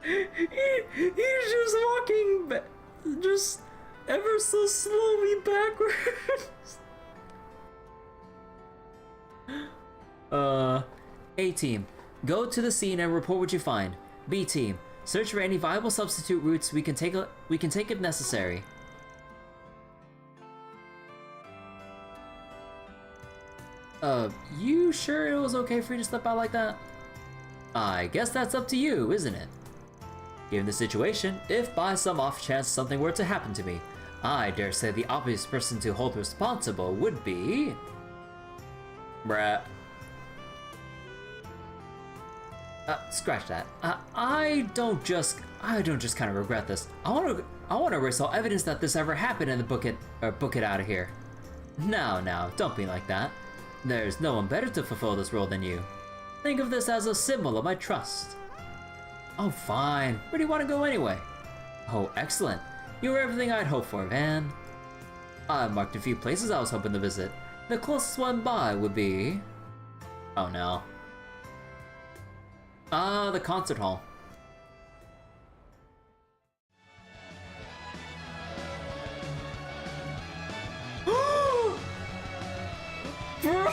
He's just walking just ever so slowly backwards. A team, go to the scene and report what you find. B team, search for any viable substitute routes we can take if necessary. You sure it was okay for you to step out like that? I guess that's up to you, isn't it? Given the situation, if by some off chance something were to happen to me, I dare say the obvious person to hold responsible would be... Bruh. Scratch that. I don't just kind of regret this. I want to erase all evidence that this ever happened and book it out of here. Now, don't be like that. There's no one better to fulfill this role than you. Think of this as a symbol of my trust. Oh, fine. Where do you want to go anyway? Oh, excellent. You were everything I'd hoped for, Van. I marked a few places I was hoping to visit. The closest one by would be... Oh no. The concert hall. Bro!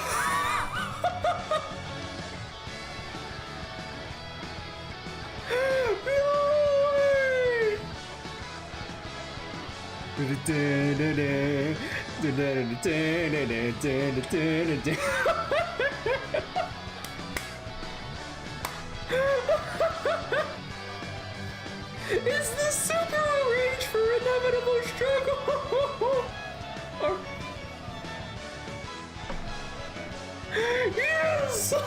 Is this super arranged for inevitable struggle? Yes! Bro!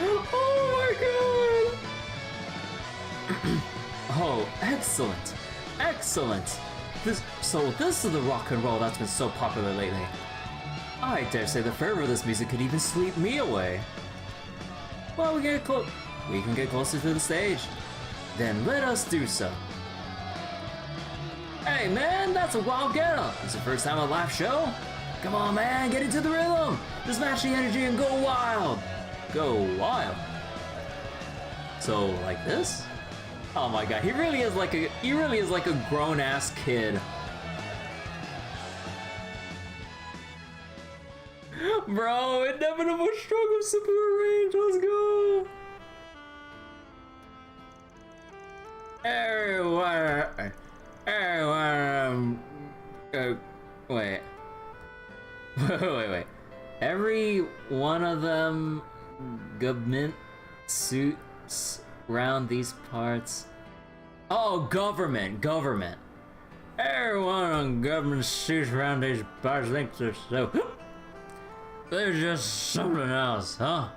Oh my god! Oh, excellent! Excellent! This is the rock and roll that's been so popular lately. I dare say the fervor of this music could even sleep me away. Well, we can get closer to the stage. Then let us do so. Hey man, that's a wild get-up. It's the first time at a live show? Come on man, get into the rhythm. Just match the energy and go wild. Go wild. So like this? Oh my god, he really is like a grown-ass kid. Bro, inevitable struggle super range, let's go! Wait. Wait. Every one of them government suits around these parts. Oh, government. Everyone on government suits around these parts thinks they're so... They're just something else, huh?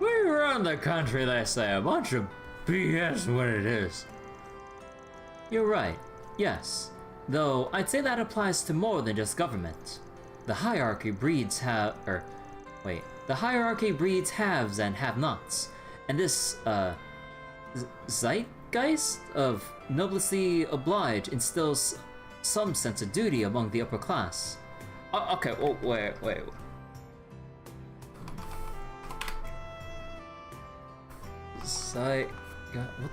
We run the country, they say. A bunch of BS what it is. You're right, yes. Though, I'd say that applies to more than just government. The hierarchy breeds the hierarchy breeds haves and have-nots. And this, zeitgeist of noblesse oblige instills some sense of duty among the upper class. Okay, oh, wait. What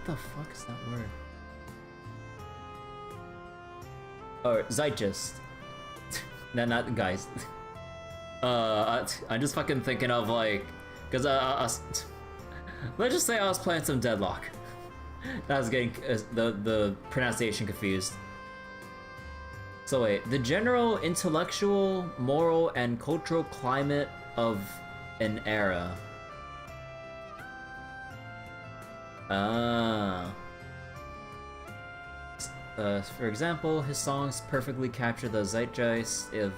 the fuck is that word? Oh, zeitgeist. No, not guys. I'm just fucking thinking of like, cause let's just say I was playing some Deadlock. I was getting the pronunciation confused. So wait, the general intellectual, moral, and cultural climate of an era. For example, his songs perfectly capture the zeitgeist of...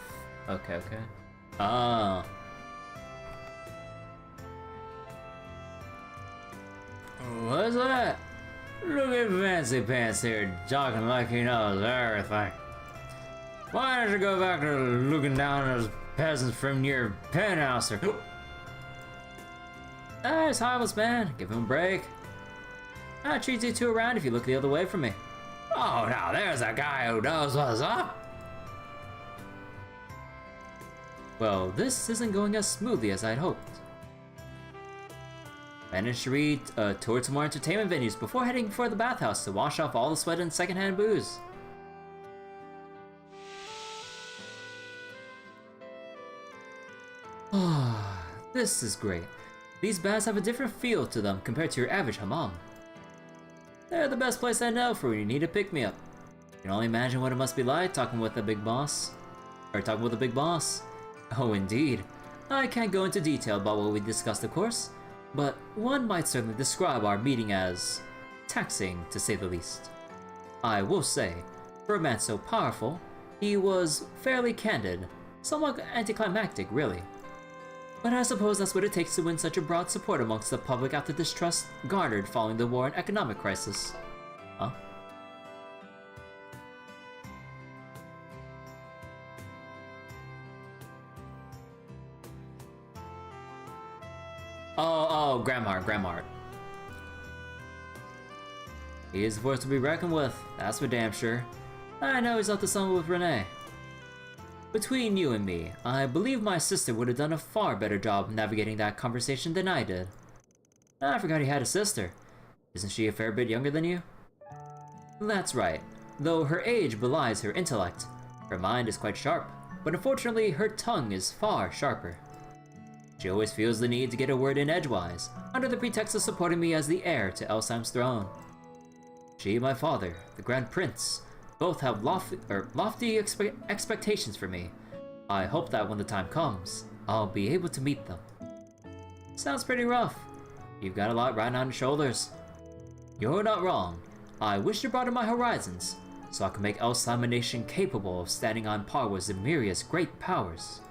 Okay. What's that? Look at Fancy Pants here, talking like he knows everything. Why don't you go back to looking down at those peasants from your penthouse or... Hey, it's harmless, man. Give him a break. I treat you two around if you look the other way from me. Oh, now there's a guy who knows what's up. Well, this isn't going as smoothly as I'd hoped. Managed to read a tour to more entertainment venues before heading for the bathhouse to wash off all the sweat and secondhand booze. This is great. These baths have a different feel to them compared to your average hammam. They're the best place I know for when you need a pick-me-up. You can only imagine what it must be like talking with a big boss. Oh, indeed. I can't go into detail about what we discussed, of course, but one might certainly describe our meeting as taxing, to say the least. I will say, for a man so powerful, he was fairly candid, somewhat anticlimactic, really. But I suppose that's what it takes to win such a broad support amongst the public after distrust garnered following the war and economic crisis. Huh? Oh, Grandmart. He is a force to be reckoned with, that's for damn sure. I know he's up to something with Renee. Between you and me, I believe my sister would have done a far better job navigating that conversation than I did. I forgot he had a sister. Isn't she a fair bit younger than you? That's right. Though her age belies her intellect, her mind is quite sharp, but unfortunately her tongue is far sharper. She always feels the need to get a word in edgewise, under the pretext of supporting me as the heir to Elsam's throne. She and my father, the Grand Prince, both have lofty expectations for me. I hope that when the time comes, I'll be able to meet them. Sounds pretty rough. You've got a lot riding on your shoulders. You're not wrong. I wish to broaden my horizons, so I can make Elsam a nation capable of standing on par with Zemiria's great powers.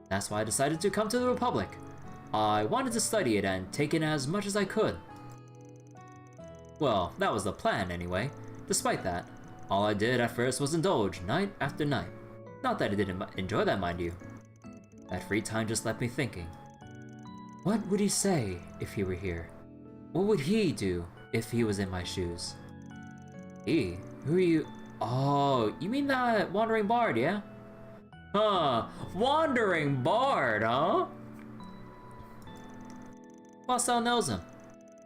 That's why I decided to come to the Republic. I wanted to study it and take in as much as I could. Well, that was the plan anyway. Despite that, all I did at first was indulge night after night. Not that I didn't enjoy that, mind you. That free time just left me thinking. What would he say if he were here? What would he do if he was in my shoes? He? Who are you? Oh, you mean that wandering bard, yeah? Huh, wandering bard, huh? Basel knows him.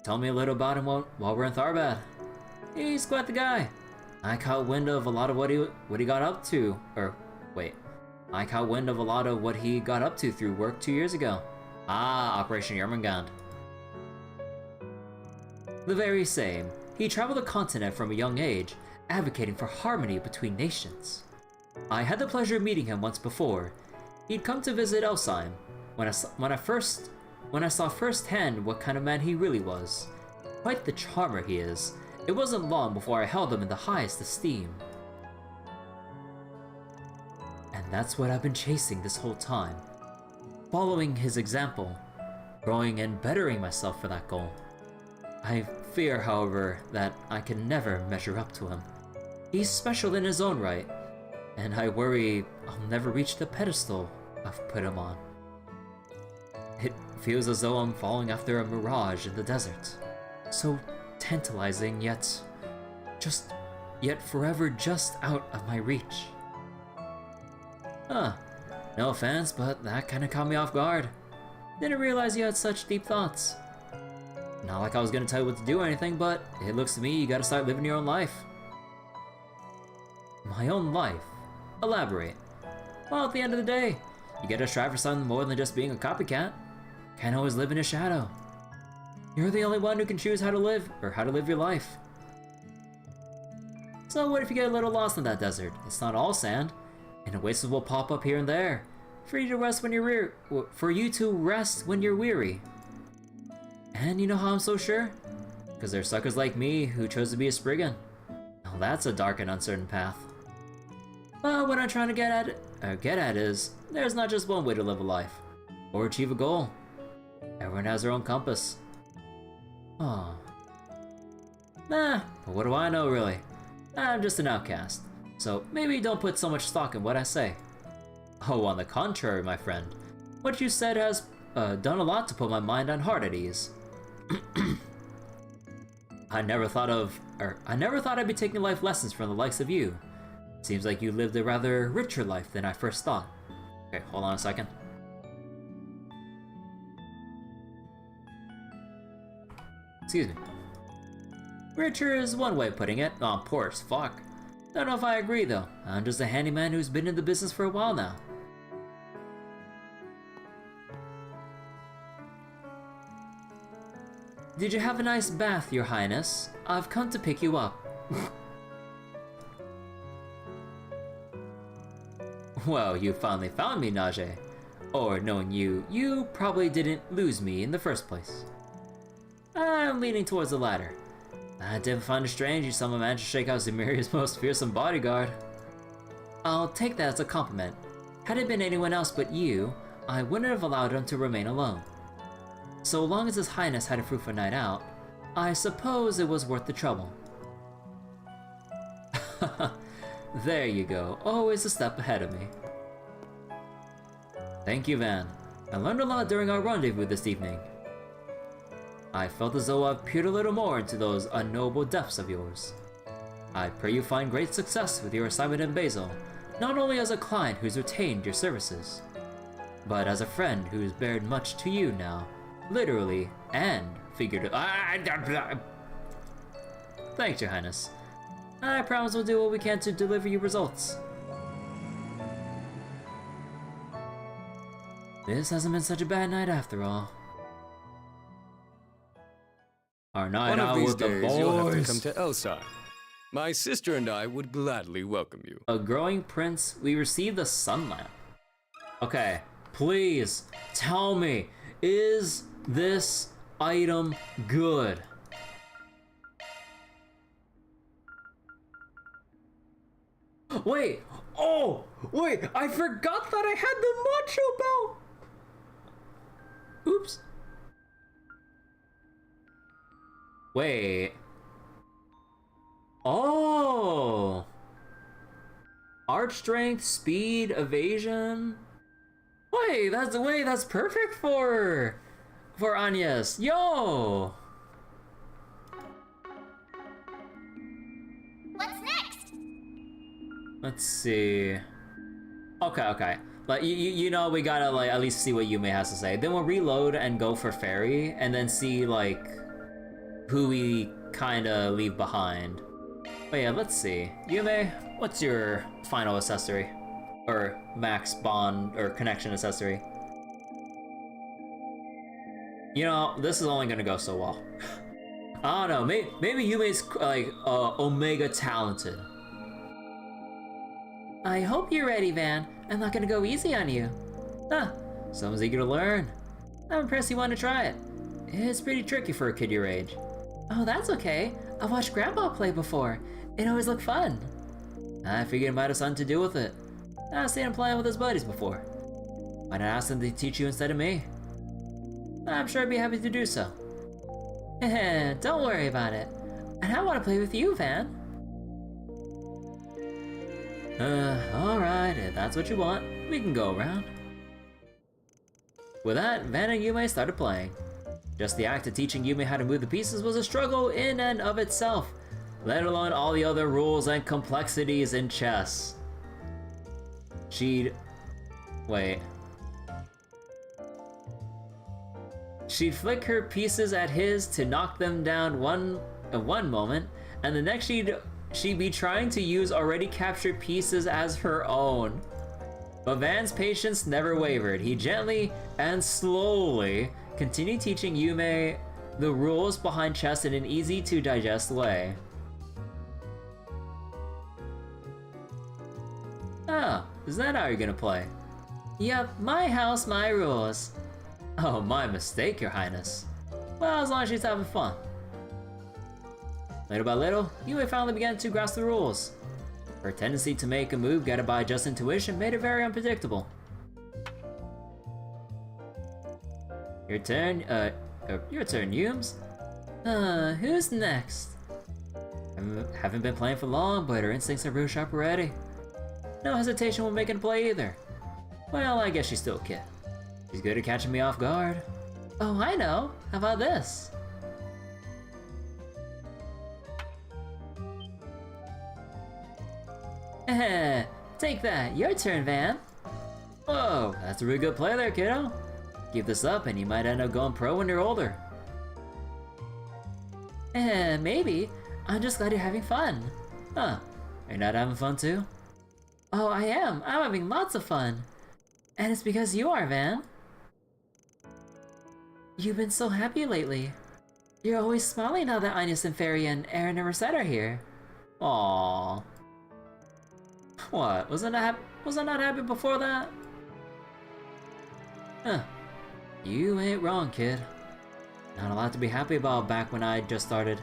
Told me a little about him while we're in Tharbad. He's quite the guy. I caught wind of a lot of what he got up to, I caught wind of a lot of what he got up to through work 2 years ago. Ah, Operation Yermungand. The very same. He traveled the continent from a young age, advocating for harmony between nations. I had the pleasure of meeting him once before. He'd come to visit Elsheim when I saw firsthand what kind of man he really was. Quite the charmer he is. It wasn't long before I held him in the highest esteem. And that's what I've been chasing this whole time. Following his example, growing and bettering myself for that goal. I fear, however, that I can never measure up to him. He's special in his own right, and I worry I'll never reach the pedestal I've put him on. It feels as though I'm falling after a mirage in the desert. So tantalizing, yet forever just out of my reach. Huh, no offense, but that kinda caught me off guard. Didn't realize you had such deep thoughts. Not like I was gonna tell you what to do or anything, but it looks to me you gotta start living your own life. My own life? Elaborate. Well, at the end of the day, you gotta strive for something more than just being a copycat. Can't always live in a shadow. You're the only one who can choose how to live, or how to live your life. So what if you get a little lost in that desert? It's not all sand, and oases will pop up here and there, for you to rest when you're weary. And you know how I'm so sure? Because there's suckers like me who chose to be a Spriggan. Now that's a dark and uncertain path. But what I'm trying to get at is, there's not just one way to live a life, or achieve a goal. Everyone has their own compass. Oh, Nah, but what do I know really? I'm just an outcast, so maybe don't put so much stock in what I say. Oh, on the contrary, my friend. What you said has done a lot to put my mind and heart at ease. I never thought I'd be taking life lessons from the likes of you. Seems like you lived a rather richer life than I first thought. Okay, hold on a second. Excuse me. Richer is one way of putting it. Oh, poor as fuck. Don't know if I agree though. I'm just a handyman who's been in the business for a while now. Did you have a nice bath, Your Highness? I've come to pick you up. Well, you finally found me, Najee. Or knowing you, you probably didn't lose me in the first place. I'm leaning towards the latter. I did find it strange you somehow managed to shake out Zemiria's most fearsome bodyguard. I'll take that as a compliment. Had it been anyone else but you, I wouldn't have allowed him to remain alone. So long as His Highness had a fruitful night out, I suppose it was worth the trouble. There you go, always a step ahead of me. Thank you, Van. I learned a lot during our rendezvous this evening. I felt as though I've peered a little more into those unknowable depths of yours. I pray you find great success with your assignment in Basel, not only as a client who's retained your services, but as a friend who's bared much to you now, literally and figuratively. Thanks, Your Highness. I promise we'll do what we can to deliver you results. This hasn't been such a bad night after all. Our night out with the boys. You'll have to come to Elsar. My sister and I would gladly welcome you. A growing prince, we received the sun lamp. Okay, please tell me, is this item good? Wait, oh, wait, I forgot that I had the macho belt. Oops. Wait. Oh. Arch strength, speed, evasion. Wait, that's perfect for Agnès. Yo. What's next? Let's see. Okay. Like you know we gotta like at least see what Yume has to say. Then we'll reload and go for Fairy, and then see like who we kind of leave behind. But yeah, let's see. Yume, what's your final accessory? Or max bond or connection accessory? You know, this is only gonna go so well. I don't know, maybe Yume's like Omega talented. I hope you're ready, Van. I'm not gonna go easy on you. Huh, someone's eager to learn. I'm impressed you want to try it. It's pretty tricky for a kid your age. Oh, that's okay. I've watched Grandpa play before. It always looked fun. I figured it might have something to do with it. I've seen him playing with his buddies before. Why not ask them to teach you instead of me? I'm sure I'd be happy to do so. Don't worry about it. And I want to play with you, Van. Alright, if that's what you want, we can go around. With that, Van and Yume started playing. Just the act of teaching Yume how to move the pieces was a struggle in and of itself, let alone all the other rules and complexities in chess. She'd flick her pieces at his to knock them down one moment, and the next she'd be trying to use already captured pieces as her own. But Van's patience never wavered. He gently and slowly continued teaching Yume the rules behind chess in an easy to digest way. Oh, is that how you're gonna play? Yep, my house, my rules. Oh, my mistake, Your Highness. Well, as long as she's having fun. Little by little, Yume finally began to grasp the rules. Her tendency to make a move guided by just intuition made it very unpredictable. Your turn, Yumes? Who's next? Haven't been playing for long, but her instincts are real sharp already. No hesitation will make it play either. Well, I guess she's still a kid. She's good at catching me off guard. Oh, I know. How about this? Take that. Your turn, Van. Whoa, that's a really good play there, kiddo. Keep this up and you might end up going pro when you're older. Maybe. I'm just glad you're having fun. Huh. You're not having fun too? Oh, I am. I'm having lots of fun. And it's because you are, Van. You've been so happy lately. You're always smiling now that Agnès and Fairy and Aaron and Rosetta are here. Aww. What? Was I not happy before that? Huh. You ain't wrong, kid. Not a lot to be happy about back when I just started.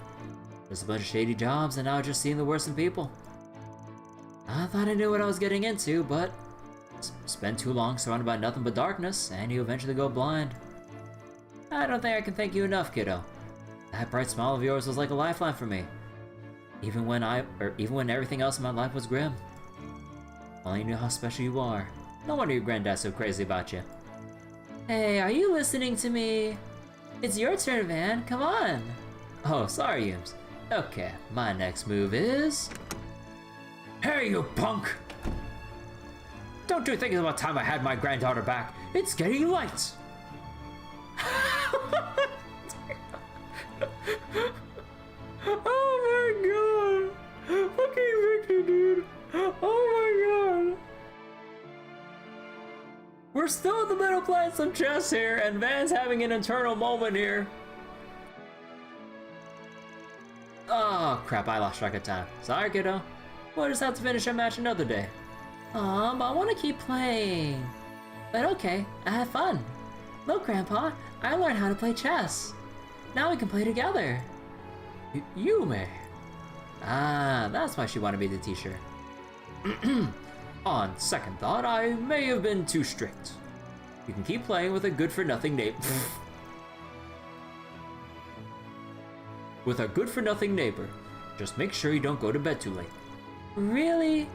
Just a bunch of shady jobs and now just seeing the worst in people. I thought I knew what I was getting into, but spend too long surrounded by nothing but darkness and you eventually go blind. I don't think I can thank you enough, kiddo. That bright smile of yours was like a lifeline for me. Even when everything else in my life was grim. Only knew how special you are. No wonder your granddad's so crazy about you. Hey, are you listening to me? It's your turn, Van. Come on. Oh, sorry, Yums. Okay, my next move is... Hey, you punk! Don't you think it's about time I had my granddaughter back? It's getting late! Oh my god! Fucking Victor, dude! Oh my god! We're still in the middle playing some chess here, and Van's having an internal moment here. Oh crap, I lost track of time. Sorry, kiddo. We'll just have to finish our match another day. But I want to keep playing. But okay, I had fun. Look, Grandpa, I learned how to play chess. Now we can play together. You may. Ah, that's why she wanted me to teach her. On second thought, I may have been too strict. You can keep playing with a good-for-nothing neighbor. With a good-for-nothing neighbor. Just make sure you don't go to bed too late. Really?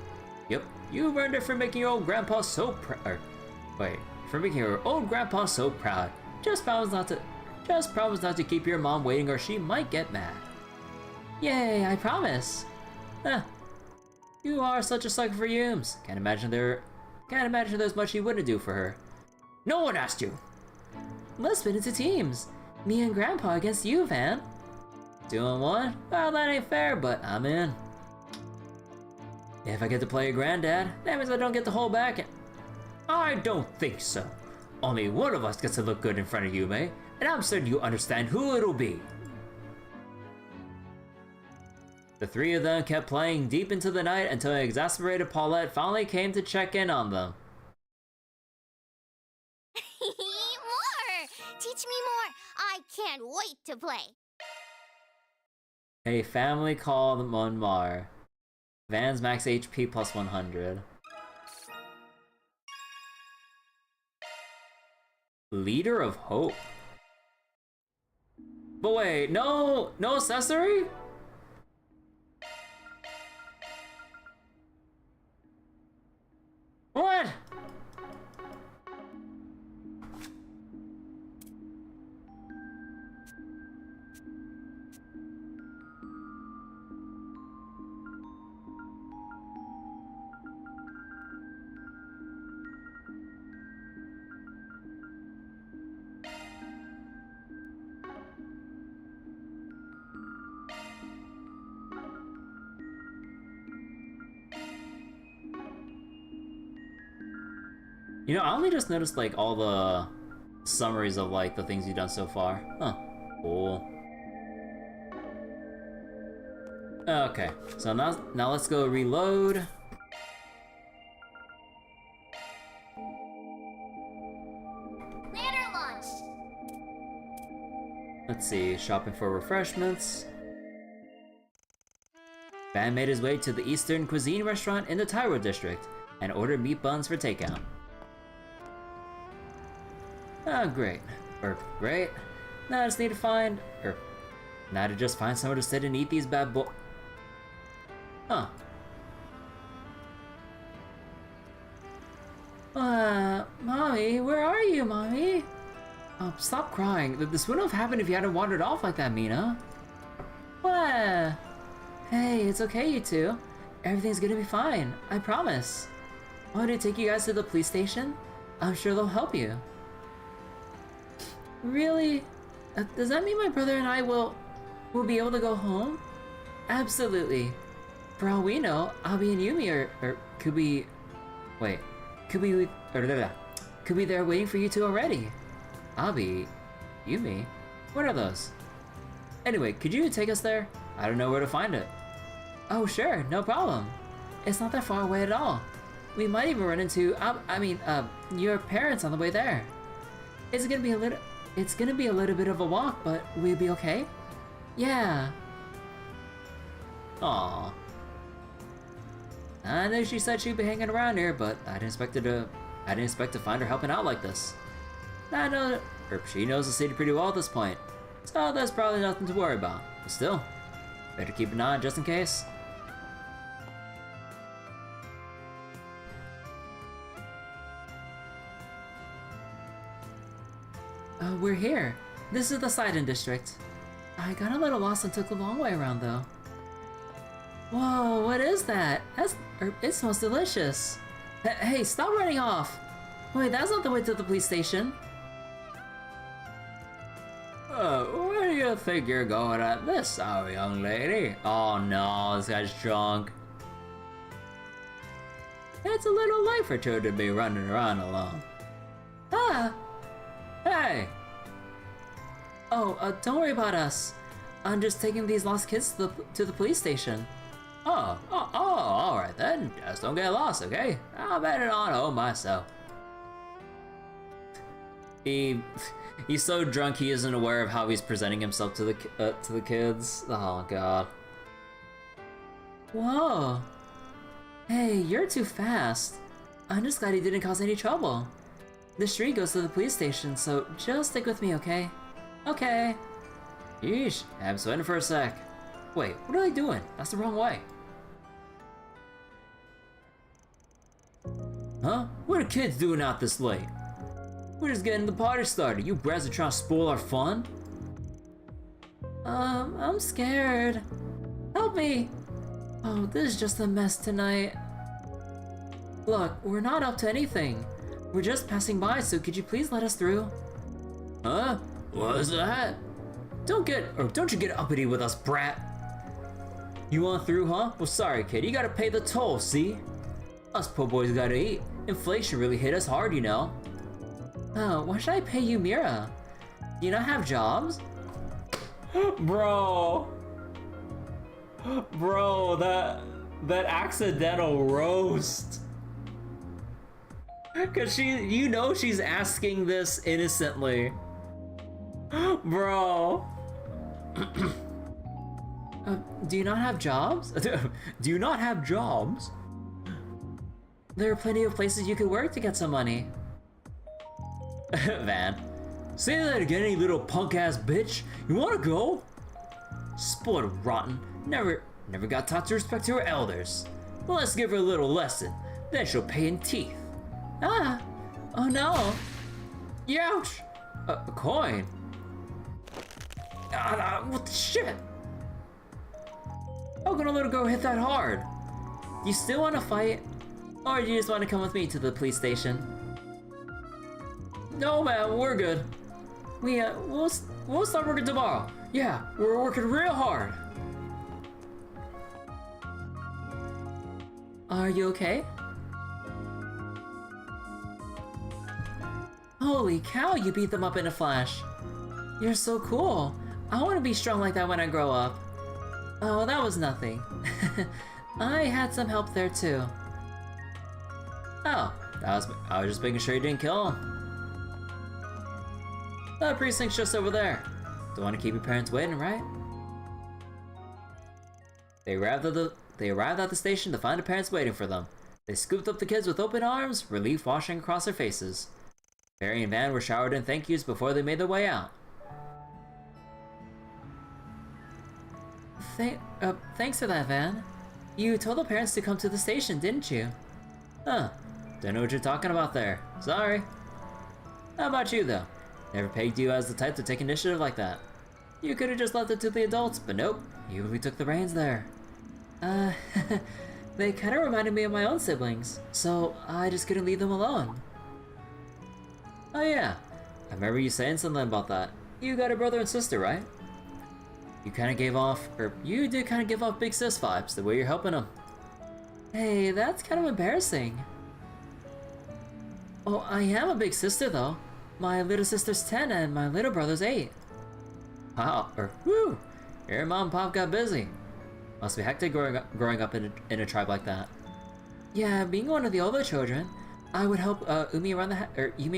Yep, you earned it for making your old grandpa so proud. Wait, for making your old grandpa so proud. Just promise not to keep your mom waiting or she might get mad. Yay, I promise. You are such a sucker for Yums. Can't imagine there's much you wouldn't do for her. No one asked you. Let's split into teams. Me and Grandpa against you, Van. 2-on-1? Well, that ain't fair, but I'm in. If I get to play a granddad, that means I don't get to hold back. I don't think so. Only one of us gets to look good in front of you, May, and I'm certain you understand who it'll be. The three of them kept playing deep into the night until an exasperated Paulette finally came to check in on them. More! Teach me more! I can't wait to play! A family called Monmar. Van's max HP plus 100. Leader of Hope. But wait, no accessory? What? You know, I only just noticed like all the summaries of like the things you've done so far. Huh. Cool. Okay, so now let's go reload. Ladder launch! Let's see, shopping for refreshments. Van made his way to the Eastern Cuisine restaurant in the Tyrell district and ordered meat buns for takeout. Oh, great. Great. Now I just need to find... now to just find somewhere to sit and eat these bad boy... Huh. Mommy, where are you, Mommy? Oh, stop crying. This wouldn't have happened if you hadn't wandered off like that, Mina. What? Hey, it's okay, you two. Everything's gonna be fine. I promise. Want me to take you guys to the police station? I'm sure they'll help you. Really? Does that mean my brother and I will be able to go home? Absolutely. For all we know, I'll be in Yumi or could be... Wait. Could be there waiting for you two already. Abi? Yumi? What are those? Anyway, could you take us there? I don't know where to find it. Oh sure, no problem. It's not that far away at all. We might even run into, your parents on the way there. It's gonna be a little bit of a walk, but we'll be okay? Yeah. Aww. I know she said she'd be hanging around here, but I didn't expect to find her helping out like this. She knows the city pretty well at this point, so there's probably nothing to worry about. But still, better keep an eye on just in case. We're here. This is the Sidon district. I got a little lost and took a long way around though. Whoa, what is that? It smells delicious. Hey, stop running off. Wait, that's not the way to the police station. Where do you think you're going at this hour, young lady? Oh no, this guy's drunk. It's a little late for two to be running around alone. Ah! Hey! Oh, don't worry about us. I'm just taking these lost kids to the police station. Oh, alright then. Just don't get lost, okay? I'll bet it on home myself. He's so drunk he isn't aware of how he's presenting himself to the kids. Oh god. Whoa. Hey, you're too fast. I'm just glad he didn't cause any trouble. The street goes to the police station, so just stick with me, okay? Okay. Yeesh, I'm sweating for a sec. Wait, what are they doing? That's the wrong way. Huh? What are kids doing out this late? We're just getting the party started. You brats are trying to spoil our fun? I'm scared. Help me! Oh, this is just a mess tonight. Look, we're not up to anything. We're just passing by, so could you please let us through? Huh? What is that? Don't you get uppity with us, brat. You want through, huh? Well, sorry, kid. You gotta pay the toll, see? Us poor boys gotta eat. Inflation really hit us hard, you know. Oh, why should I pay you, Mira? Do you not have jobs? Bro, that accidental roast. Cause she's asking this innocently. Bro. Do you not have jobs? Do you not have jobs? There are plenty of places you could work to get some money. Van. Say that again, you little punk-ass bitch. You wanna go? Spoiled rotten. Never got taught to respect her elders. Well, let's give her a little lesson. Then she'll pay in teeth. Ah! Oh no! Youch! A coin. What the shit? How can a little girl hit that hard? You still want to fight? Or do you just want to come with me to the police station? No, man, we're good. We'll start working tomorrow. Yeah, we're working real hard. Are you okay? Holy cow, you beat them up in a flash. You're so cool. I want to be strong like that when I grow up. Oh, that was nothing. I had some help there too. Oh, I was just making sure you didn't kill him. The precinct's just over there. Don't want to keep your parents waiting, right? They arrived at the station to find the parents waiting for them. They scooped up the kids with open arms, relief washing across their faces. Barry and Van were showered in thank yous before they made their way out. Thanks for that, Van. You told the parents to come to the station, didn't you? Huh. Don't know what you're talking about there. Sorry. How about you, though? Never pegged you as the type to take initiative like that. You could've just left it to the adults, but nope. You really took the reins there. They kinda reminded me of my own siblings, so I just couldn't leave them alone. Oh yeah, I remember you saying something about that. You got a brother and sister, right? You kinda gave off, or you did kinda give off big sis vibes, the way you're helping them. Hey, that's kind of embarrassing. Oh, I am a big sister though. My little sister's 10 and my little brother's 8. Wow, whew, your mom and pop got busy. Must be hectic growing up in a tribe like that. Yeah, being one of the older children, I would help Yumi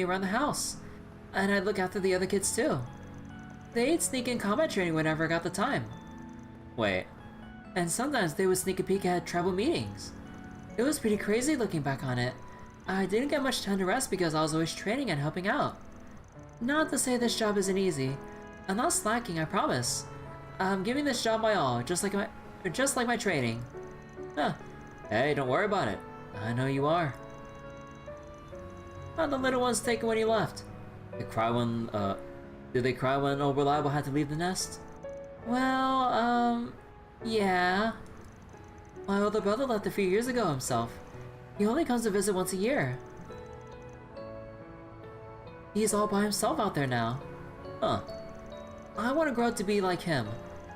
around the house. And I'd look after the other kids too. They'd sneak in combat training whenever I got the time. Wait, and sometimes they would sneak a peek at tribal meetings. It was pretty crazy looking back on it. I didn't get much time to rest because I was always training and helping out. Not to say this job isn't easy. I'm not slacking, I promise. I'm giving this job my all, just like my training. Huh. Hey, don't worry about it. I know you are. How'd the little ones take it when you left? Did they cry when old Reliable had to leave the nest? Well, yeah. My older brother left a few years ago himself. He only comes to visit once a year. He's all by himself out there now. Huh. I want to grow up to be like him.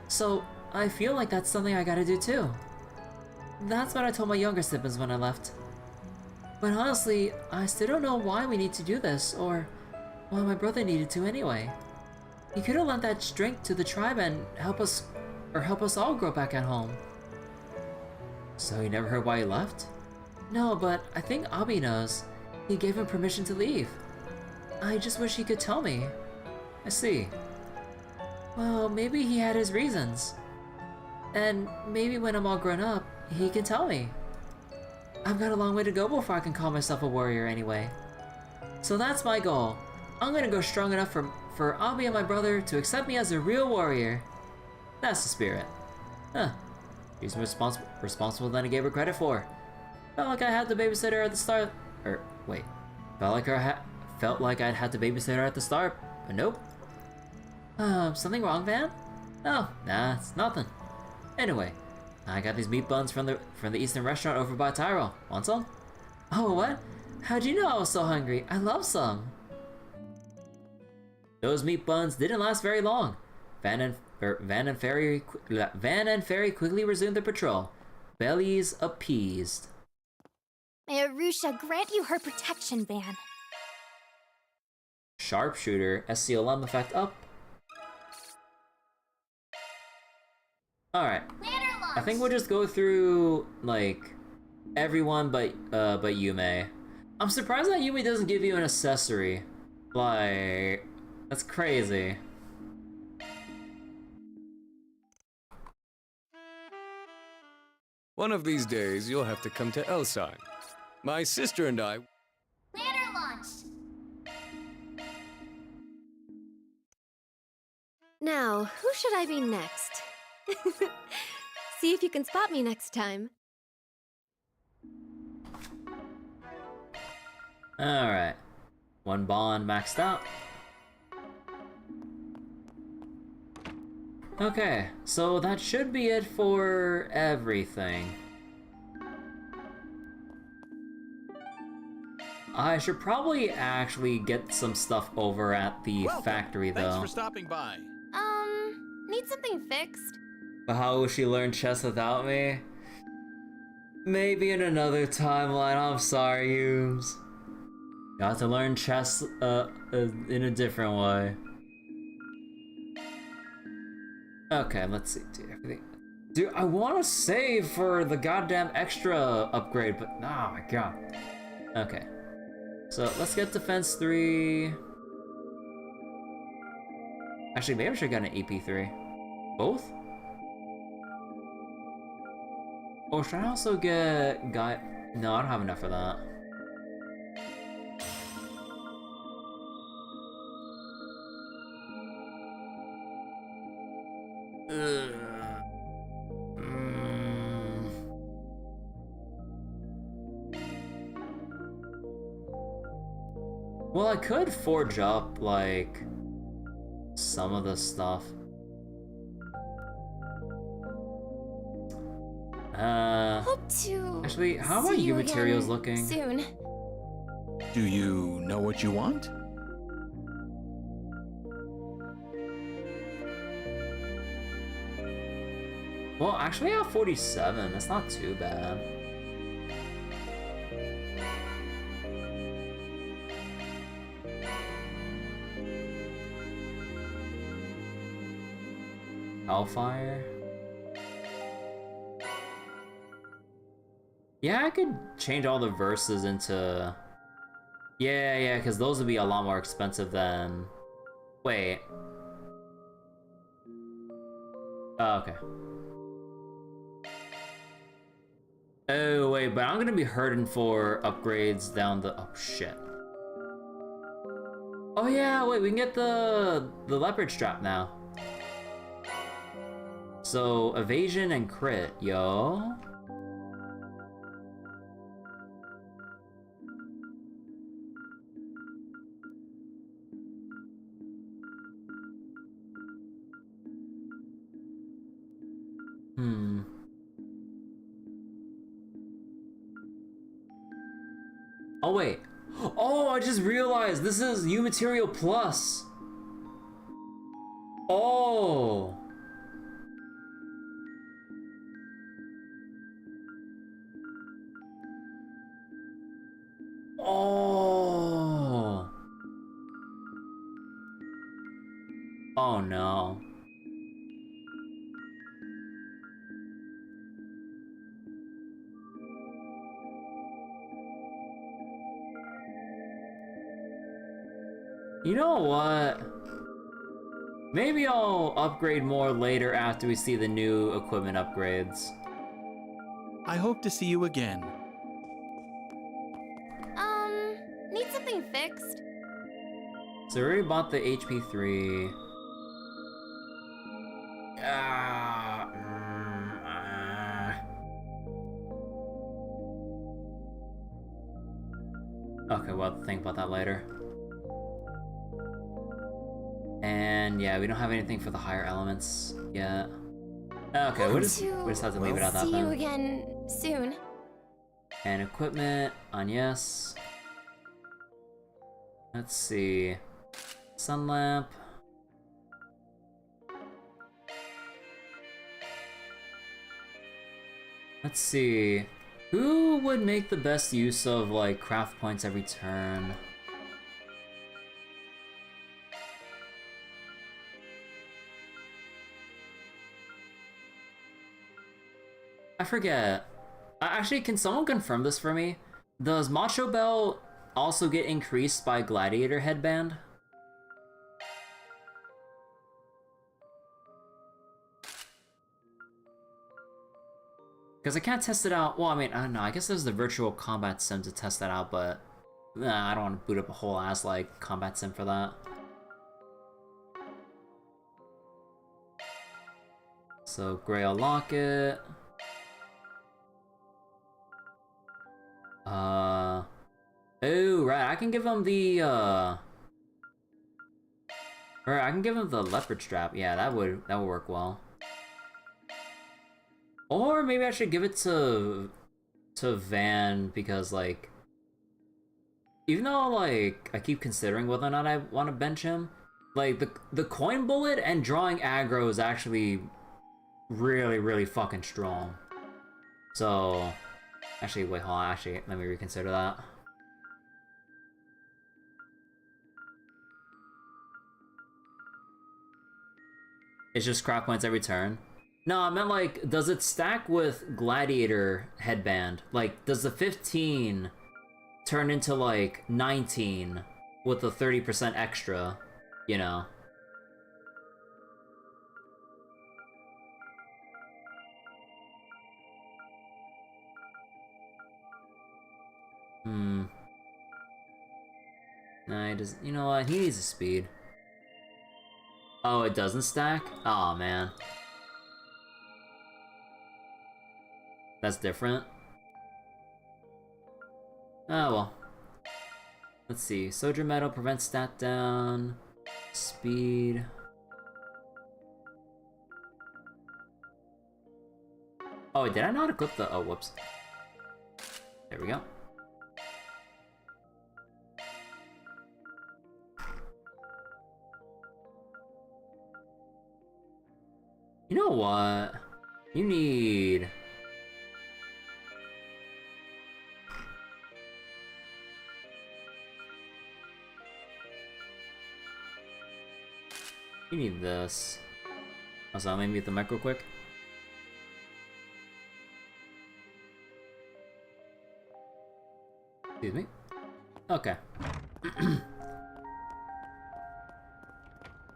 So, I feel like that's something I gotta do too. That's what I told my younger siblings when I left. But honestly, I still don't know why we need to do this, or why my brother needed to anyway. He could have lent that strength to the tribe and help us all grow back at home. So you never heard why he left? No, but I think Abi knows. He gave him permission to leave. I just wish he could tell me. I see. Well, maybe he had his reasons. And maybe when I'm all grown up, he can tell me. I've got a long way to go before I can call myself a warrior anyway. So that's my goal. I'm gonna go strong enough for Abi and my brother to accept me as a real warrior. That's the spirit. Huh. She's responsible than I gave her credit for. Felt like I had to babysit her at the start. Felt like I'd had to babysit her at the start, but nope. Something wrong, Van? Oh, nah, it's nothing. Anyway, I got these meat buns from the Eastern restaurant over by Tyrell. Want some? Oh, what? How'd you know I was so hungry? I love some. Those meat buns didn't last very long. Van and Fairy quickly resumed their patrol, bellies appeased. May Arusha grant you her protection, Van. Sharpshooter, SCLM effect up. Alright. I think we'll just go through, like, everyone but Yume. I'm surprised that Yume doesn't give you an accessory. Like, that's crazy. One of these days, you'll have to come to Elside. My sister and I... Banner launched! Now, who should I be next? See if you can spot me next time. Alright. One bond maxed out. Okay, so that should be it for everything. I should probably actually get some stuff over at the factory, though. Thanks for stopping by. Need something fixed? But how will she learn chess without me? Maybe in another timeline, I'm sorry, Humes. Got to learn chess, in a different way. Okay, let's see, dude, everything. Dude, I want to save for the goddamn extra upgrade, but oh my god. Okay, so let's get defense 3. Actually, maybe I should have gotten an AP 3. Both? Or should I also get guy? No, I don't have enough for that. Well, I could forge up, like, some of the stuff. Hope to Actually, how see are you again materials looking? soon. Do you know what you want? Well, actually, I have 47. That's not too bad. Hellfire. Yeah, I could change all the verses into... Yeah, because those would be a lot more expensive than... Wait. Oh, okay. Oh, wait, but I'm gonna be hurting for upgrades down the... Oh, shit. Oh, yeah, wait, we can get the leopard strap now. So, evasion and crit, yo. Oh, wait. Oh, I just realized this is U Material Plus. Oh. Oh. Oh, no. You know what? Maybe I'll upgrade more later after we see the new equipment upgrades. I hope to see you again. Need something fixed? So we already bought the HP3. Okay, we'll have to think about that later. And yeah, we don't have anything for the higher elements yet. Okay, we just have to leave it at that See then. you again soon. And equipment on yes. Let's see. Sun lamp. Let's see. Who would make the best use of like craft points every turn? I forget. Actually, can someone confirm this for me? Does Macho Belt also get increased by Gladiator Headband? Because I can't test it out. Well, I mean, I don't know. I guess there's the virtual combat sim to test that out, but nah, I don't want to boot up a whole ass like combat sim for that. So Grail Locket. Oh, right, I can give him the, Right, I can give him the leopard strap. Yeah, that would work well. Or maybe I should give it to Van, because, like, even though, like, I keep considering whether or not I want to bench him, like, the coin bullet and drawing aggro is actually really, really fucking strong. So... Actually, wait, hold on. Actually, let me reconsider that. It's just craft points every turn. No, I meant like, does it stack with Gladiator Headband? Like, does the 15 turn into like 19 with the 30% extra, you know? Nah, he doesn't. You know what? He needs a speed. Oh, it doesn't stack? Aw, man. That's different. Oh, well. Let's see. Soldier Metal prevents stat down. Speed. Oh, did I not equip the... Oh, whoops. There we go. You know what? You need... You need this. Also, let me mute the mic real quick. Excuse me. Okay.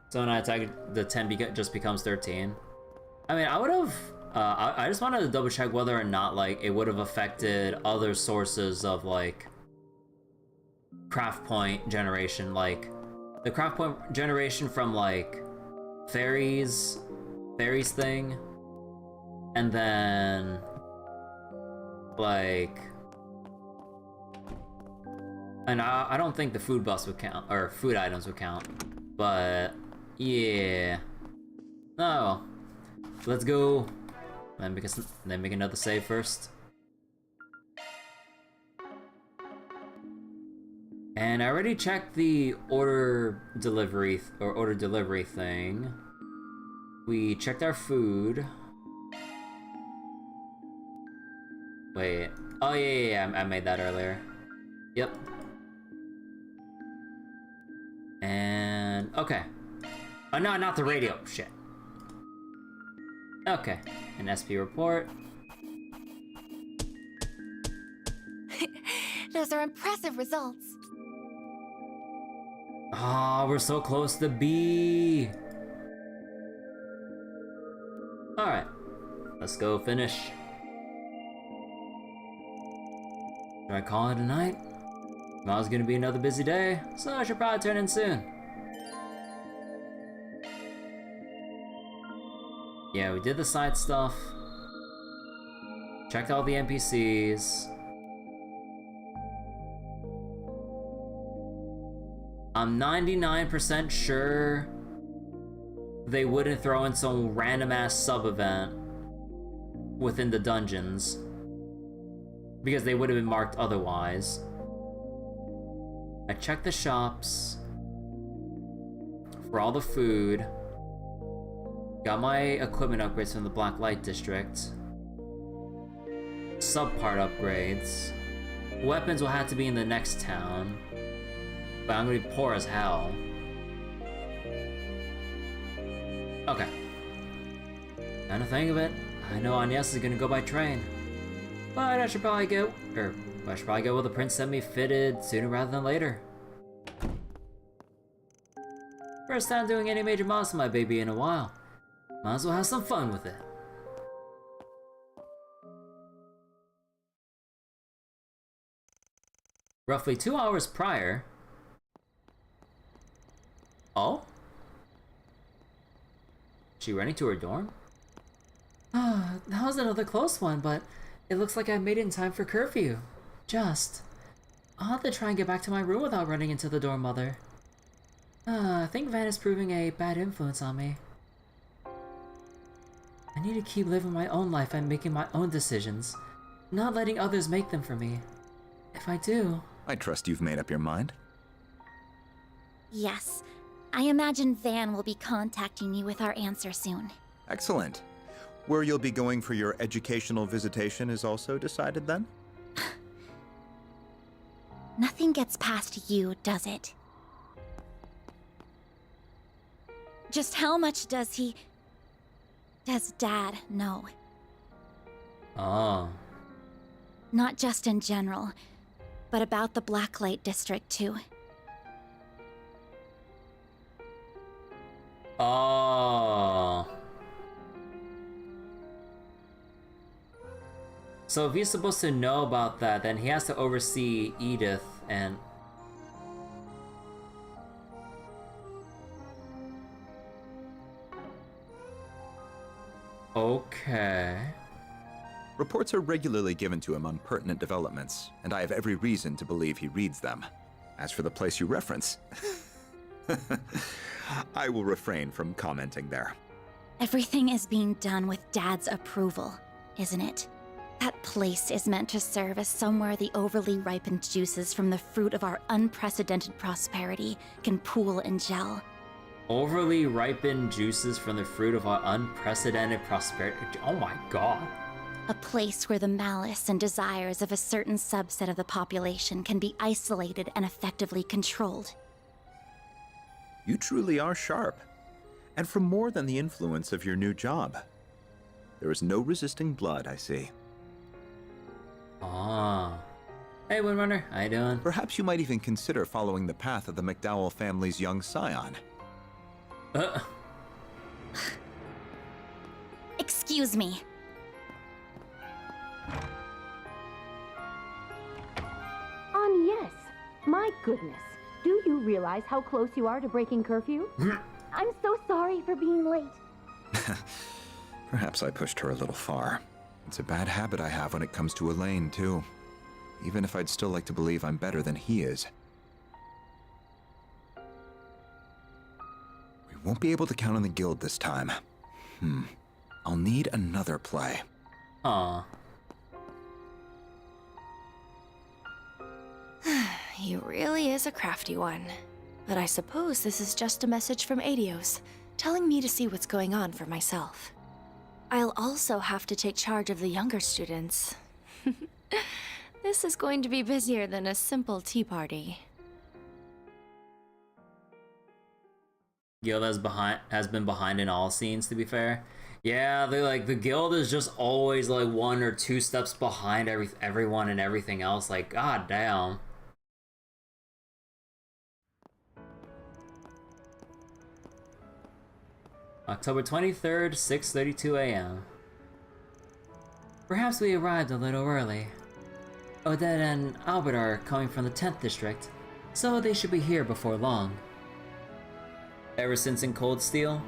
So when I attack, the 10 just becomes 13. I mean, I would have... I just wanted to double check whether or not, like, it would have affected other sources of, like, craft point generation. Like, the craft point generation from, like, fairies thing. And then... like... And I don't think the food buffs would count, or food items would count, but yeah. Oh well. Let's go. Then make another save first. And I already checked the order delivery thing. We checked our food. Wait. Oh yeah, I made that earlier. Yep. And okay. Oh no, not the radio. Shit. Okay. An SP report. Those are impressive results. Ah, we're so close to B. Alright. Let's go finish. Should I call it a night? Tomorrow's gonna be another busy day, so I should probably turn in soon. Yeah, we did the side stuff. Checked all the NPCs. I'm 99% sure they wouldn't throw in some random ass sub-event within the dungeons, because they would have been marked otherwise. I checked the shops for all the food. Got my equipment upgrades from the Black Light District. Sub-part upgrades. Weapons will have to be in the next town, but I'm gonna be poor as hell. Okay. Now to think of it, I know Agnès is gonna go by train, but I should probably go with the prince sent me fitted sooner rather than later. First time doing any major mods to my baby in a while. Might as well have some fun with it. Roughly 2 hours prior... Oh? She running to her dorm? Ah, that was another close one, but it looks like I made it in time for curfew. Just. I'll have to try and get back to my room without running into the dorm mother. I think Verne is proving a bad influence on me. I need to keep living my own life and making my own decisions, not letting others make them for me. If I do... I trust you've made up your mind. Yes. I imagine Van will be contacting you with our answer soon. Excellent. Where you'll be going for your educational visitation is also decided then? Nothing gets past you, does it? Just how much does Dad know? Oh. Not just in general, but about the Blacklight District too. Oh. So if he's supposed to know about that, then he has to oversee Edith and... Okay. Reports are regularly given to him on pertinent developments, and I have every reason to believe he reads them. As for the place you reference, I will refrain from commenting there. Everything is being done with Dad's approval, isn't it? That place is meant to serve as somewhere the overly ripened juices from the fruit of our unprecedented prosperity can pool and gel. Overly ripened juices from the fruit of our unprecedented prosperity. Oh my god. A place where the malice and desires of a certain subset of the population can be isolated and effectively controlled. You truly are sharp. And from more than the influence of your new job. There is no resisting blood, I see. Ah. Hey, Windrunner, how you doing? Perhaps you might even consider following the path of the McDowell family's young scion. Excuse me. Yes. My goodness. Do you realize how close you are to breaking curfew? I'm so sorry for being late. Perhaps I pushed her a little far. It's a bad habit I have when it comes to Elaine, too. Even if I'd still like to believe I'm better than he is. We won't be able to count on the guild this time. I'll need another play. Aw. He really is a crafty one. But I suppose this is just a message from Adios, telling me to see what's going on for myself. I'll also have to take charge of the younger students. This is going to be busier than a simple tea party. Guild has been behind in all scenes, to be fair. Yeah, the guild is just always like 1 or 2 steps behind everyone and everything else. Like, god damn. October 23rd, 6:32 a.m. Perhaps we arrived a little early. Odette and Albert are coming from the 10th district, so they should be here before long. Ever since in Cold Steel?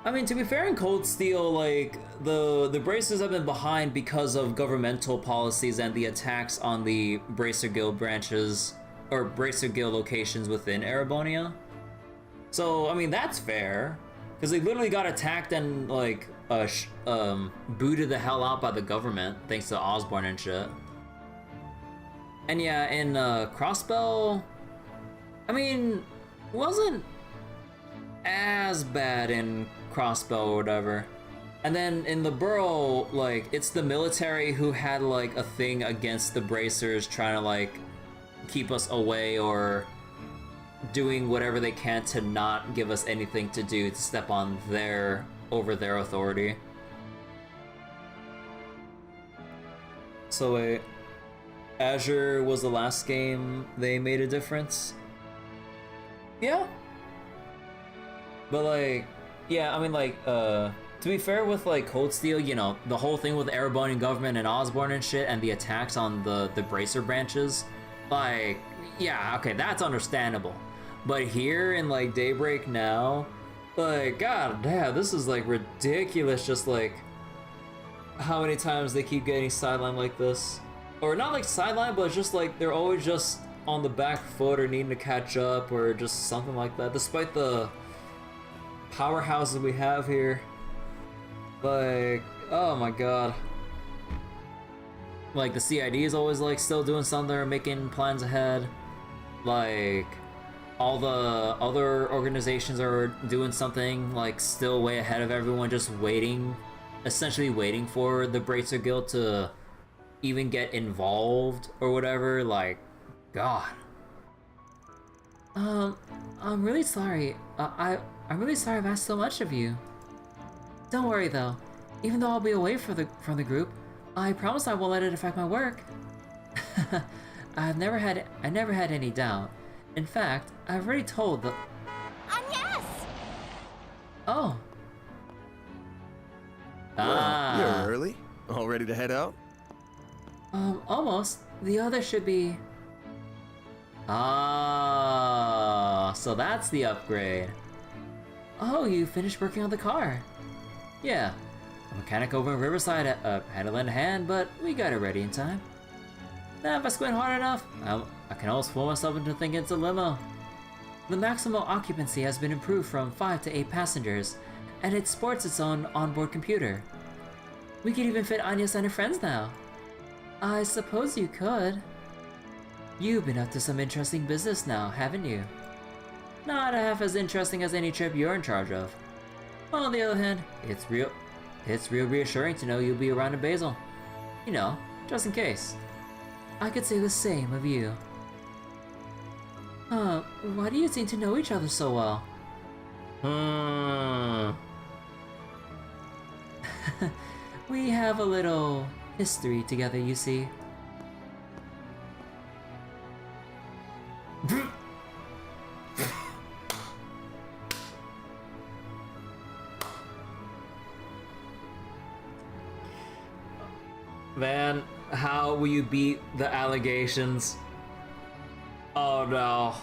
I mean, to be fair, in Cold Steel, like, the Bracers have been behind because of governmental policies and the attacks on the Bracer Guild branches, or Bracer Guild locations within Erebonia. So, I mean, that's fair. Because they literally got attacked and, like, booted the hell out by the government, thanks to Osborne and shit. And yeah, in Crossbell, I mean, wasn't as bad in Crossbell or whatever. And then in the Borough, like, it's the military who had, like, a thing against the Bracers trying to, like, keep us away or doing whatever they can to not give us anything to do to step on over their authority. So wait, Azure was the last game they made a difference? Yeah. But like, yeah, I mean like, to be fair with like Cold Steel, you know, the whole thing with Erebonian government and Osborne and shit and the attacks on the Bracer branches, like, yeah, okay, that's understandable. But here in like Daybreak now, like, god damn, this is like ridiculous, just like how many times they keep getting sidelined like this. Or not like sidelined, but just like they're always just on the back foot or needing to catch up or just something like that, despite the powerhouses we have here. Like, oh my god. Like the CID is always like still doing something or making plans ahead. Like all the other organizations are doing something like still way ahead of everyone, just waiting, essentially waiting for the Bracer Guild to even get involved or whatever. Like, god. I'm really sorry. I'm really sorry I've asked so much of you. Don't worry though. Even though I'll be away from the group, I promise I won't let it affect my work. I never had any doubt. In fact, I've already told the... Agnès! Oh. Well, you're early. All ready to head out? Almost. The other should be... Ah, so that's the upgrade. Oh, you finished working on the car. Yeah. A mechanic over in Riverside had to lend a hand, but we got it ready in time. Now if I squint hard enough, I can almost fool myself into thinking it's a limo. The maximum occupancy has been improved from 5 to 8 passengers, and it sports its own onboard computer. We could even fit Agnès and her friends now. I suppose you could. You've been up to some interesting business now, haven't you? Not half as interesting as any trip you're in charge of. On the other hand, it's real reassuring to know you'll be around in Basel. You know, just in case. I could say the same of you. Why do you seem to know each other so well? We have a little history together, you see. Man, how will you beat the allegations? Oh no.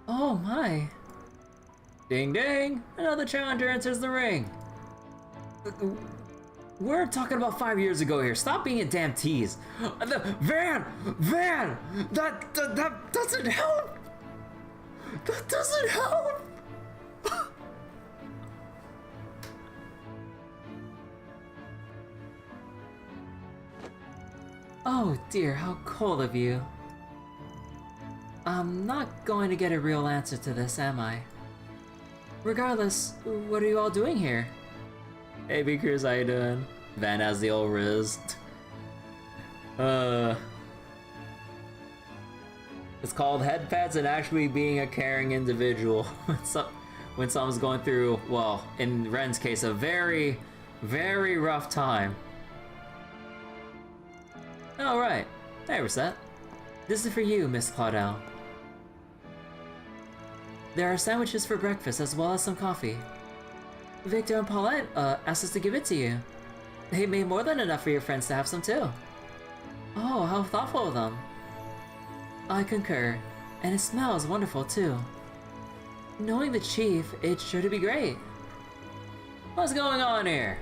Oh my. Ding ding, another challenger enters the ring. We're talking about 5 years ago here. Stop being a damn tease. Verne! That doesn't help! That doesn't help! Oh dear, how cold of you. I'm not going to get a real answer to this, am I? Regardless, what are you all doing here? Hey Beakers, how you doing? Van has the old Riz. It's called head pets and actually being a caring individual. When someone's going through, well, in Ren's case, a very, very rough time. Alright. Hey, Reset. This is for you, Miss Claudel. There are sandwiches for breakfast as well as some coffee. Victor and Paulette asked us to give it to you. They made more than enough for your friends to have some too. Oh, how thoughtful of them. I concur, and it smells wonderful too. Knowing the chief, it's sure to be great. What's going on here?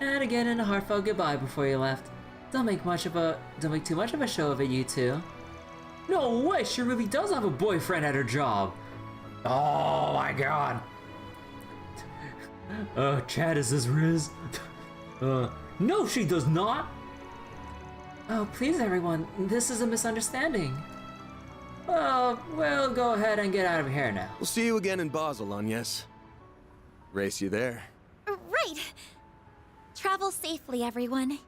And again, in a heartfelt goodbye before you left. Don't make too much of a show of it, you two. No way, she really does have a boyfriend at her job. Oh my god. Chad, is this Riz? No, she does not. Oh, please everyone, this is a misunderstanding. Well, go ahead and get out of here now. We'll see you again in Basel, Agnès. Race you there. Right. Travel safely, everyone.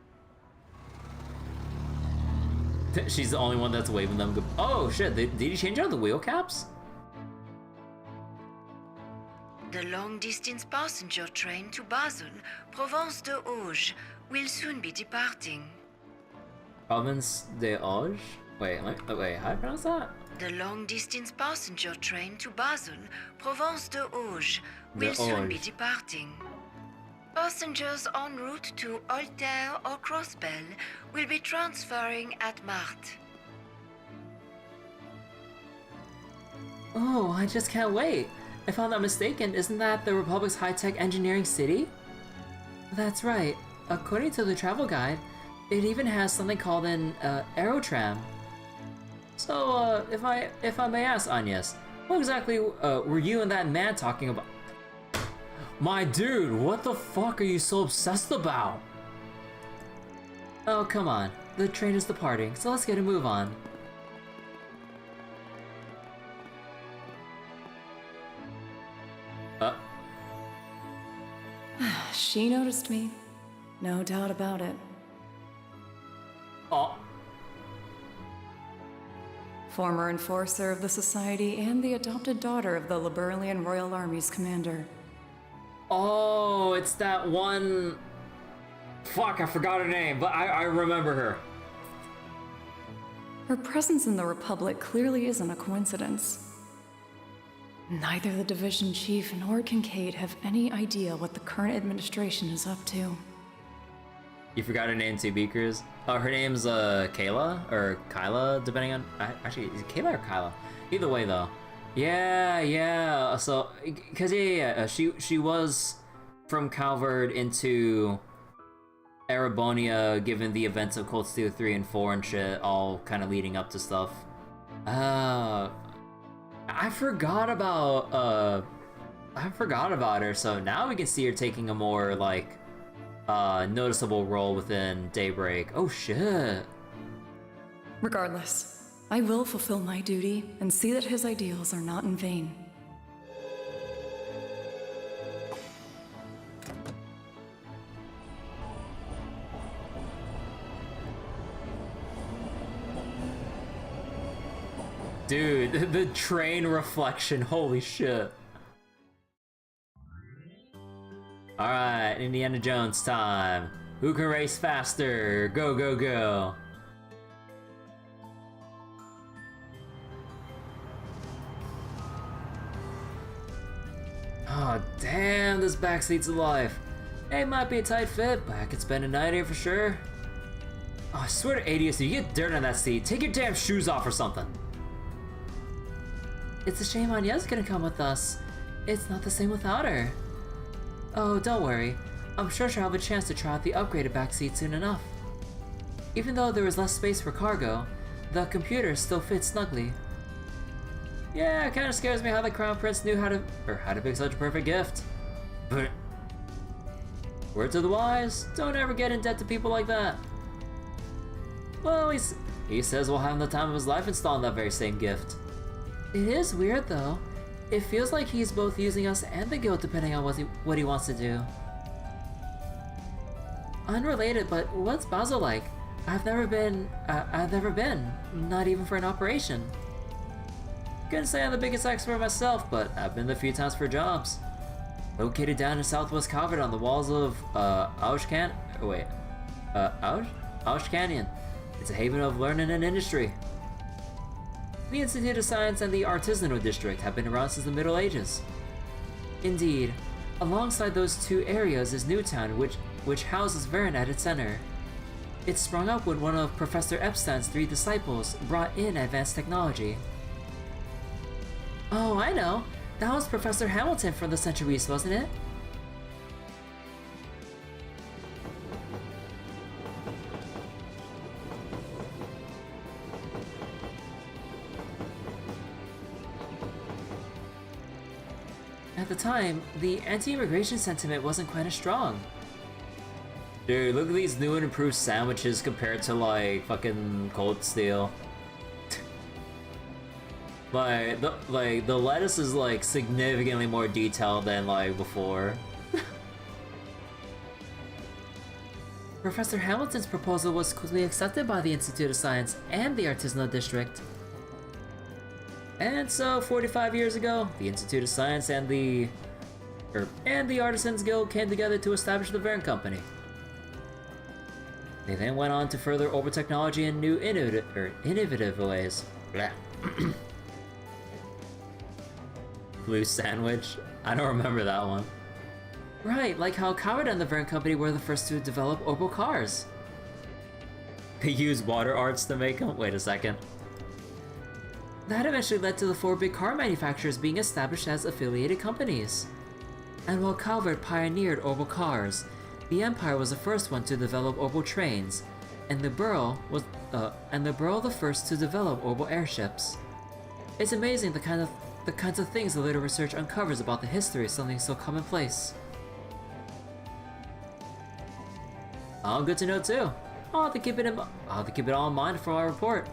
She's the only one that's waving them. Oh shit, did he change out the wheel caps? The long-distance passenger train to Basel, Provence de Auge, will soon be departing. Province de Auge? Wait, how do I pronounce that? The long-distance passenger train to Basel, Provence de Auge, will soon be departing. Passengers en route to Altair or Crossbell will be transferring at Marthe. Oh, I just can't wait. If I'm not mistaken, isn't that the Republic's high-tech engineering city? That's right. According to the travel guide, it even has something called an aerotram. So, if I may ask, Agnès, what exactly were you and that man talking about? My dude, what the fuck are you so obsessed about? Oh, come on. The train is departing, so let's get a move on. She noticed me. No doubt about it. Oh. Former enforcer of the Society and the adopted daughter of the Liberalian Royal Army's commander. Oh, it's that one... Fuck, I forgot her name, but I remember her. Her presence in the Republic clearly isn't a coincidence. Neither the Division Chief nor Kincaid have any idea what the current administration is up to. You forgot her name too, Beakers? Oh, her name's Kayla or Kyla, depending on. Actually, is it Kayla or Kyla? Either way, though. Yeah. So, cause she was from Calvard into Erebonia, given the events of Cold Steel 3 and 4 and shit, all kind of leading up to stuff. I forgot about her. So now we can see her taking a more like noticeable role within Daybreak. Oh shit. Regardless, I will fulfill my duty and see that his ideals are not in vain. Dude, the train reflection, holy shit. Alright, Indiana Jones time. Who can race faster? Go, go, go. Oh, damn, this backseat's alive. Hey, it might be a tight fit, but I could spend a night here for sure. Oh, I swear to ADS, you get dirt on that seat. Take your damn shoes off or something. It's a shame Agnès couldn't come with us. It's not the same without her. Oh, don't worry. I'm sure she'll have a chance to try out the upgraded backseat soon enough. Even though there was less space for cargo, the computer still fits snugly. Yeah, it kinda scares me how the Crown Prince knew how to pick such a perfect gift. But word to the wise, don't ever get in debt to people like that. Well, he says we'll have the time of his life installing that very same gift. It is weird though. It feels like he's both using us and the guild depending on what he wants to do. Unrelated, but what's Basel like? I've never been, not even for an operation. Couldn't say I'm the biggest expert myself, but I've been there a few times for jobs. Located down in southwest Calvert on the walls of, Ausch Canyon. It's a haven of learning and industry. The Institute of Science and the Artisanal District have been around since the Middle Ages. Indeed, alongside those two areas is Newtown, which houses Verne at its center. It sprung up when one of Professor Epstein's 3 disciples brought in advanced technology. Oh, I know! That was Professor Hamilton from the Century East, wasn't it? At the time, the anti-immigration sentiment wasn't quite as strong. Dude, look at these new and improved sandwiches compared to like fucking Cold Steel. the lettuce is like significantly more detailed than like before. Professor Hamilton's proposal was quickly accepted by the Institute of Science and the Artisanal District. And so, 45 years ago, the Institute of Science and the Artisans Guild came together to establish the Verne Company. They then went on to further orbital technology in new innovative ways. Blah. Blue sandwich? I don't remember that one. Right, like how Coward and the Verne Company were the first to develop orbital cars. They used water arts to make them? Wait a second. That eventually led to the 4 big car manufacturers being established as affiliated companies. And while Calvert pioneered orbital cars, the Empire was the first one to develop orbital trains, and the Burl the first to develop orbital airships. It's amazing the kinds of things the later research uncovers about the history of something so commonplace. Oh, good to know too. I'll have to keep it all in mind for our report.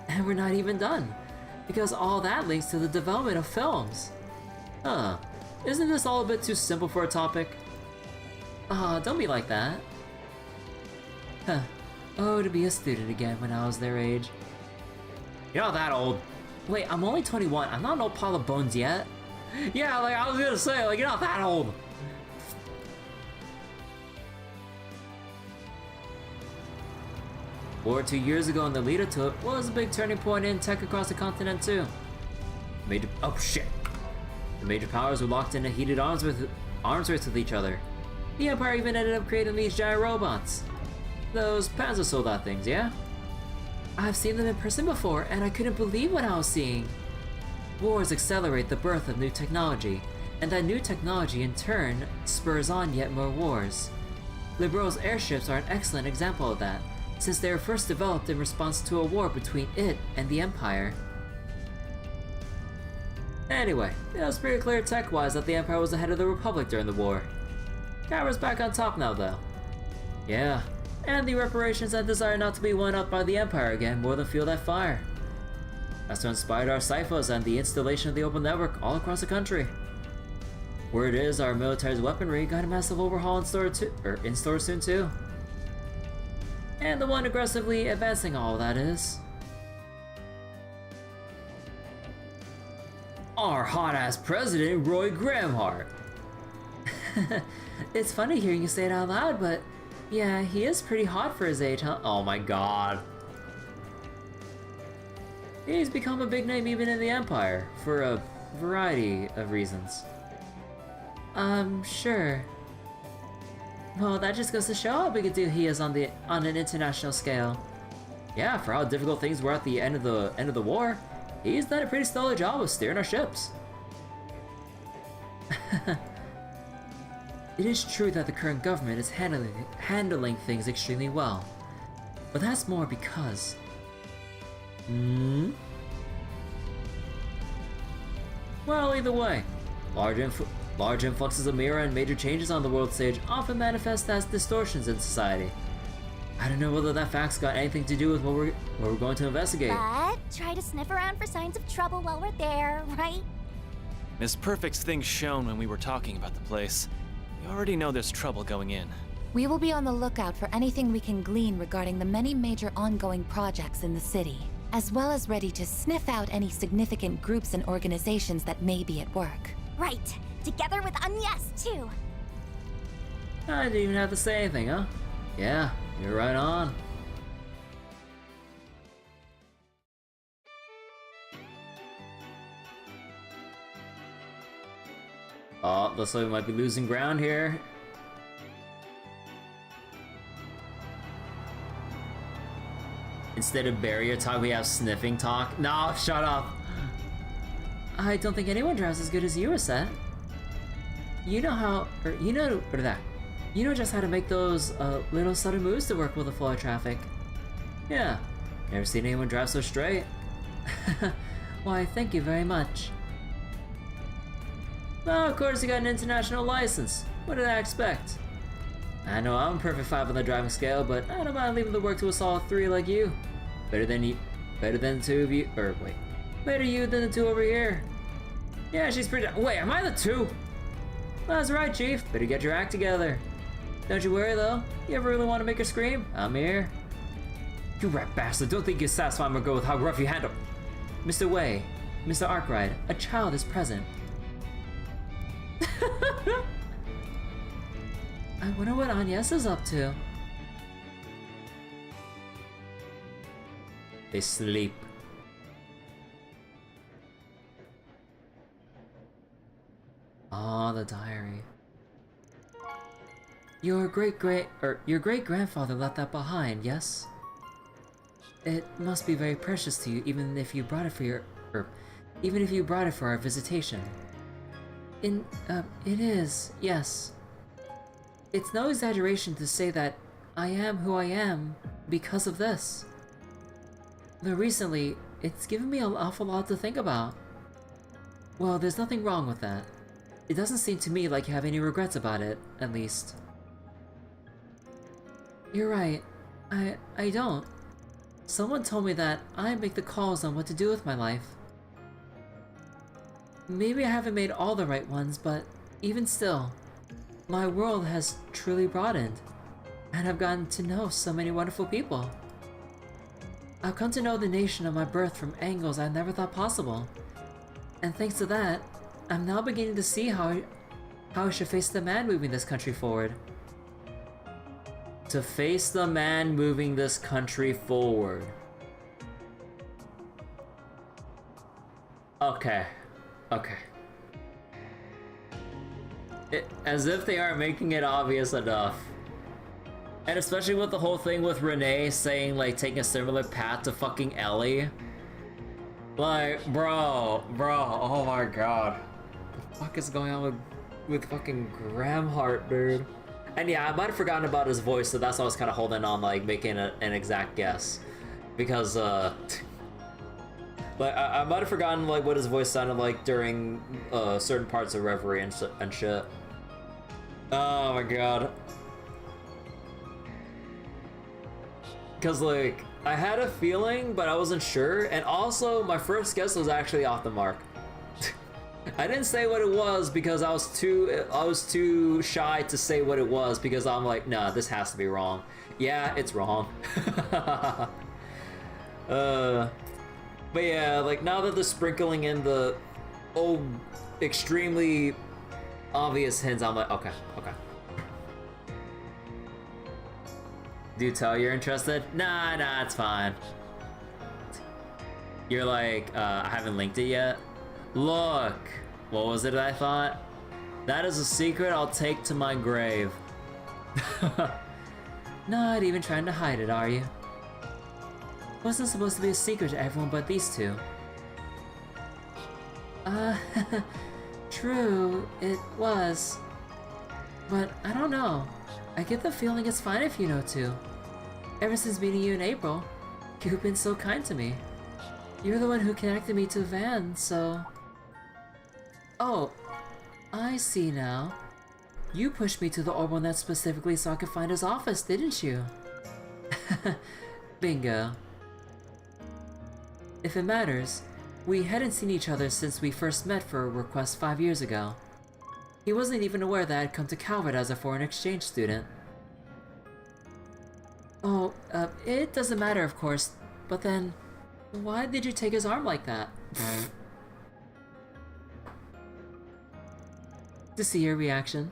And we're not even done, because all that links to the development of films. Huh, isn't this all a bit too simple for a topic? Ah, don't be like that. Huh, oh, to be a student again when I was their age. You're not that old. Wait, I'm only 21, I'm not an old pile of bones yet. Yeah, like I was gonna say, like you're not that old. Or 2 years ago, and the leader to it was a big turning point in tech across the continent too. The major powers were locked into heated arms race with each other. The Empire even ended up creating these giant robots. Those Panzer Soldat things, yeah? I've seen them in person before, and I couldn't believe what I was seeing. Wars accelerate the birth of new technology, and that new technology in turn spurs on yet more wars. Libero's airships are an excellent example of that, since they were first developed in response to a war between it and the Empire. Anyway, it was pretty clear tech-wise that the Empire was ahead of the Republic during the war. Kyra's back on top now though. Yeah, and the reparations and desire not to be won up by the Empire again more than fuel that fire. That's what inspired our ciphers and the installation of the open network all across the country. Word is our military's weaponry got a massive overhaul in store soon too. And the one aggressively advancing all that is our hot-ass president, Roy Gramhart. It's funny hearing you say it out loud, but yeah, he is pretty hot for his age, huh? Oh my god. He's become a big name even in the Empire, for a variety of reasons. Sure. Well, that just goes to show how big a deal he is on an international scale. Yeah, for how difficult things were at the end of the war, he's done a pretty stellar job of steering our ships. It is true that the current government is handling things extremely well, but that's more because... Well, either way, large influxes of mirror and major changes on the world stage often manifest as distortions in society. I don't know whether that fact's got anything to do with what we're going to investigate. But try to sniff around for signs of trouble while we're there, right? Miss Perfect's things shown when we were talking about the place. We already know there's trouble going in. We will be on the lookout for anything we can glean regarding the many major ongoing projects in the city, as well as ready to sniff out any significant groups and organizations that may be at work. Right. Together with Agnès, too. I didn't even have to say anything, huh? Yeah, you're right on. Oh, looks like we might be losing ground here. Instead of barrier talk, we have sniffing talk. No, shut up. I don't think anyone drives as good as you, Reset. You know how, you know just how to make those little subtle moves to work with the flow of traffic. Yeah, never seen anyone drive so straight. Why, thank you very much. Well, of course you got an international license. What did I expect? I know I'm a perfect 5 on the driving scale, but I don't mind leaving the work to a solid 3 like you. Better than the 2 of you, better you than the 2 over here. Yeah, she's pretty. Wait, am I the 2? That's right, Chief. Better get your act together. Don't you worry though. You ever really want to make her scream? I'm here. You rat bastard! Don't think you satisfy my girl with how rough you handle. Mr. Wei, Mr. Arkwright, a child is present. I wonder what Agnès is up to. They sleep. Ah, the diary. Your great-grandfather left that behind, yes? It must be very precious to you, even if you brought it for our visitation. It is, yes. It's no exaggeration to say that I am who I am because of this. Though recently, it's given me an awful lot to think about. Well, there's nothing wrong with that. It doesn't seem to me like you have any regrets about it, at least. You're right. I don't. Someone told me that I make the calls on what to do with my life. Maybe I haven't made all the right ones, but even still, my world has truly broadened, and I've gotten to know so many wonderful people. I've come to know the nation of my birth from angles I never thought possible, and thanks to that, I'm now beginning to see how I should face the man moving this country forward. To face the man moving this country forward. Okay. As if they aren't making it obvious enough. And especially with the whole thing with Renee saying, like, taking a similar path to fucking Ellie. Like, bro, oh my god. What the fuck is going on with fucking Gramhart, dude? And yeah, I might have forgotten about his voice, so that's why I was kind of holding on, like, making an exact guess. Because, like, I might have forgotten, like, what his voice sounded like during, certain parts of Reverie and shit. Oh my god. Because, like, I had a feeling, but I wasn't sure, and also, my first guess was actually off the mark. I didn't say what it was because I was too shy to say what it was because I'm like, nah, this has to be wrong. Yeah, it's wrong. But yeah, like now that they're sprinkling in the extremely obvious hints, I'm like, okay. Do you tell you're interested? Nah, it's fine. You're like, I haven't linked it yet. Look, what was it I thought? That is a secret I'll take to my grave. Not even trying to hide it, are you? Wasn't supposed to be a secret to everyone but these two. True, it was. But I don't know. I get the feeling it's fine if you know too. Ever since meeting you in April, you've been so kind to me. You're the one who connected me to Van, so... Oh, I see now. You pushed me to the Orbital Net specifically so I could find his office, didn't you? Bingo. If it matters, we hadn't seen each other since we first met for a request 5 years ago. He wasn't even aware that I'd come to Calvert as a foreign exchange student. Oh, it doesn't matter of course, but then, why did you take his arm like that? To see your reaction.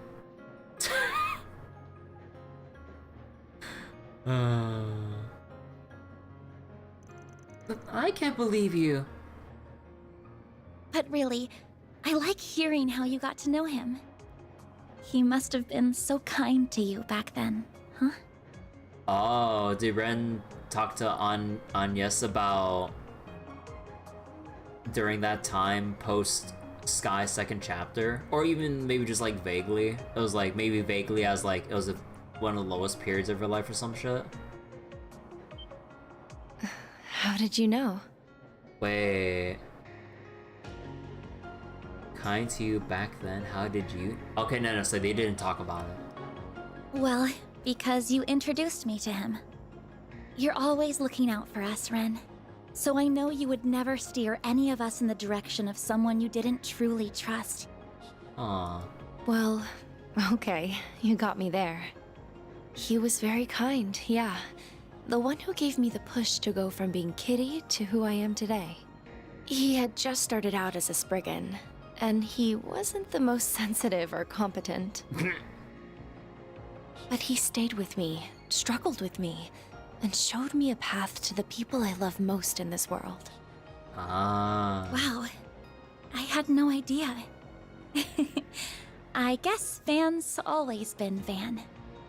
But I can't believe you. But really, I like hearing how you got to know him. He must have been so kind to you back then, huh? Oh, did Ren talk to Agnès about during that time post Sky's second chapter? Or even maybe just like vaguely? It was like maybe vaguely as like it was one of the lowest periods of her life or some shit. How did you know? Wait. Kind to you back then? How did you? Okay, no, so they didn't talk about it. Well, because you introduced me to him. You're always looking out for us, Ren. So I know you would never steer any of us in the direction of someone you didn't truly trust. Aww. Well, okay, you got me there. He was very kind, yeah. The one who gave me the push to go from being Kitty to who I am today. He had just started out as a Spriggan, and he wasn't the most sensitive or competent. But he stayed with me, struggled with me, and showed me a path to the people I love most in this world. Ah. Wow, I had no idea. I guess Van's always been Van.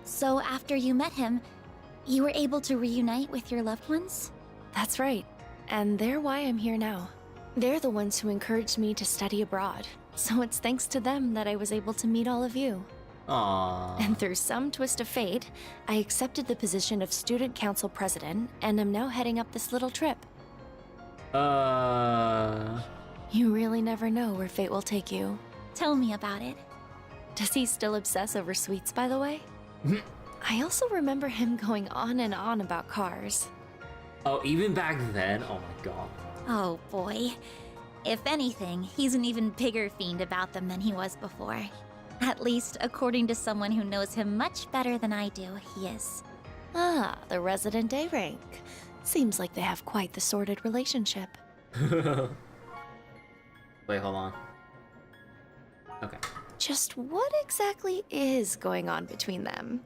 So after you met him, you were able to reunite with your loved ones? That's right, and they're why I'm here now. They're the ones who encouraged me to study abroad, so it's thanks to them that I was able to meet all of you. Aww. And through some twist of fate, I accepted the position of student council president and am now heading up this little trip. You really never know where fate will take you. Tell me about it. Does he still obsess over sweets, by the way? I also remember him going on and on about cars. Oh, even back then? Oh my god. Oh boy. If anything, he's an even bigger fiend about them than he was before. At least, according to someone who knows him much better than I do, he is. Ah, the resident Daybreak. Seems like they have quite the sordid relationship. Wait, hold on. Okay. Just what exactly is going on between them?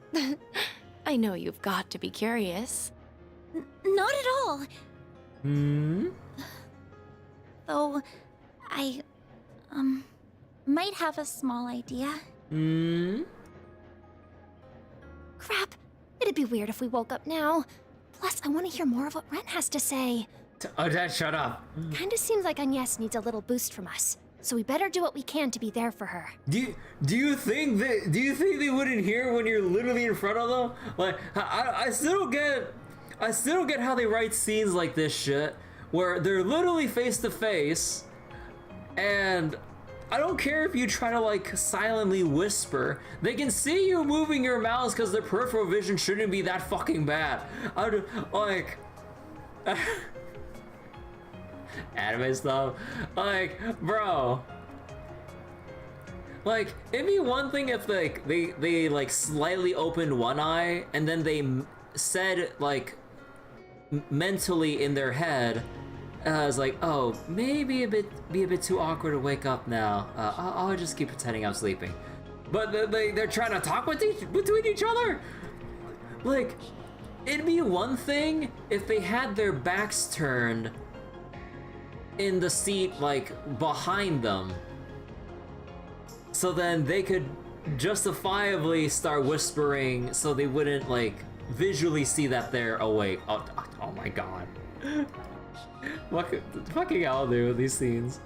I know you've got to be curious. Not at all. Hmm? Though, I, might have a small idea. Crap. It'd be weird if we woke up now. Plus, I want to hear more of what Ren has to say. Oh, Dad, shut up. Kinda seems like Agnès needs a little boost from us. So we better do what we can to be there for her. Do you think they wouldn't hear when you're literally in front of them? Like, I still don't get how they write scenes like this shit where they're literally face to face, and I don't care if you try to like silently whisper, they can see you moving your mouths because their peripheral vision shouldn't be that fucking bad. Like anime stuff, like, bro, like, it'd be one thing if like they like slightly opened one eye and then they said like mentally in their head, it's like, oh, maybe be a bit too awkward to wake up now. I'll just keep pretending I'm sleeping. But they're trying to talk between each other. Like, it'd be one thing if they had their backs turned in the seat like behind them, so then they could justifiably start whispering so they wouldn't like visually see that they're awake. Oh my god. Fucking hell, dude, with these scenes.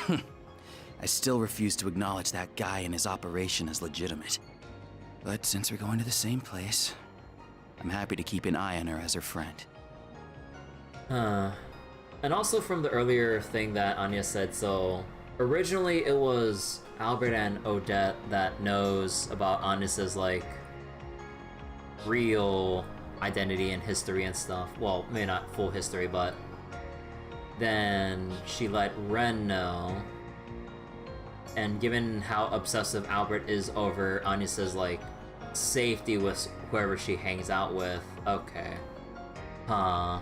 I still refuse to acknowledge that guy and his operation as legitimate. But since we're going to the same place, I'm happy to keep an eye on her as her friend. And also from the earlier thing that Anya said, so originally it was Albert and Odette that knows about Agnes's like real identity and history and stuff. Well, maybe not full history, but then she let Ren know. And given how obsessive Albert is over Agnes's like safety with whoever she hangs out with, okay. Huh.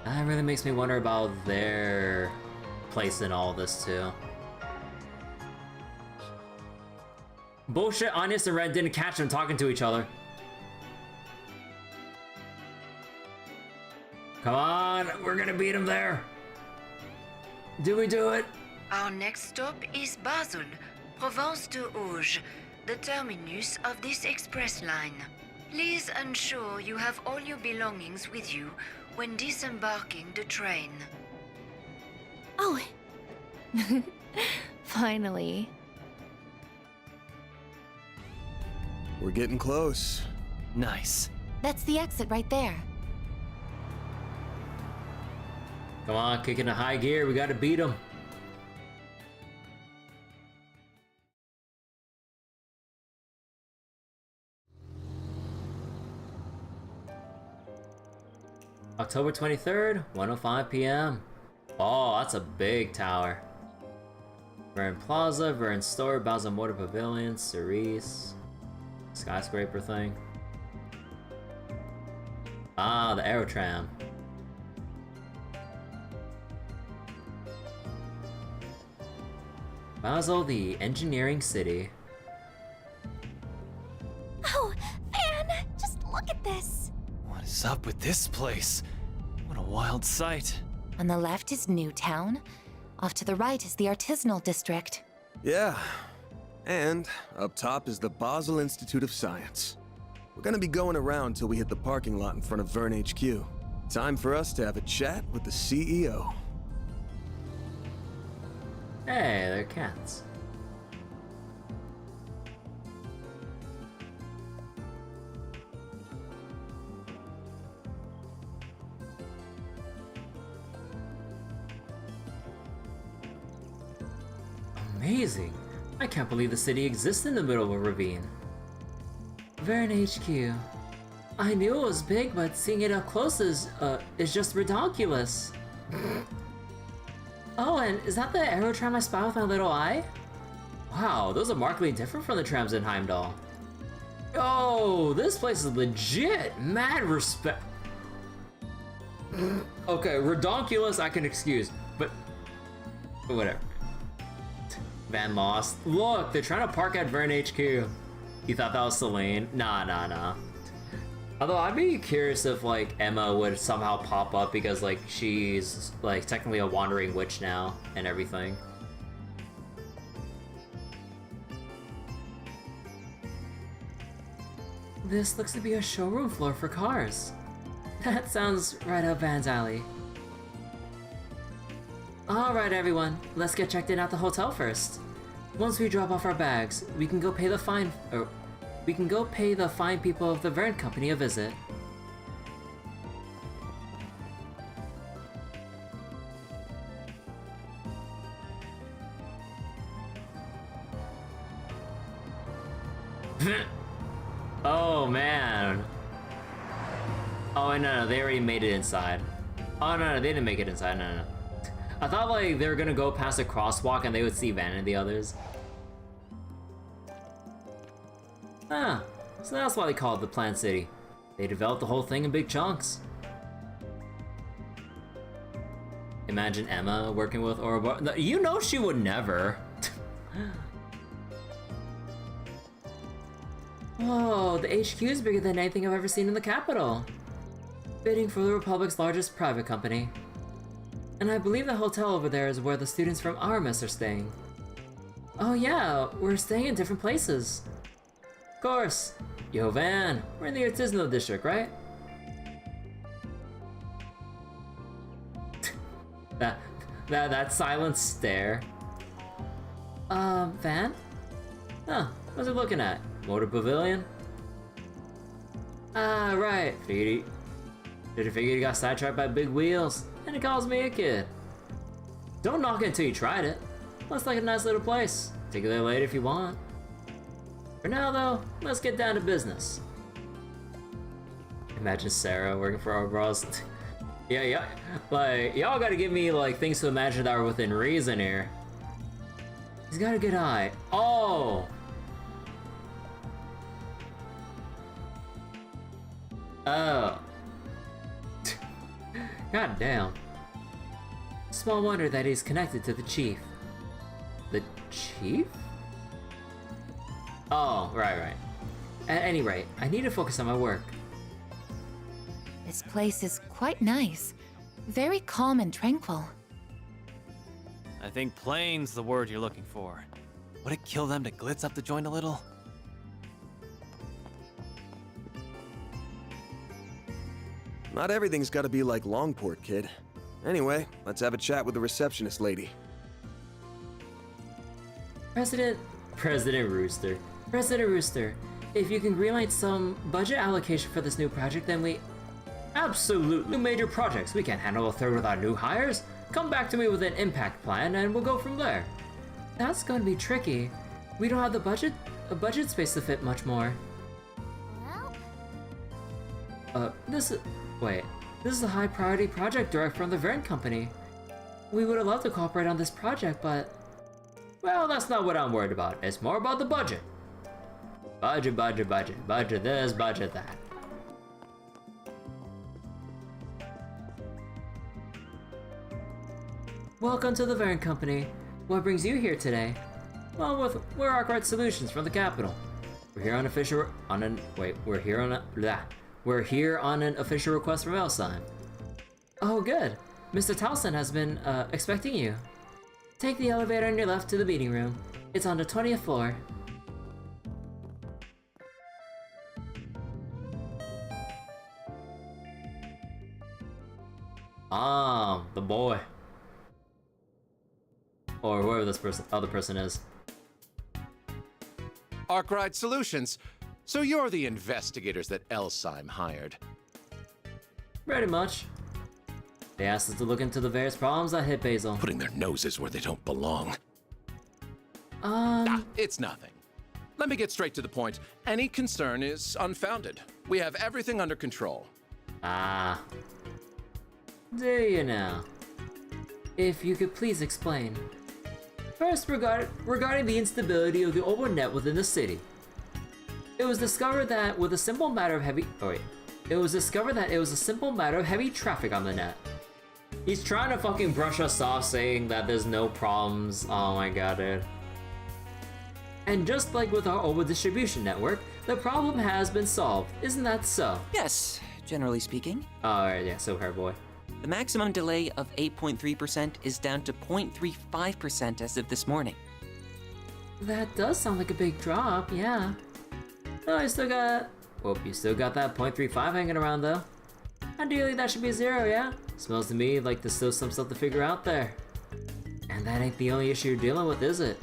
That really makes me wonder about their place in all this too. Bullshit, Agnès and Ren didn't catch them talking to each other. Come on, we're gonna beat them there. Do we do it? Our next stop is Basel, Province de Auge, the terminus of this express line. Please ensure you have all your belongings with you when disembarking the train. Oh. Finally. We're getting close. Nice. That's the exit right there. Come on, kick into high gear, we gotta beat them. October 23rd, 1:05 p.m. Oh, that's a big tower. Verne Plaza, Verne Store, Basel Motor Pavilion, Cerise, skyscraper thing. Ah, the Aerotram. Basel, the engineering city. Oh, Verne, just look at this. What is up with this place? What a wild sight. On the left is Newtown. Off to the right is the artisanal district. Yeah. And up top is the Basel Institute of Science. We're gonna be going around till we hit the parking lot in front of Verne HQ. Time for us to have a chat with the CEO. Hey, they're cats. Amazing! I can't believe the city exists in the middle of a ravine. Verne HQ. I knew it was big, but seeing it up close is just ridiculous. Oh, and is that the Aerotram I spy with my little eye? Wow, those are markedly different from the trams in Heimdall. Oh, this place is legit! Mad respect. Okay, redonkulous I can excuse, but whatever. Van lost. Look, they're trying to park at Verne HQ. You thought that was Celine? Nah. Although I'd be curious if like Emma would somehow pop up because like she's like technically a wandering witch now and everything. This looks to be a showroom floor for cars. That sounds right up Van's alley. Alright everyone, let's get checked in at the hotel first. Once we drop off our bags, we can go pay the fine people of the Verne Company a visit. Oh man. Oh no, they already made it inside. Oh no, they didn't make it inside, no. I thought like they were gonna go past a crosswalk and they would see Van and the others. Ah, so that's why they call it the Plant City. They developed the whole thing in big chunks. Imagine Emma working with Ouroboros. You know she would never. Whoa, the HQ is bigger than anything I've ever seen in the capital. Bidding for the Republic's largest private company. And I believe the hotel over there is where the students from our mess are staying. Oh yeah, we're staying in different places. Of course. Yo, Van, we're in the artisanal district, right? that silent stare. Van? Huh, what's it looking at? Motor Pavilion? Ah, right. Did you figure you got sidetracked by big wheels? And he calls me a kid. Don't knock it until you tried it. Looks like a nice little place. Take it there later if you want. For now though, let's get down to business. Imagine Sarah working for Ouroboros. yeah, like, y'all gotta give me like things to imagine that are within reason here. He's got a good eye. Oh! Oh. God damn. Small wonder that he's connected to the chief. The chief? Oh, right. At any rate, I need to focus on my work. This place is quite nice. Very calm and tranquil. I think plain's the word you're looking for. Would it kill them to glitz up the joint a little? Not everything's gotta be like Longport, kid. Anyway, let's have a chat with the receptionist lady. President Rooster, if you can greenlight some budget allocation for this new project, then we... Absolutely! New major projects, we can't handle a third without new hires. Come back to me with an impact plan and we'll go from there. That's going to be tricky. We don't have the budget space to fit much more. This is a high priority project direct from the Verne Company. We would have loved to cooperate on this project, but... Well, that's not what I'm worried about. It's more about the budget. Budget this, budget that. Welcome to the Verne Company. What brings you here today? Well, we're Quartz Solutions from the capital. We're here on an official request from Elstein. Oh, good. Mr. Tausend has been expecting you. Take the elevator on your left to the meeting room. It's on the 20th floor. Ah, the boy. Or whoever this other person is. Arkwright Solutions. So you're the investigators that Elsheim hired? Pretty much. They asked us to look into the various problems that hit Basel. Putting their noses where they don't belong. It's nothing. Let me get straight to the point. Any concern is unfounded. We have everything under control. Ah. Do you now? If you could please explain. First, regarding the instability of the open net within the city. It was discovered that with a simple matter of heavy... It was discovered that it was a simple matter of heavy traffic on the net. He's trying to fucking brush us off saying that there's no problems. Oh my god, dude. And just like with our over distribution network, the problem has been solved. Isn't that so? Yes, generally speaking. Alright, yeah, so her boy. The maximum delay of 8.3% is down to 0.35% as of this morning. That does sound like a big drop, yeah. Oh, I still got Hope you still got that .35 hanging around though. Ideally that should be 0, yeah? Smells to me like there's still some stuff to figure out there. And that ain't the only issue you're dealing with, is it?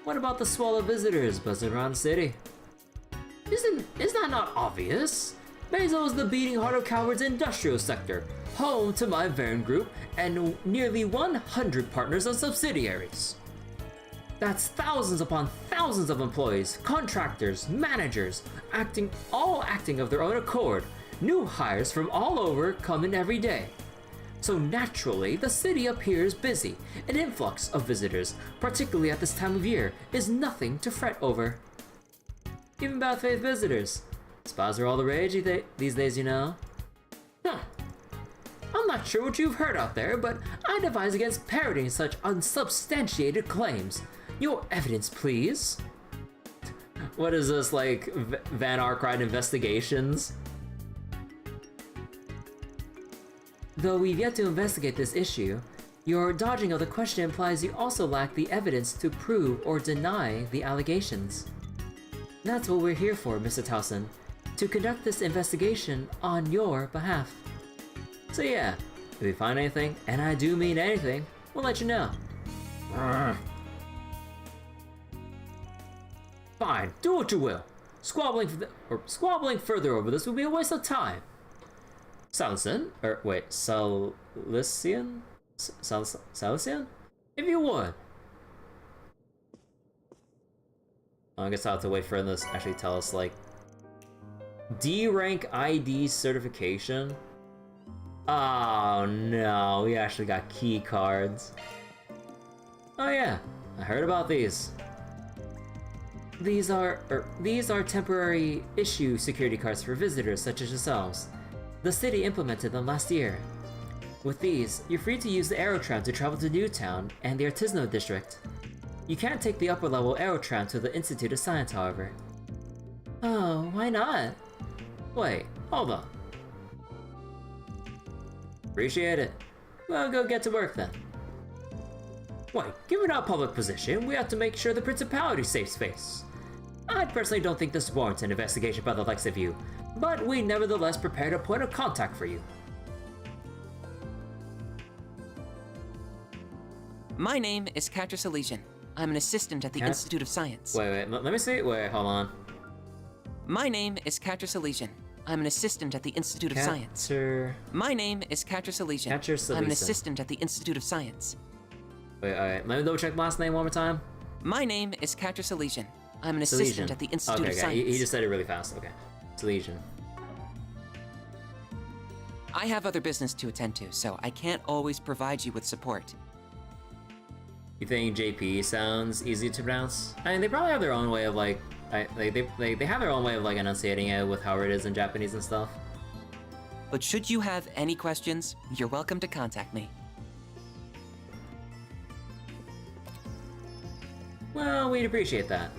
What about the swell of visitors buzzing around the city? Is that not obvious? Basel is the beating heart of Coward's industrial sector, home to my Verne group and nearly 100 partners and subsidiaries. That's thousands upon thousands of employees, contractors, managers, all acting of their own accord. New hires from all over come in every day. So naturally, the city appears busy. An influx of visitors, particularly at this time of year, is nothing to fret over. Even bad faith visitors. Spas are all the rage these days, you know. Huh. I'm not sure what you've heard out there, but I advise against parroting such unsubstantiated claims. Your evidence, please. What is this, like, Van Arkwright investigations? Though we've yet to investigate this issue, your dodging of the question implies you also lack the evidence to prove or deny the allegations. That's what we're here for, Mr. Tausend, to conduct this investigation on your behalf. So yeah, if we find anything, and I do mean anything, we'll let you know. Fine, do what you will. Squabbling further over this would be a waste of time. Salician? Salician? If you would. I guess I'll have to wait for this to actually tell us, like, D rank ID certification. Oh no, we actually got key cards. Oh yeah, I heard about these. These are temporary issue security cards for visitors such as yourselves. The city implemented them last year. With these, you're free to use the Aerotram to travel to Newtown and the Artisanal District. You can't take the upper level Aerotram to the Institute of Science, however. Oh, why not? Wait, hold on. Appreciate it. Well, go get to work then. Wait, given our public position, we have to make sure the Principality's safe space. I personally don't think this warrants an investigation by the likes of you, but we nevertheless prepared a point of contact for you. My name is Quatre Elysian. I'm an assistant at the Institute of Science. Wait, let me see. Wait, hold on. My name is Quatre Elysian. I'm an assistant at the Institute of Science. My name is Quatre Elysian. I'm an assistant at the Institute of Science. Wait, alright, let me double check last name one more time. My name is Quatre Elysian. I'm an assistant at the Institute of Science. He just said it really fast. Okay. Elysian. I have other business to attend to, so I can't always provide you with support. You think JP sounds easy to pronounce? I mean, they probably have their own way of like, they have their own way of like enunciating it with how it is in Japanese and stuff. But should you have any questions, you're welcome to contact me. Well, we'd appreciate that.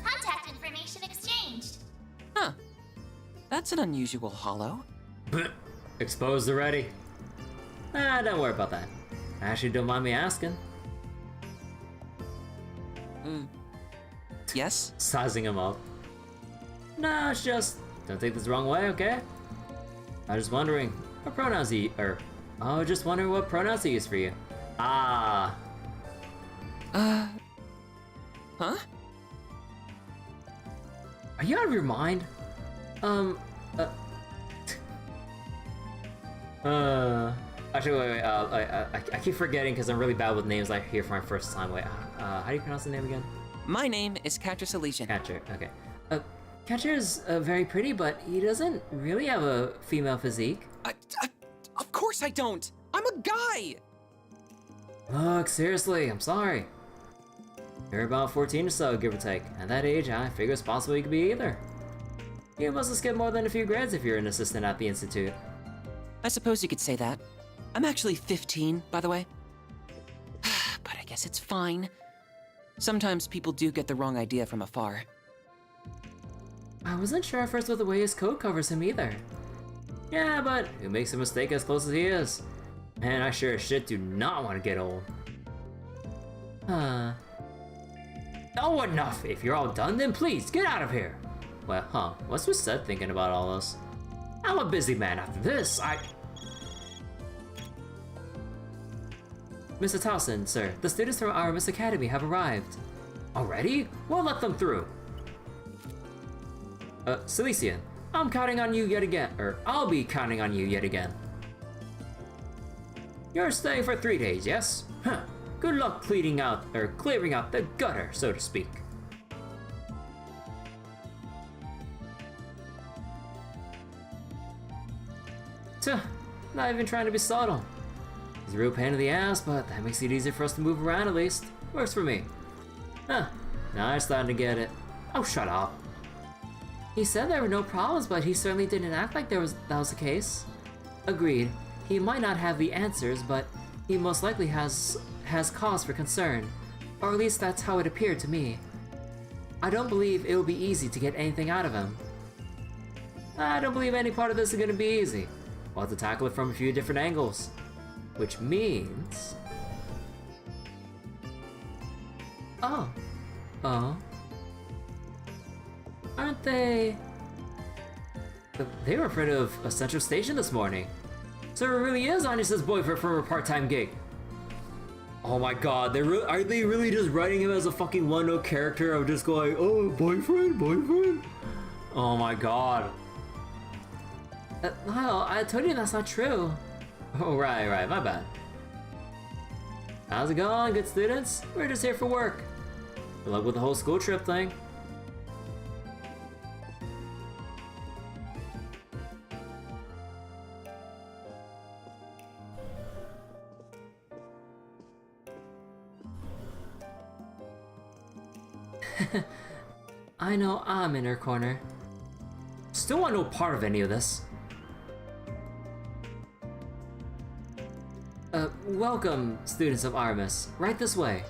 Contact information exchanged. Huh. That's an unusual hollow. Exposed already? Ah, don't worry about that. Actually, don't mind me asking. Yes? Sizing him up. No, it's just, don't take this the wrong way, okay? I was just wondering what pronouns he, just wondering what pronouns he used for you. Ah. Huh? Are you out of your mind? Actually, wait, I keep forgetting because I'm really bad with names I hear for my first time. Wait, how do you pronounce the name again? My name is Quatre Elysian. Quatre, okay. Quatre is very pretty, but he doesn't really have a female physique. Of course I don't! I'm a guy! Look, seriously, I'm sorry. You're about 14 or so, give or take. At that age, I figure it's possible you could be either. You must have skipped more than a few grades if you're an assistant at the Institute. I suppose you could say that. I'm actually 15, by the way. But I guess it's fine. Sometimes people do get the wrong idea from afar. I wasn't sure at first with the way his coat covers him either. Yeah, but who makes a mistake as close as he is? And I sure as shit do not want to get old. Oh, enough! If you're all done, then please, get out of here! Well, what's with Seth thinking about all this? I'm a busy man after this, Mr. Tausend, sir, the students from our Miss Academy have arrived. Already? Well, let them through. Cilician, I'm counting on you yet again, or I'll be counting on you yet again. You're staying for 3 days, yes? Huh. Good luck clearing out the gutter, so to speak. Tuh, not even trying to be subtle. He's a real pain in the ass, but that makes it easier for us to move around at least. Works for me. Huh, now I'm starting to get it. Oh, shut up. He said there were no problems, but he certainly didn't act like that was the case. Agreed. He might not have the answers, but he most likely has cause for concern. Or at least that's how it appeared to me. I don't believe it will be easy to get anything out of him. I don't believe any part of this is going to be easy. We'll have to tackle it from a few different angles. Which means... Oh. Aren't they... They were afraid of a central station this morning. So it really is Agnès' boyfriend from her part-time gig. Oh my god, are they really just writing him as a fucking one-note character of just going, oh, boyfriend? Oh my god. Lyle, I told you that's not true. Oh, right, my bad. How's it going, good students? We're just here for work. Good luck with the whole school trip thing. I know I'm in her corner. Still want no part of any of this. Welcome, students of Artemis. Right this way.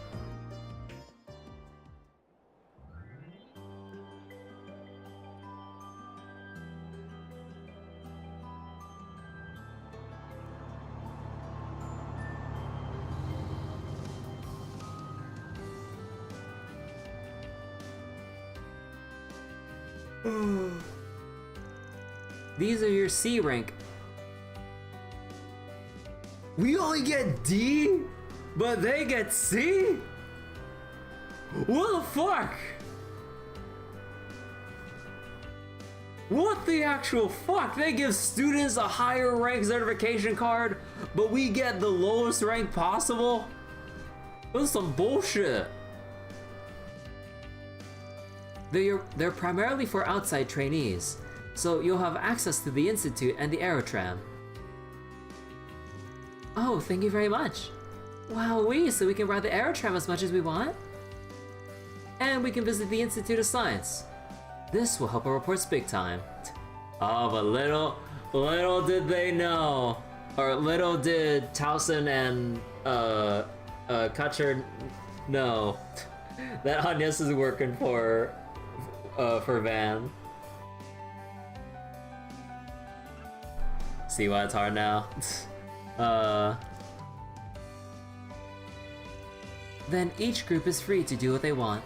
These are your C rank. We only get D, but they get C? What the fuck? What the actual fuck? They give students a higher rank certification card, but we get the lowest rank possible? That's some bullshit. They're primarily for outside trainees, so you'll have access to the Institute and the Aerotram. Oh, thank you very much. Wowee, so we can ride the Aerotram as much as we want? And we can visit the Institute of Science. This will help our reports big time. Oh, but little did they know, or little did Tausend and Quatre know that Agnès is working for Verne. See why it's hard now? Then each group is free to do what they want.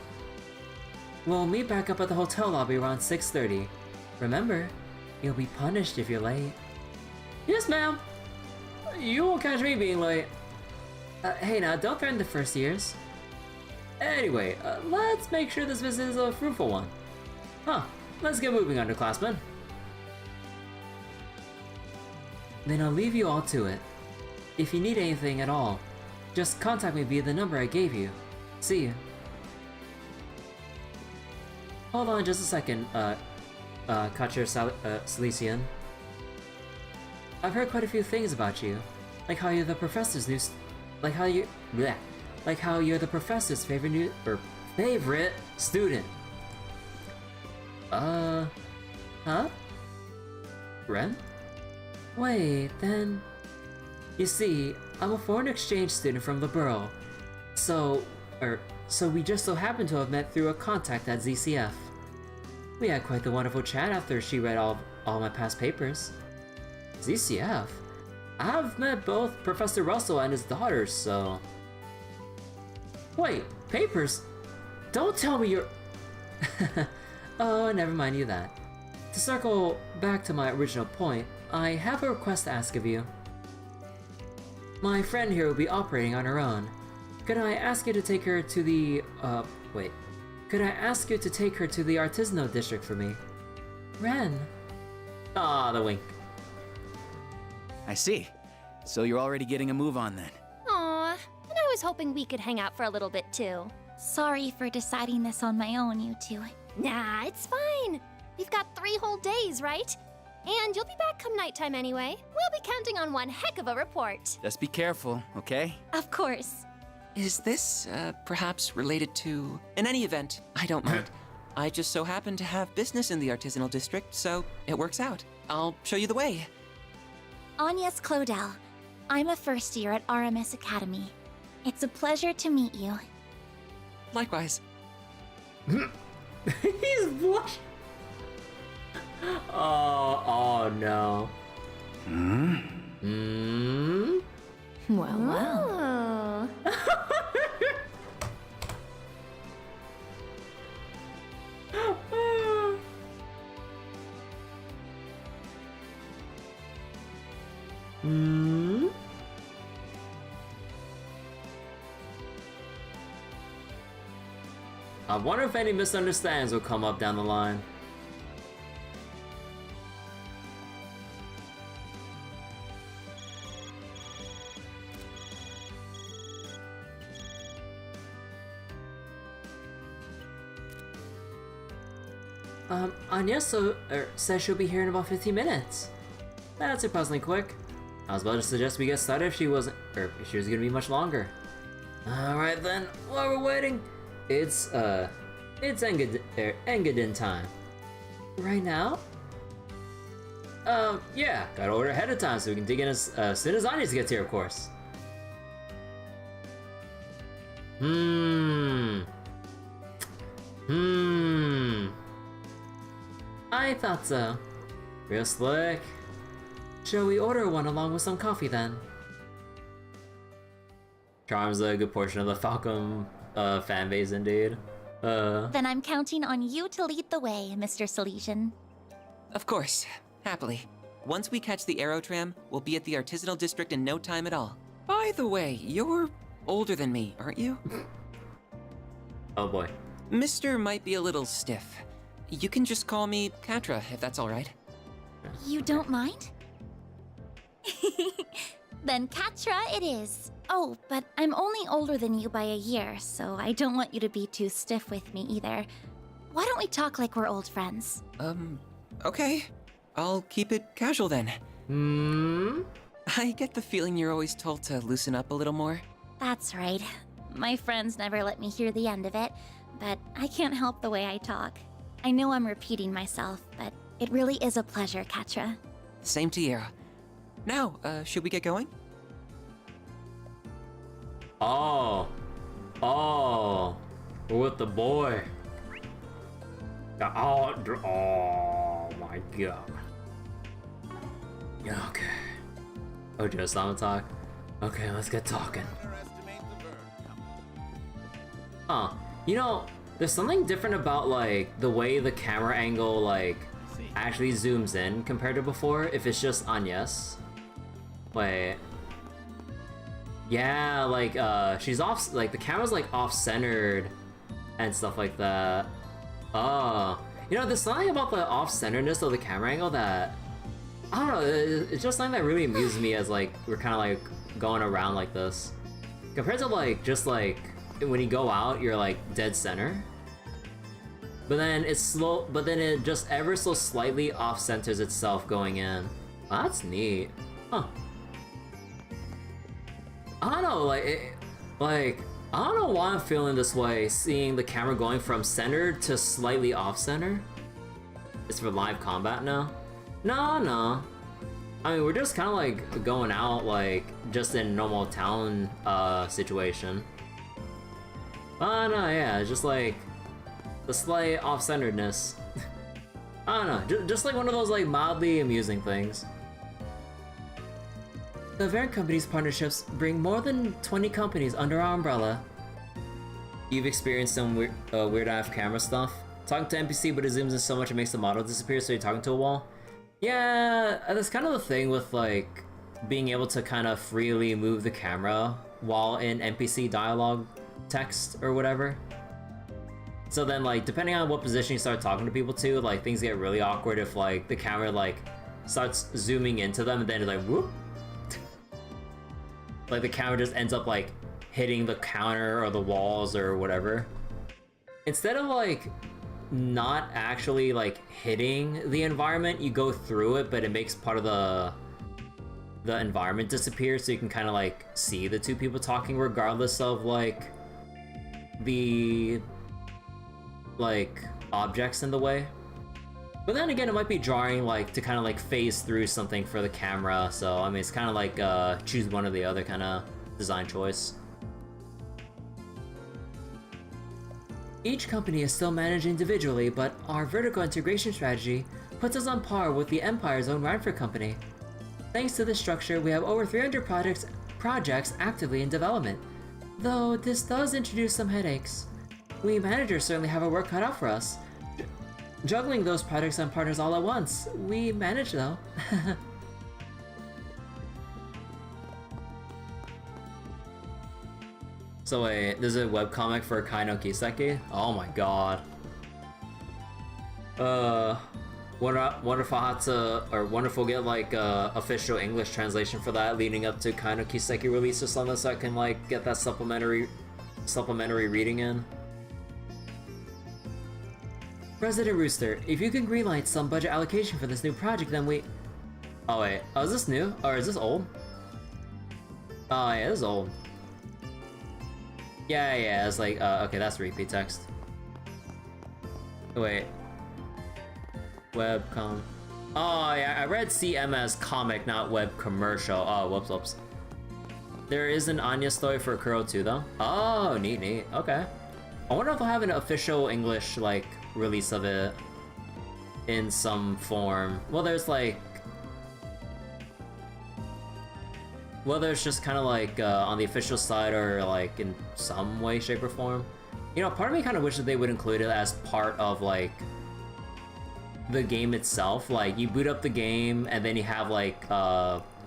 We'll meet back up at the hotel lobby around 6:30. Remember, you'll be punished if you're late. Yes, ma'am! You won't catch me being late. Hey now, don't threaten the first years. Anyway, let's make sure this visit is a fruitful one. Huh, let's get moving, underclassmen. Then I'll leave you all to it. If you need anything at all, just contact me via the number I gave you. See you. Hold on just a second, Quatre Cilician. I've heard quite a few things about you, like how you're the professor's like how you're the professor's favorite student. Huh? Ren? Wait, then... You see, I'm a foreign exchange student from the borough, so we just so happened to have met through a contact at ZCF. We had quite the wonderful chat after she read all my past papers. ZCF? I've met both Professor Russell and his daughters, so... Wait, papers? Don't tell me you're... Oh, never mind you that. To circle back to my original point, I have a request to ask of you. My friend here will be operating on her own. Could I ask you to take her to the... wait. Could I ask you to take her to the artisanal district for me? Ren. Ah, the wink. I see. So you're already getting a move on then. Aw, and I was hoping we could hang out for a little bit too. Sorry for deciding this on my own, you two. Nah, it's fine. We've got 3 whole days, right? And you'll be back come nighttime anyway. We'll be counting on one heck of a report. Just be careful, okay? Of course. Is this, perhaps related to... In any event, I don't mind. I just so happen to have business in the artisanal district, so it works out. I'll show you the way. Agnès Claudel. I'm a first year at RMS Academy. It's a pleasure to meet you. Likewise. He's blushing. Oh no. Well, well. I wonder if any misunderstandings will come up down the line. Agnès says she'll be here in about 15 minutes. That's surprisingly quick. I was about to suggest we get started if she wasn't, or if she was gonna be much longer. Alright then, while we're waiting, it's Engadin time. Right now? Yeah, gotta order ahead of time so we can dig in as soon as Agnès gets here, of course. I thought so. Real slick. Shall we order one along with some coffee then? Charms a good portion of the Falcom fan base indeed. Then I'm counting on you to lead the way, Mr. Salesian. Of course. Happily. Once we catch the Aero Tram, we'll be at the artisanal district in no time at all. By the way, you're older than me, aren't you? Oh boy. Mr. might be a little stiff. You can just call me Quatre, if that's alright. You don't mind? Then Quatre it is. Oh, but I'm only older than you by a year, so I don't want you to be too stiff with me either. Why don't we talk like we're old friends? Okay. I'll keep it casual then. I get the feeling you're always told to loosen up a little more. That's right. My friends never let me hear the end of it, but I can't help the way I talk. I know I'm repeating myself, but it really is a pleasure, Quatre. Same to you. Now, should we get going? Oh, we're with the boy. Oh my god. Yeah, okay. Oh, just talk. Okay, let's get talking. Huh. You know, there's something different about like the way the camera angle like actually zooms in compared to before if it's just Agnès. Wait. Yeah, like she's off, like the camera's like off-centered and stuff like that. Oh, you know, there's something about the off-centeredness of the camera angle that, I don't know, it's just something that really amuses me as like we're kind of like going around like this. Compared to like, just like, when you go out, you're like dead center. But then it's slow, but then it just ever so slightly off-centers itself going in. Well, that's neat. Huh. I don't know, like, I don't know why I'm feeling this way, seeing the camera going from center to slightly off-center. It's for live combat now? No. I mean, we're just kind of like going out, like, just in normal town situation. Oh no, yeah, it's just like the slight off-centeredness. I don't know, just like one of those like mildly amusing things. The Verne Company's partnerships bring more than 20 companies under our umbrella. You've experienced some weird off camera stuff. Talking to NPC, but it zooms in so much it makes the model disappear, so you're talking to a wall. Yeah, that's kind of the thing with like being able to kind of freely move the camera while in NPC dialogue text or whatever. So then, like, depending on what position you start talking to people to, like, things get really awkward if, like, the camera, like, starts zooming into them and then it's like, whoop. Like, the camera just ends up, like, hitting the counter or the walls or whatever. Instead of, like, not actually, like, hitting the environment, you go through it, but it makes part of the environment disappear, so you can kind of, like, see the two people talking regardless of, like, the like objects in the way. But then again, it might be jarring, like, to kind of like phase through something for the camera, so I mean it's kind of like choose one or the other kind of design choice. Each company is still managed individually, but our vertical integration strategy puts us on par with the Empire's own Radford company. Thanks to this structure, we have over 300 projects actively in development, though this does introduce some headaches. We managers certainly have our work cut out for us. Juggling those projects and partners all at once. We manage though. So wait, there's a webcomic for Kai no Kiseki? Oh my god. Wonder if I had to, or wonder if we'll get like official English translation for that leading up to Kai no Kiseki release or something, so I can like get that supplementary reading in. President Rooster, if you can greenlight some budget allocation for this new project, then we... Oh wait, oh, is this new? Or is this old? Oh yeah, this is old. Yeah, it's like, okay, that's repeat text. Wait. Webcom. Oh yeah, I read CM as comic, not web commercial. Oh, whoops. There is an Anya story for Kuro too, though. Oh, neat, okay. I wonder if they'll have an official English, like, release of it in some form. Well, there's like... Well, there's just kind of like on the official side or like in some way, shape, or form. You know, part of me kind of wishes they would include it as part of like the game itself. Like, you boot up the game and then you have like,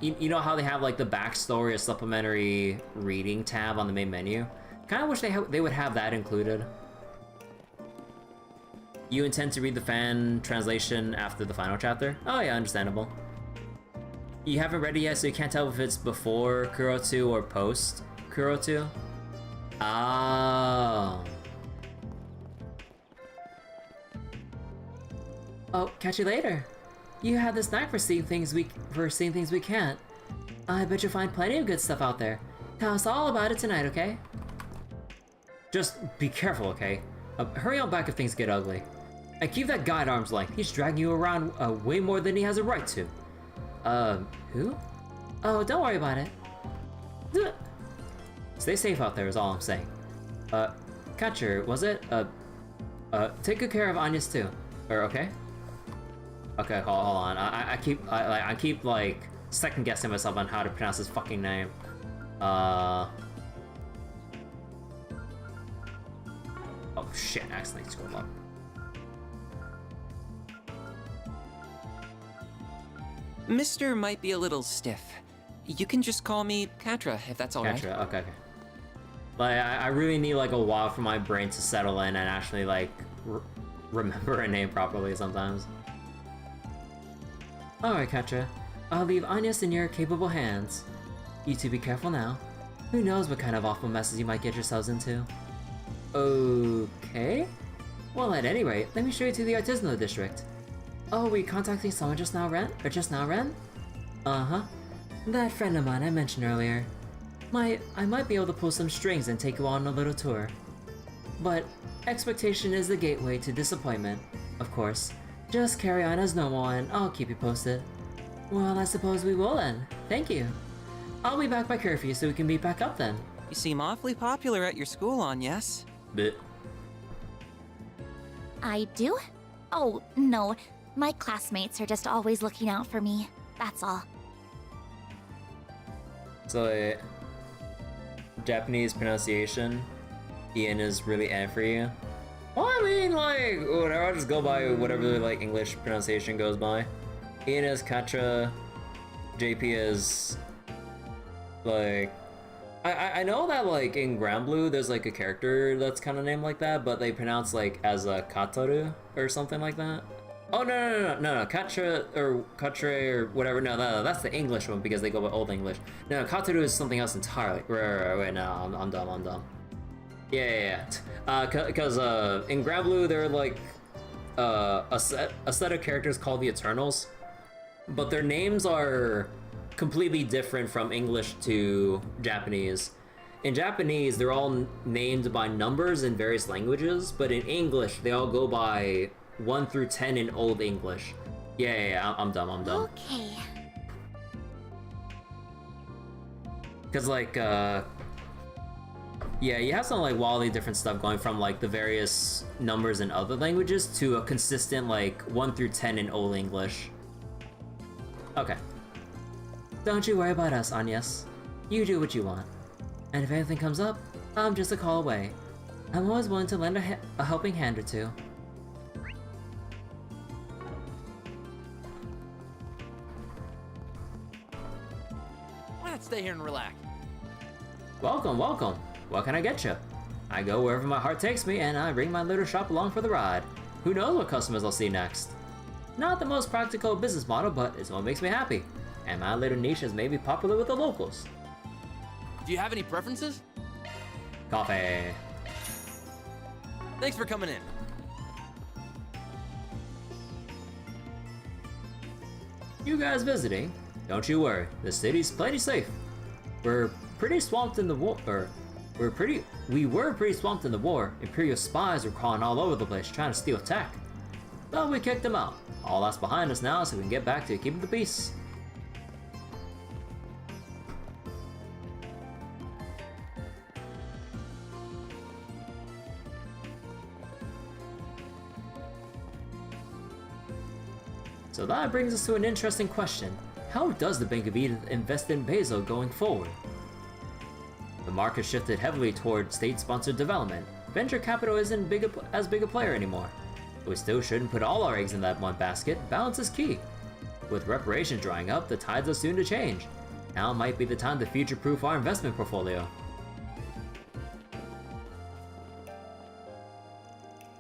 you know how they have like the backstory or supplementary reading tab on the main menu? Kind of wish they would have that included. You intend to read the fan translation after the final chapter? Oh yeah, understandable. You haven't read it yet, so you can't tell if it's before Kuro 2 or post Kuro 2? Oh. Oh, catch you later. You have this knack for seeing things we can't. I bet you'll find plenty of good stuff out there. Tell us all about it tonight, okay? Just be careful, okay? Hurry on back if things get ugly. And keep that guy at arm's length. He's dragging you around way more than he has a right to. Who? Oh, don't worry about it. Stay safe out there is all I'm saying. Catcher, was it? Take good care of Agnès too. Or, okay? Okay, hold on. I keep like second guessing myself on how to pronounce his fucking name. Oh shit, I accidentally scrolled up. Mr. might be a little stiff. You can just call me Quatre, if that's all right. Quatre, okay. Like, I really need like a while for my brain to settle in and actually like remember a name properly sometimes. Alright, Quatre. I'll leave Agnès in your capable hands. You two be careful now. Who knows what kind of awful messes you might get yourselves into. Okay. Well, at any rate, let me show you to the artisanal district. Oh, were you contacting someone just now, Ren? Uh-huh. That friend of mine I mentioned earlier. I might be able to pull some strings and take you on a little tour. But expectation is the gateway to disappointment, of course. Just carry on as normal and I'll keep you posted. Well, I suppose we will then. Thank you. I'll be back by curfew so we can meet back up then. You seem awfully popular at your school, Agnès. Bit. I do? Oh, no. My classmates are just always looking out for me. That's all. So, Japanese pronunciation. Ian is really N for you. Well, I mean, like, whatever, I'll just go by whatever, like, English pronunciation goes by. Ian is Quatre, JP is, like, I know that, like, in Granblue, there's, like, a character that's kind of named like that, but they pronounce, like, as a Kataru or something like that. Oh, no, Quatre or whatever, no, that's the English one because they go by Old English. No, Kataru is something else entirely. Wait, no, I'm dumb. Yeah. Because in Granblue, there are, like, a set of characters called the Eternals, but their names are completely different from English to Japanese. In Japanese, they're all named by numbers in various languages, but in English, they all go by 1 through 10 in Old English. Yeah, I'm dumb. Okay. Cause like, yeah, you have some like wildly different stuff going from like the various numbers in other languages to a consistent like 1 through 10 in Old English. Okay. Don't you worry about us, Agnès. You do what you want. And if anything comes up, I'm just a call away. I'm always willing to lend a helping hand or two. Why not stay here and relax? Welcome. What can I get you? I go wherever my heart takes me, and I bring my little shop along for the ride. Who knows what customers I'll see next? Not the most practical business model, but it's what makes me happy. And my little niche has made me popular with the locals. Do you have any preferences? Coffee. Thanks for coming in. You guys visiting? Don't you worry, the city's plenty safe. We were pretty swamped in the war. Imperial spies were crawling all over the place trying to steal tech. But we kicked them out. All that's behind us now, so we can get back to keeping the peace. So that brings us to an interesting question. How does the Bank of Edith invest in Basel going forward? The market shifted heavily toward state-sponsored development. Venture capital isn't as big a player anymore. But we still shouldn't put all our eggs in that one basket. Balance is key. With reparations drying up, the tides are soon to change. Now might be the time to future-proof our investment portfolio.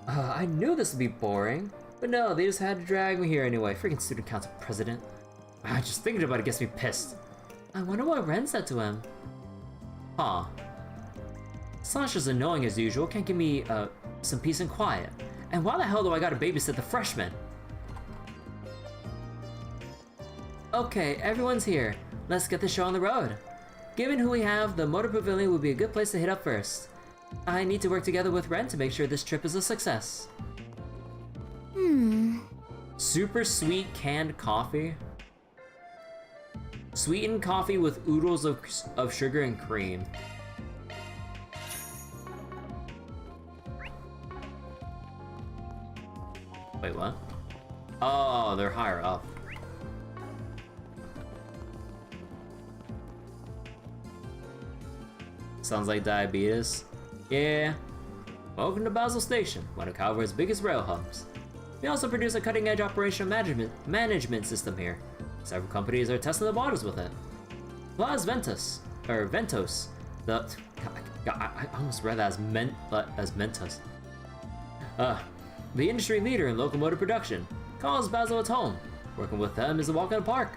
I knew this would be boring. But no, they just had to drag me here anyway. Freaking student council president. Just thinking about it gets me pissed. I wonder what Ren said to him. Huh. Sasha's annoying as usual, can't give me some peace and quiet. And why the hell do I gotta babysit the freshmen? Okay, everyone's here. Let's get the show on the road. Given who we have, the Motor Pavilion would be a good place to hit up first. I need to work together with Ren to make sure this trip is a success. Super sweet canned coffee. Sweetened coffee with oodles of sugar and cream. Wait, what? Oh, they're higher up. Sounds like diabetes. Yeah. Welcome to Basel Station, one of Calvary's biggest rail hubs. We also produce a cutting-edge operational management system here. Several companies are testing the waters with it. Plus Ventus, I almost read that as Mentos. The industry leader in locomotive production, calls Basel its home. Working with them is a walk in the park.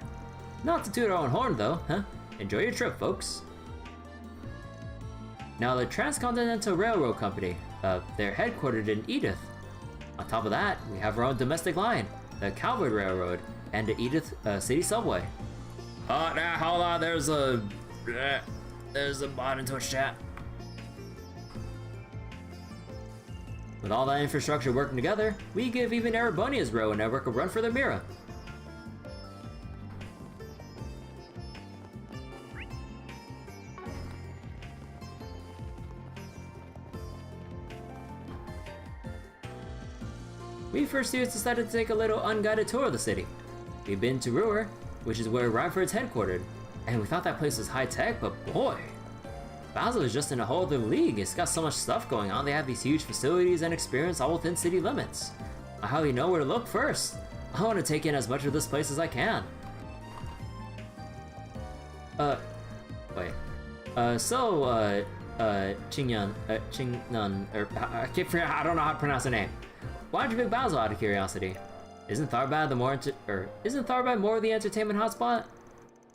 Not to toot our own horn though, huh? Enjoy your trip, folks. Now the Transcontinental Railroad Company, they're headquartered in Edith. On top of that, we have our own domestic line, the Calvert Railroad, and the Edith City Subway. Oh, now hold on, there's a bot in Twitch chat. With all that infrastructure working together, we give even Erebonia's railroad network a run for their mirror. We first students decided to take a little unguided tour of the city. We've been to Ruhr, which is where Reinford's headquartered, and we thought that place was high-tech, but boy. Basel is just in a whole other league. It's got so much stuff going on. They have these huge facilities and experience all within city limits. I hardly know where to look first. I want to take in as much of this place as I can. Wait. Qingnan, I can't figure out, I don't know how to pronounce the name. Why'd you pick Basel out of curiosity? Isn't Tharbad more the entertainment hotspot?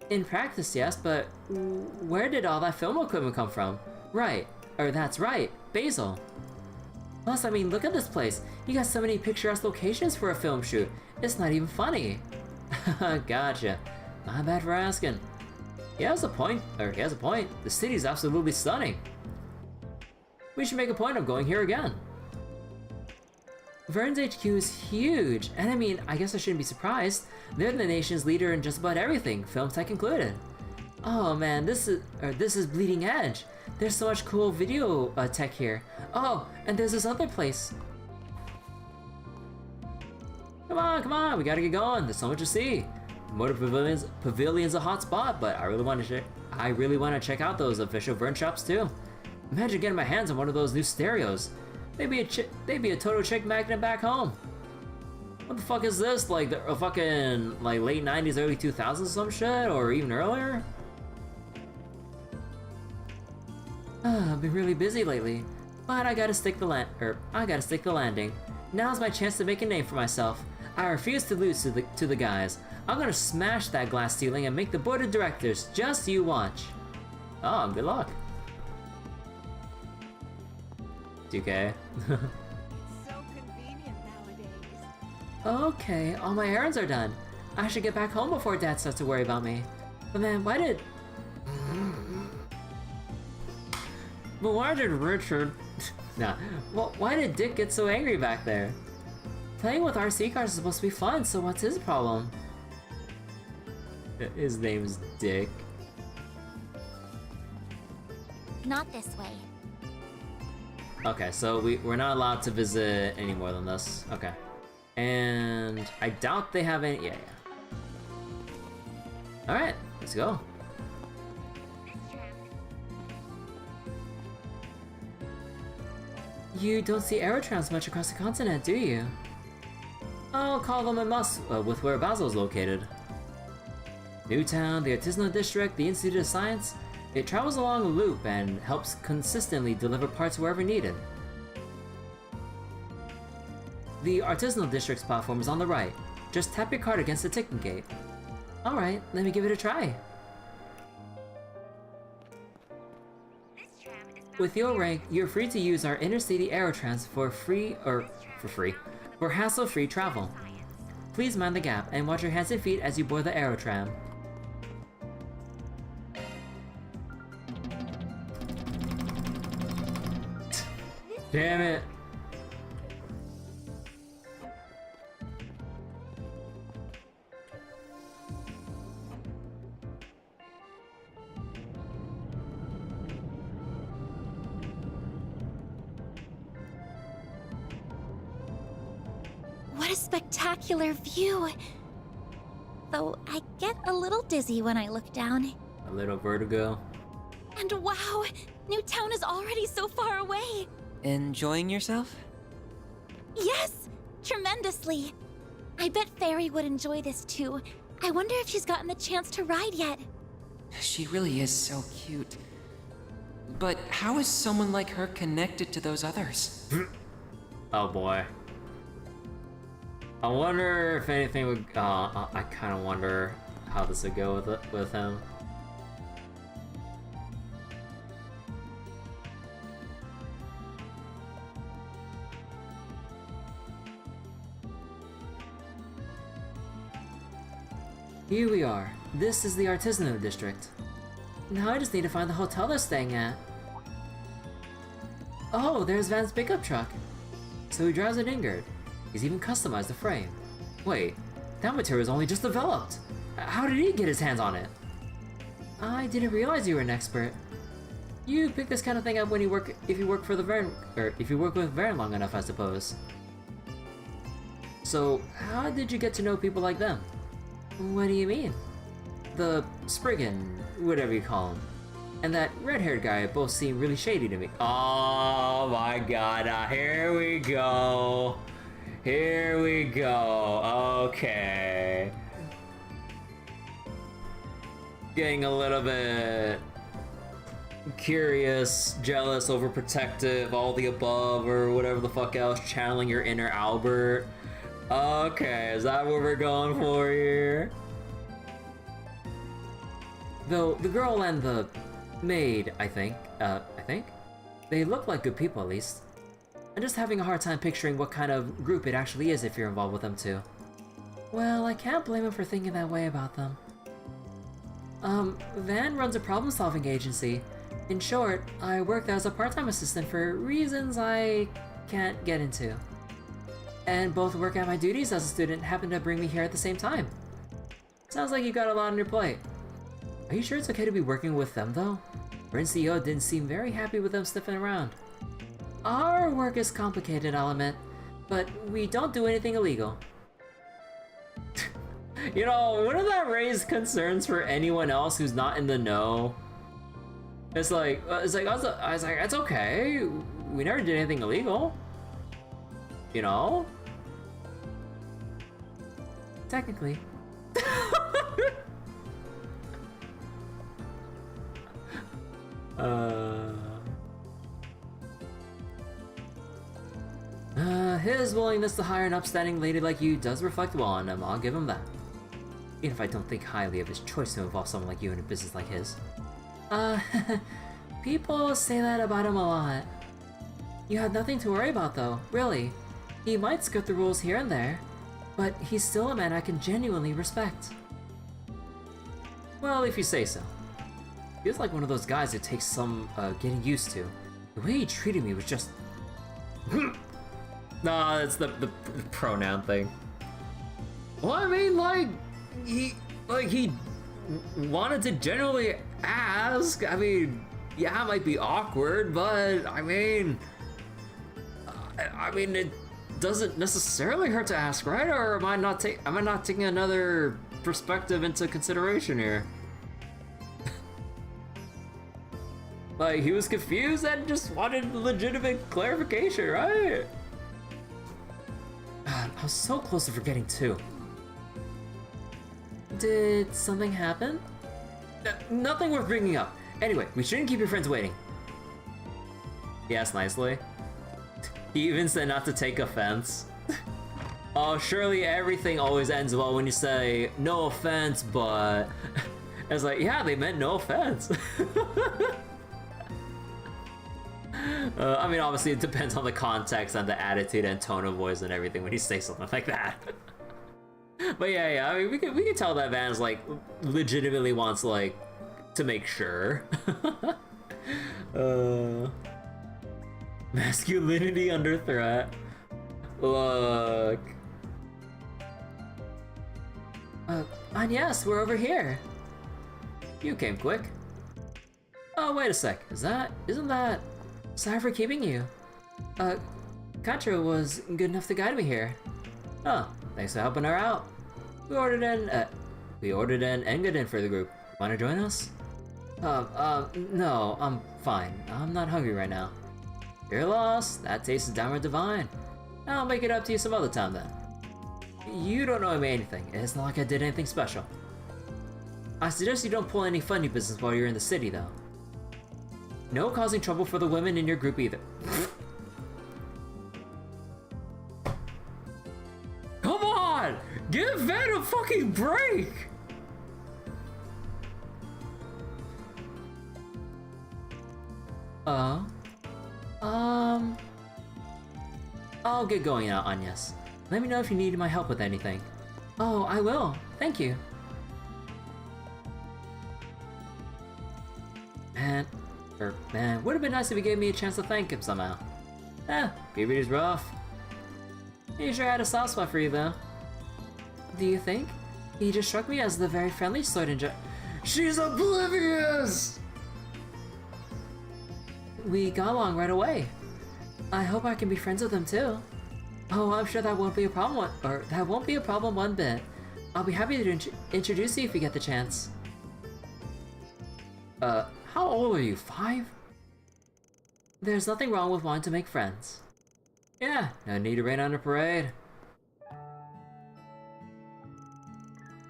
In practice, yes, but where did all that film equipment come from? Right, that's right, Basel. Plus, I mean, look at this place. You got so many picturesque locations for a film shoot. It's not even funny. Gotcha. Not bad for asking. He has a point. The city's absolutely stunning. We should make a point of going here again. Verne's HQ is huge, and I mean, I guess I shouldn't be surprised. They're the nation's leader in just about everything, film tech included. Oh man, this is bleeding edge. There's so much cool video tech here. Oh, and there's this other place. Come on, we gotta get going. There's so much to see. Motor Pavilion's a hot spot, but I really want to check out those official Verne shops too. Imagine getting my hands on one of those new stereos. They'd be a total chick magnet back home. What the fuck is this? Like a fucking like late 90s, early 2000s some shit, or even earlier? I've been really busy lately, but I gotta stick the landing. Now's my chance to make a name for myself. I refuse to lose to the guys. I'm gonna smash that glass ceiling and make the board of directors. Just you watch. Oh, good luck. 2K. So convenient nowadays. Okay, all my errands are done. I should get back home before Dad starts to worry about me. But man, why did Richard... Nah. Well, why did Dick get so angry back there? Playing with RC cars is supposed to be fun, so what's his problem? His name's Dick. Not this way. Okay, so we're not allowed to visit any more than this. Okay. And I doubt they have any... Yeah. Alright, let's go. You don't see aerotrams much across the continent, do you? I'll call them a must with where Basel is located. Newtown, the Artisanal District, the Institute of Science. It travels along a loop and helps consistently deliver parts wherever needed. The Artisanal District's platform is on the right. Just tap your card against the ticking gate. Alright, let me give it a try. With your rank, you're free to use our intercity aerotrams for hassle-free travel. Please mind the gap and watch your hands and feet as you board the aerotram. Damn it. What a spectacular view! Though I get a little dizzy when I look down. A little vertigo. And wow! Newtown is already so far away! Enjoying yourself? Yes! Tremendously! I bet Fairy would enjoy this too. I wonder if she's gotten the chance to ride yet. She really is so cute. But how is someone like her connected to those others? Oh boy. I wonder if anything would... I kind of wonder how this would go with him. Here we are. This is the Artisanal District. Now I just need to find the hotel they're staying at. Oh, there's Van's pickup truck. So he drives it Ingrid. He's even customized the frame. Wait, that material is only just developed. How did he get his hands on it? I didn't realize you were an expert. You pick this kind of thing up when you work, if you work with Verne long enough, I suppose. So, how did you get to know people like them? What do you mean? The Spriggan, whatever you call them. and that red-haired guy both seem really shady to me. Oh my god, here we go. Here we go. Okay. Getting a little bit curious, jealous, overprotective, all the above, or whatever the fuck else, channeling your inner Albert. Okay, is that what we're going for here? Though the girl and the maid, I think, they look like good people at least. I'm just having a hard time picturing what kind of group it actually is if you're involved with them too. Well, I can't blame him for thinking that way about them. Verne runs a problem-solving agency. In short, I work there as a part-time assistant for reasons I can't get into. And both work at my duties as a student happen to bring me here at the same time. Sounds like you got a lot on your plate. Are you sure it's okay to be working with them though? Verne CEO didn't seem very happy with them sniffing around. Our work is complicated, I'll admit, but we don't do anything illegal. You know, wouldn't that raise concerns for anyone else who's not in the know? I was like, it's okay. We never did anything illegal. You know? Technically. His willingness to hire an upstanding lady like you does reflect well on him, I'll give him that. Even if I don't think highly of his choice to involve someone like you in a business like his. People say that about him a lot. You have nothing to worry about though, really. He might skirt the rules here and there, but he's still a man I can genuinely respect. Well, if you say so. Feels like one of those guys it takes some getting used to. The way he treated me was just... Nah, it's the pronoun thing. Well, I mean, he wanted to genuinely ask. I mean, yeah, it might be awkward, but I mean, it doesn't necessarily hurt to ask, right? Or am I not taking another perspective into consideration here? Like, he was confused and just wanted legitimate clarification, right? I was so close to forgetting too. Did something happen? Nothing worth bringing up. Anyway, we shouldn't keep your friends waiting. He asked nicely. He even said not to take offense. Oh, surely everything always ends well when you say, no offense, but... I was like, yeah, they meant no offense. I mean, obviously it depends on the context and the attitude and tone of voice and everything when you say something like that. But yeah, I mean, we can tell that Van's like legitimately wants like to make sure. Masculinity under threat. Look. Agnès, we're over here. You came quick. Oh, wait a sec. Isn't that... Sorry for keeping you. Quatre was good enough to guide me here. Oh, thanks for helping her out. We ordered an Engadin for the group. Wanna join us? No, I'm fine. I'm not hungry right now. You're lost. That tastes downright divine. I'll make it up to you some other time then. You don't owe me anything. It's not like I did anything special. I suggest you don't pull any funny business while you're in the city, though. No causing trouble for the women in your group either. Come on! Give Verne a fucking break! I'll get going now, Agnès. Let me know if you need my help with anything. Oh, I will. Thank you. Man, would have been nice if he gave me a chance to thank him somehow. Puberty's rough. He sure had a soft spot for you, though. Do you think? He just struck me as the very friendly sort and She's oblivious! We got along right away. I hope I can be friends with him, too. Oh, I'm sure that won't be a problem, that won't be a problem one bit. I'll be happy to introduce you if you get the chance. how old are you, 5? There's nothing wrong with wanting to make friends. Yeah, no need to rain on a parade.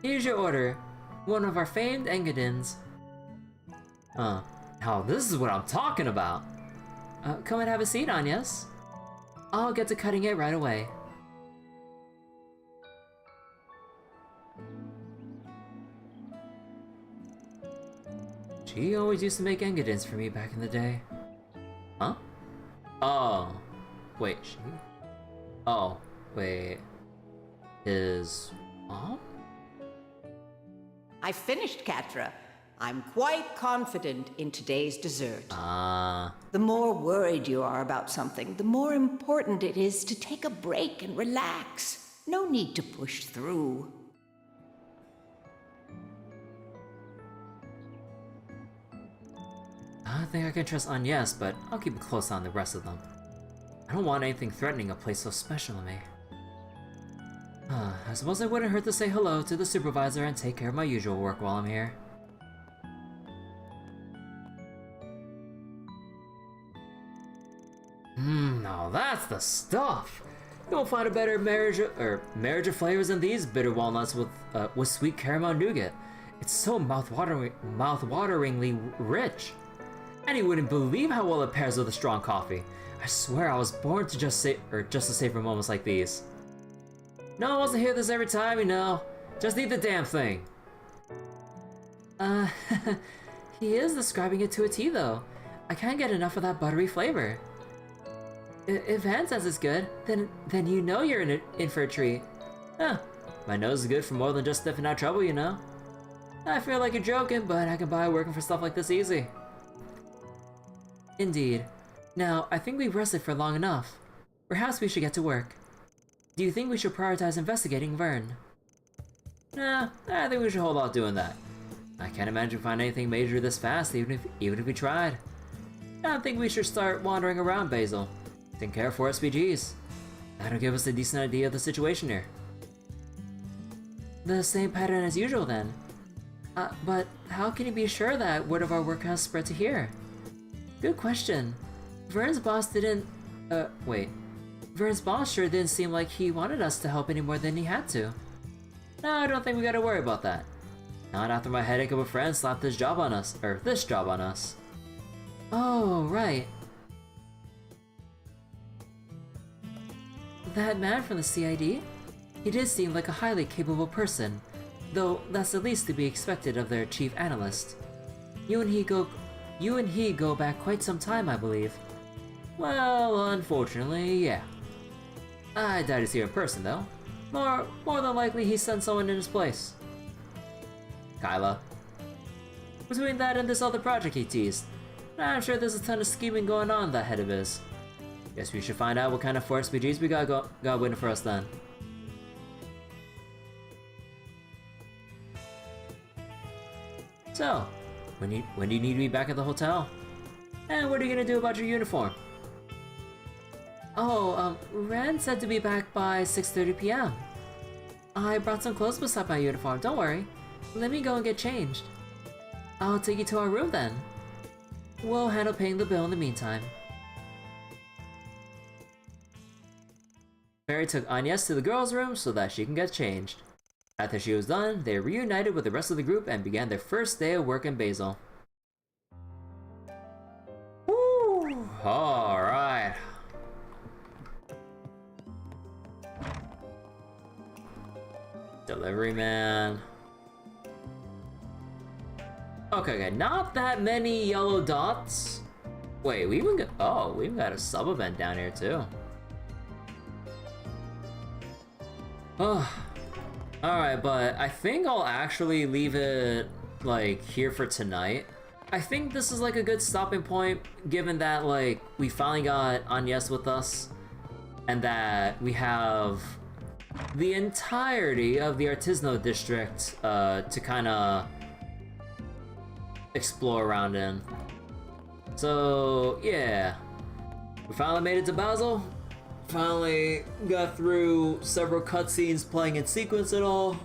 Here's your order. One of our famed Engadins. Now this is what I'm talking about. Come and have a seat, Agnès. I'll get to cutting it right away. She always used to make Engadins for me back in the day. Huh? Oh. Wait, she? Oh, wait. His mom? I finished, Quatre. I'm quite confident in today's dessert. The more worried you are about something, the more important it is to take a break and relax. No need to push through. I think I can trust Agnès, but I'll keep a close eye on the rest of them. I don't want anything threatening a place so special to me. I suppose it wouldn't hurt to say hello to the supervisor and take care of my usual work while I'm here. Now that's the stuff! You won't find a better marriage of flavors than these bitter walnuts with sweet caramel nougat. It's so mouth-wateringly rich. And you wouldn't believe how well it pairs with a strong coffee. I swear I was born to just to savor moments like these. No one wants to hear this every time, you know. Just eat the damn thing. He is describing it to a T though. I can't get enough of that buttery flavor. If Verne says it's good, then you know you're in for a treat. My nose is good for more than just sniffing out trouble, you know. I feel like you're joking, but I can buy working for stuff like this easy. Indeed. Now, I think we've rested for long enough. Perhaps we should get to work. Do you think we should prioritize investigating Verne? Nah, I think we should hold off doing that. I can't imagine we find anything major this fast, even if we tried. I think we should start wandering around Basel. Take care for SPGs. That'll give us a decent idea of the situation here. The same pattern as usual then. But how can you be sure that word of our work has spread to here? Good question. Verne's boss sure didn't seem like he wanted us to help any more than he had to. No, I don't think we gotta worry about that. Not after my headache of a friend slapped this job on us. Oh, right. That man from the CID? He did seem like a highly capable person, though that's the least to be expected of their chief analyst. You and he go back quite some time, I believe. Well, unfortunately, yeah. I doubt to see him in person, though. More than likely he sent someone in his place. Kyla. Between that and this other project he teased, I'm sure there's a ton of scheming going on in that head of his. Guess we should find out what kind of 4 SPGs we got waiting for us then. So, when do you need to be back at the hotel? And what are you gonna do about your uniform? Oh, Rand said to be back by 6:30 p.m. I brought some clothes beside my uniform, don't worry. Let me go and get changed. I'll take you to our room then. We'll handle paying the bill in the meantime. Mary took Agnès to the girls' room so that she can get changed. After she was done, they reunited with the rest of the group and began their first day of work in Basel. Woo! Alright. Delivery man. Okay, not that many yellow dots. Wait, we even got a sub event down here too. Oh, alright, but I think I'll actually leave it like here for tonight. I think this is like a good stopping point, given that like we finally got Agnès with us, and that we have the entirety of the Artisanal district to kind of explore around in. So yeah, we finally made it to Basel. Finally got through several cutscenes playing in sequence and all.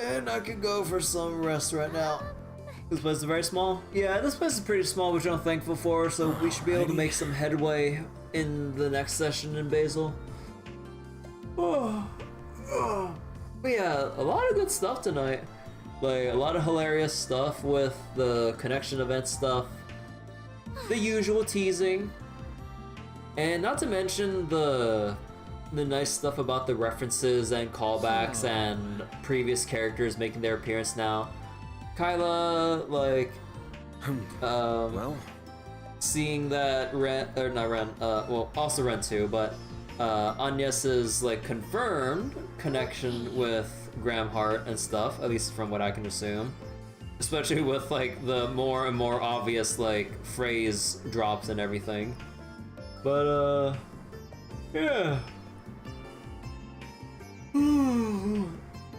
And I could go for some rest right now. This place is very small? Yeah, this place is pretty small, which I'm thankful for, so we should be able to make some headway in the next session in Basel. But yeah, a lot of good stuff tonight. Like, a lot of hilarious stuff with the connection event stuff. The usual teasing. And not to mention the nice stuff about the references and callbacks and previous characters making their appearance now. Kyla, like, well, seeing that also Ren too, but Agnès' like confirmed connection with Graham Hart and stuff, at least from what I can assume. Especially with like the more and more obvious like phrase drops and everything. But yeah.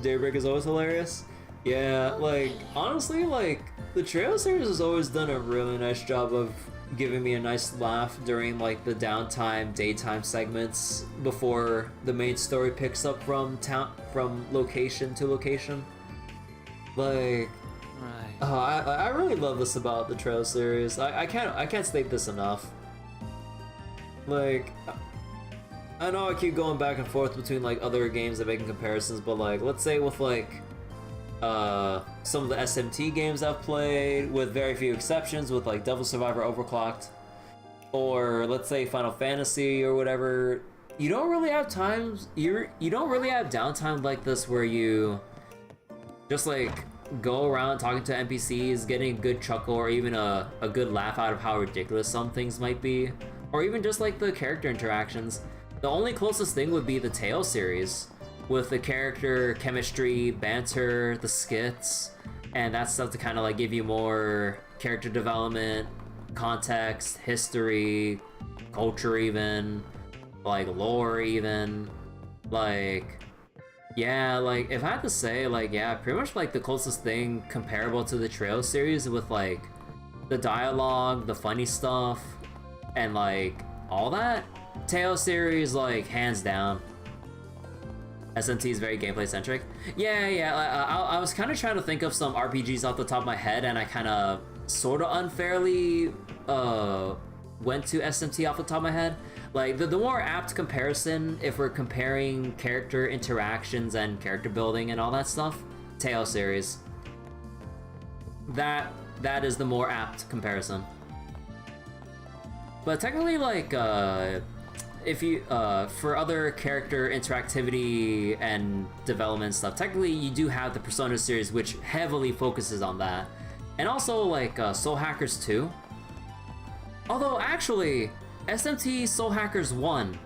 Daybreak is always hilarious. Yeah, like, honestly, like, the Trail series has always done a really nice job of giving me a nice laugh during, like, the downtime, daytime segments before the main story picks up from location to location. Like, I really love this about the Trail series. I can't state this enough. Like, I know I keep going back and forth between, like, other games and making comparisons, but, like, let's say with, like, some of the SMT games I've played, with very few exceptions, with like Devil Survivor Overclocked, or let's say Final Fantasy or whatever, you don't really have times, you don't really have downtime like this where you just like go around talking to NPCs, getting a good chuckle or even a good laugh out of how ridiculous some things might be, or even just like the character interactions. The only closest thing would be the Tale series, with the character chemistry, banter, the skits, and that stuff to kind of like give you more character development, context, history, culture even, like lore even. Like, yeah, like if I had to say, like, yeah, pretty much like the closest thing comparable to the Trail series with like the dialogue, the funny stuff, and like all that, Tale series, like, hands down. SMT is very gameplay centric. Yeah, I was kind of trying to think of some RPGs off the top of my head, and I kind of sort of unfairly went to SMT off the top of my head. Like, the more apt comparison, if we're comparing character interactions and character building and all that stuff, Tale series. That is the more apt comparison. But technically, like, if you, for other character interactivity and development stuff, technically you do have the Persona series, which heavily focuses on that. And also, like, Soul Hackers 2. Although, actually, SMT Soul Hackers 1,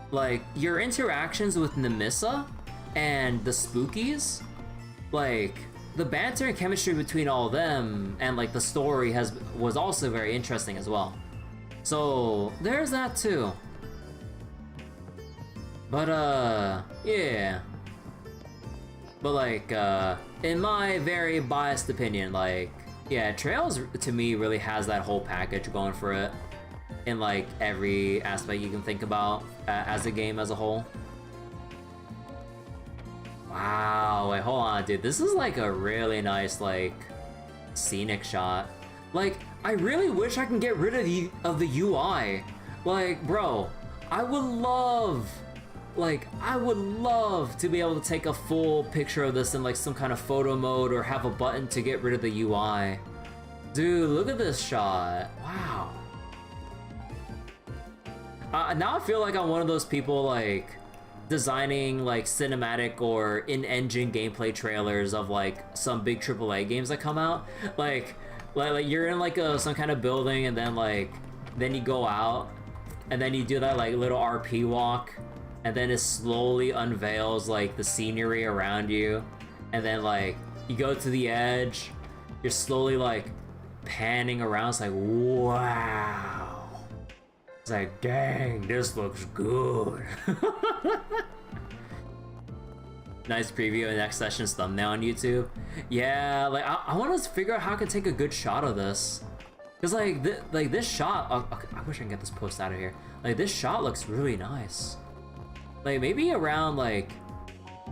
like, your interactions with Nemissa and the Spookies, like, the banter and chemistry between all of them and, like, the story was also very interesting as well. So, there's that too. But, yeah. But, like, in my very biased opinion, like, yeah, Trails, to me, really has that whole package going for it. In, like, every aspect you can think about as a game as a whole. Wow, wait, hold on, dude. This is, like, a really nice, like, scenic shot. Like, I really wish I can get rid of the UI. Like, bro, I would love to be able to take a full picture of this in like some kind of photo mode or have a button to get rid of the UI. Dude, look at this shot. Wow. Now I feel like I'm one of those people like designing like cinematic or in-engine gameplay trailers of like some big AAA games that come out. Like you're in like some kind of building and then you go out and then you do that like little RP walk. And then it slowly unveils like the scenery around you, and then like you go to the edge, you're slowly like panning around. It's like, wow, it's like, dang, this looks good. Nice preview of next session's thumbnail on YouTube. Yeah, like I want to figure out how I can take a good shot of this, cause like this shot, I wish I can get this post out of here. Like this shot looks really nice. Like, maybe around, like,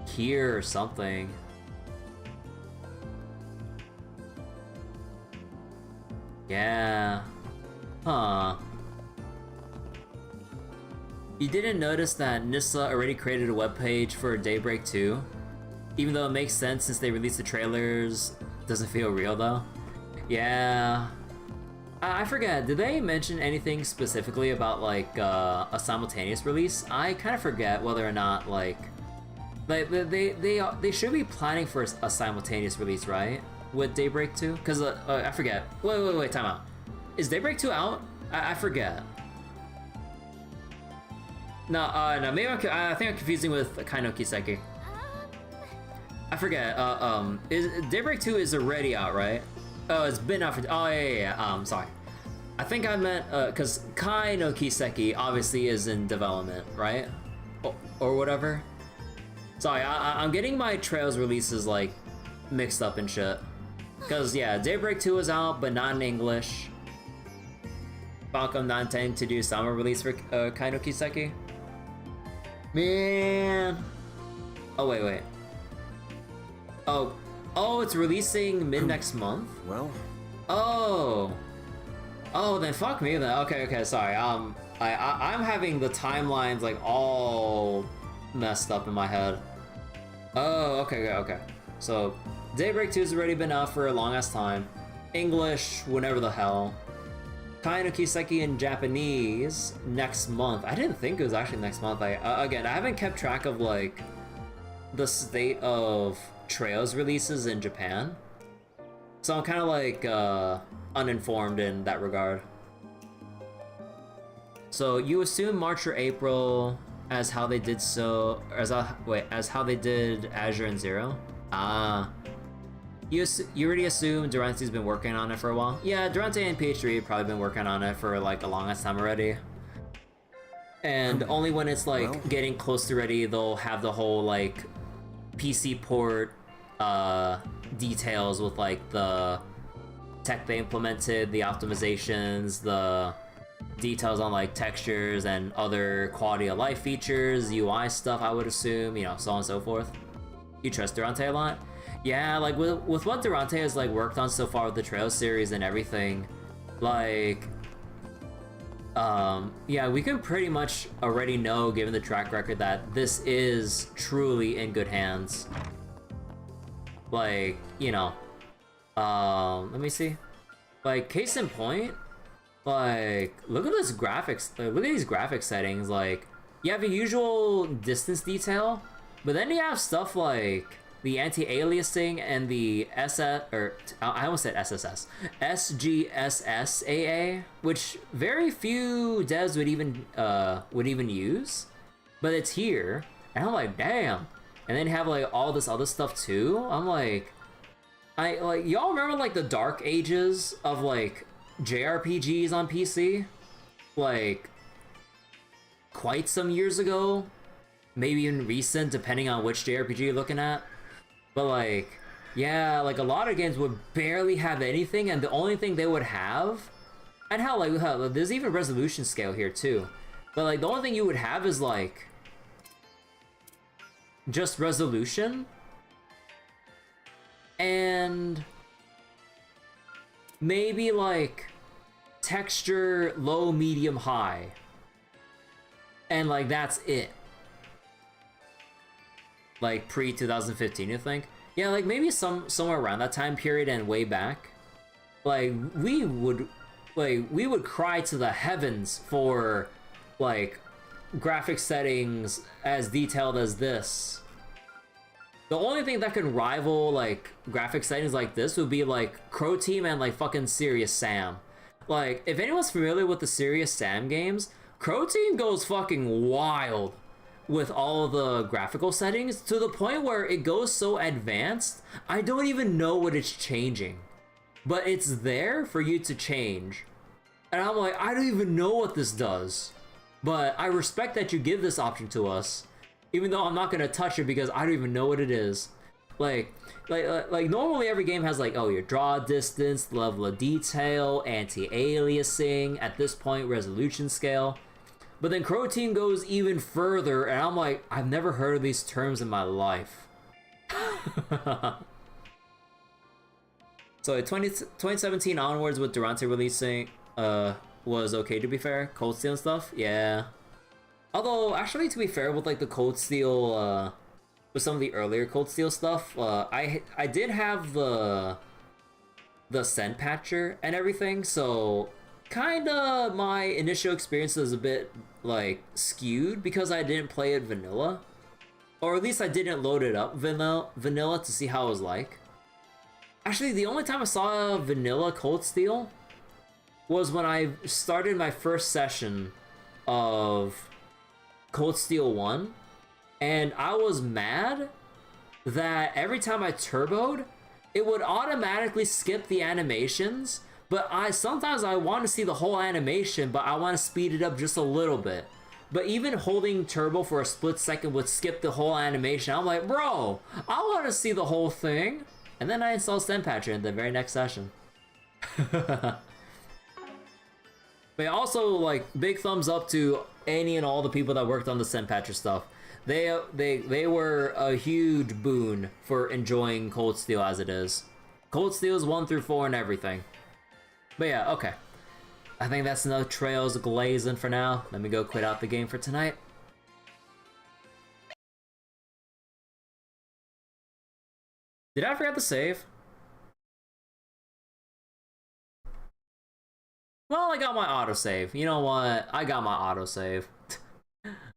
here or something. Yeah. Huh. You didn't notice that Nissa already created a webpage for Daybreak 2? Even though it makes sense since they released the trailers, doesn't feel real though. Yeah. I forget, did they mention anything specifically about like a simultaneous release? I kind of forget whether or not like they should be planning for a simultaneous release, right? With Daybreak 2? Because I forget. Wait, time out. Is Daybreak 2 out? I forget. No, maybe I think I'm confusing with Kai no Kiseki. I forget. Is Daybreak 2 is already out, right? Oh, it's been out for. Oh yeah. Sorry. I think I meant because Kai no Kiseki obviously is in development, right? Or whatever. Sorry, I'm getting my Trails releases like mixed up and shit. Cause yeah, Daybreak 2 is out, but not in English. Falcom not intending to do summer release for Kai no Kiseki. Man. Oh wait. Oh, it's releasing mid next month. Well. Oh, then fuck me then. Okay, sorry. I'm having the timelines like all messed up in my head. Oh, okay. So, Daybreak 2 has already been out for a long ass time. English, whenever the hell. Kai no Kiseki in Japanese next month. I didn't think it was actually next month. Again, I haven't kept track of like the state of Trails releases in Japan. So I'm kind of like uninformed in that regard. So you assume March or April as how they did as how they did Azure and Zero? You already assume Durante's been working on it for a while? Yeah, Durante and PH3 have probably been working on it for like a longest time already. And only when it's like getting close to ready, they'll have the whole like PC port details with like the tech they implemented, the optimizations, the details on like textures and other quality of life features, UI stuff, I would assume, you know, so on and so forth. You trust Durante a lot? Yeah, like with what Durante has like worked on so far with the Trails series and everything, like yeah, we can pretty much already know, given the track record, that this is truly in good hands. Like, you know, let me see. Like, case in point, like, look at this graphics, like, look at these graphics settings. Like, you have a usual distance detail, but then you have stuff like the anti-aliasing and the I almost said SSS, SGSSAA, which very few devs would even use, but it's here, and I'm like, damn. And then you have like all this other stuff too. I'm like, y'all remember like the dark ages of like JRPGs on PC, like quite some years ago, maybe even recent, depending on which JRPG you're looking at. But like, yeah, like a lot of games would barely have anything, and the only thing they would have, and how there's even resolution scale here too, but like the only thing you would have is like just resolution and maybe like texture low, medium, high, and like that's it. Like pre-2015, you think? Yeah, like maybe somewhere around that time period and way back. Like we would cry to the heavens for like graphic settings as detailed as this. The only thing that could rival like graphic settings like this would be like Crow Team and like fucking Serious Sam. Like if anyone's familiar with the Serious Sam games, Crow Team goes fucking wild with all of the graphical settings to the point where it goes so advanced, I don't even know what it's changing. But it's there for you to change. And I'm like, I don't even know what this does. But I respect that you give this option to us, even though I'm not gonna touch it because I don't even know what it is. Like normally every game has like, oh, your draw distance, level of detail, anti-aliasing, at this point resolution scale. But then Crow Team goes even further, and I'm like, I've never heard of these terms in my life. So 2017 onwards with Durante releasing was okay, to be fair. Cold Steel and stuff, yeah. Although, actually, to be fair, with like the Cold Steel, with some of the earlier Cold Steel stuff, I did have the Scent Patcher and everything, so kinda my initial experience was a bit like skewed because I didn't play it vanilla, or at least I didn't load it up vanilla to see how it was like. Actually, the only time I saw vanilla Cold Steel was when I started my first session of Cold Steel 1, and I was mad that every time I turboed, it would automatically skip the animations, but sometimes I want to see the whole animation, but I want to speed it up just a little bit. But even holding turbo for a split second would skip the whole animation. I'm like, bro, I want to see the whole thing. And then I installed Scent Patcher in the very next session. But also, like, big thumbs up to any and all the people that worked on the Scent Patcher stuff. They were a huge boon for enjoying Cold Steel as it is. Cold Steel's 1 through 4 and everything. But yeah, okay. I think that's enough trails glazing for now. Let me go quit out the game for tonight. Did I forget to save? Well, I got my autosave. You know what? I got my autosave.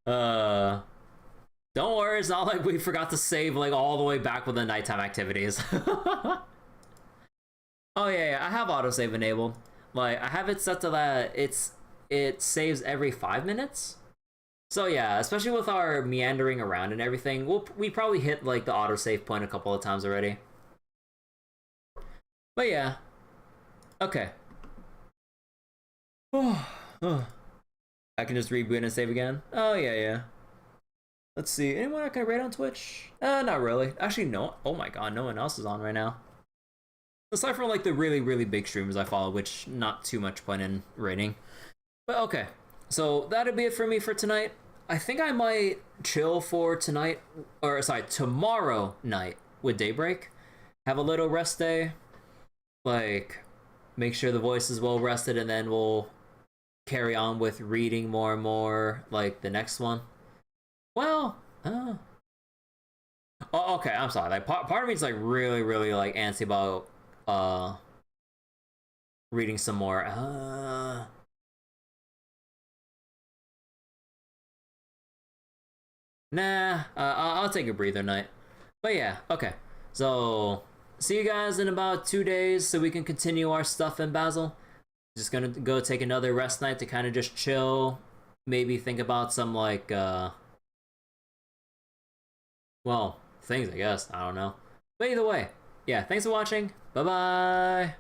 Don't worry, it's not like we forgot to save like all the way back with the nighttime activities. Oh yeah, I have autosave enabled. Like, I have it set to that it saves every 5 minutes. So yeah, especially with our meandering around and everything, we probably hit like the autosave point a couple of times already. But yeah, okay. I can just reboot and save again. Oh yeah. Let's see, anyone I can rate on Twitch? Not really. Actually, no. Oh my god, no one else is on right now. Aside from like the really big streamers I follow, which not too much point in rating. But okay, so that'll be it for me for tonight. I think I might chill for tonight, or sorry, tomorrow night with Daybreak. Have a little rest day. Like, make sure the voice is well rested, and then we'll carry on with reading more and more, like the next one. Well, oh, okay, I'm sorry. Like, part of me is like really like antsy about reading some more. Nah, I'll take a breather night. But yeah, okay. So, see you guys in about 2 days so we can continue our stuff in Basel. Just gonna go take another rest night to kind of just chill. Maybe think about some like, well, things, I guess. I don't know. But either way, yeah, thanks for watching. Bye-bye.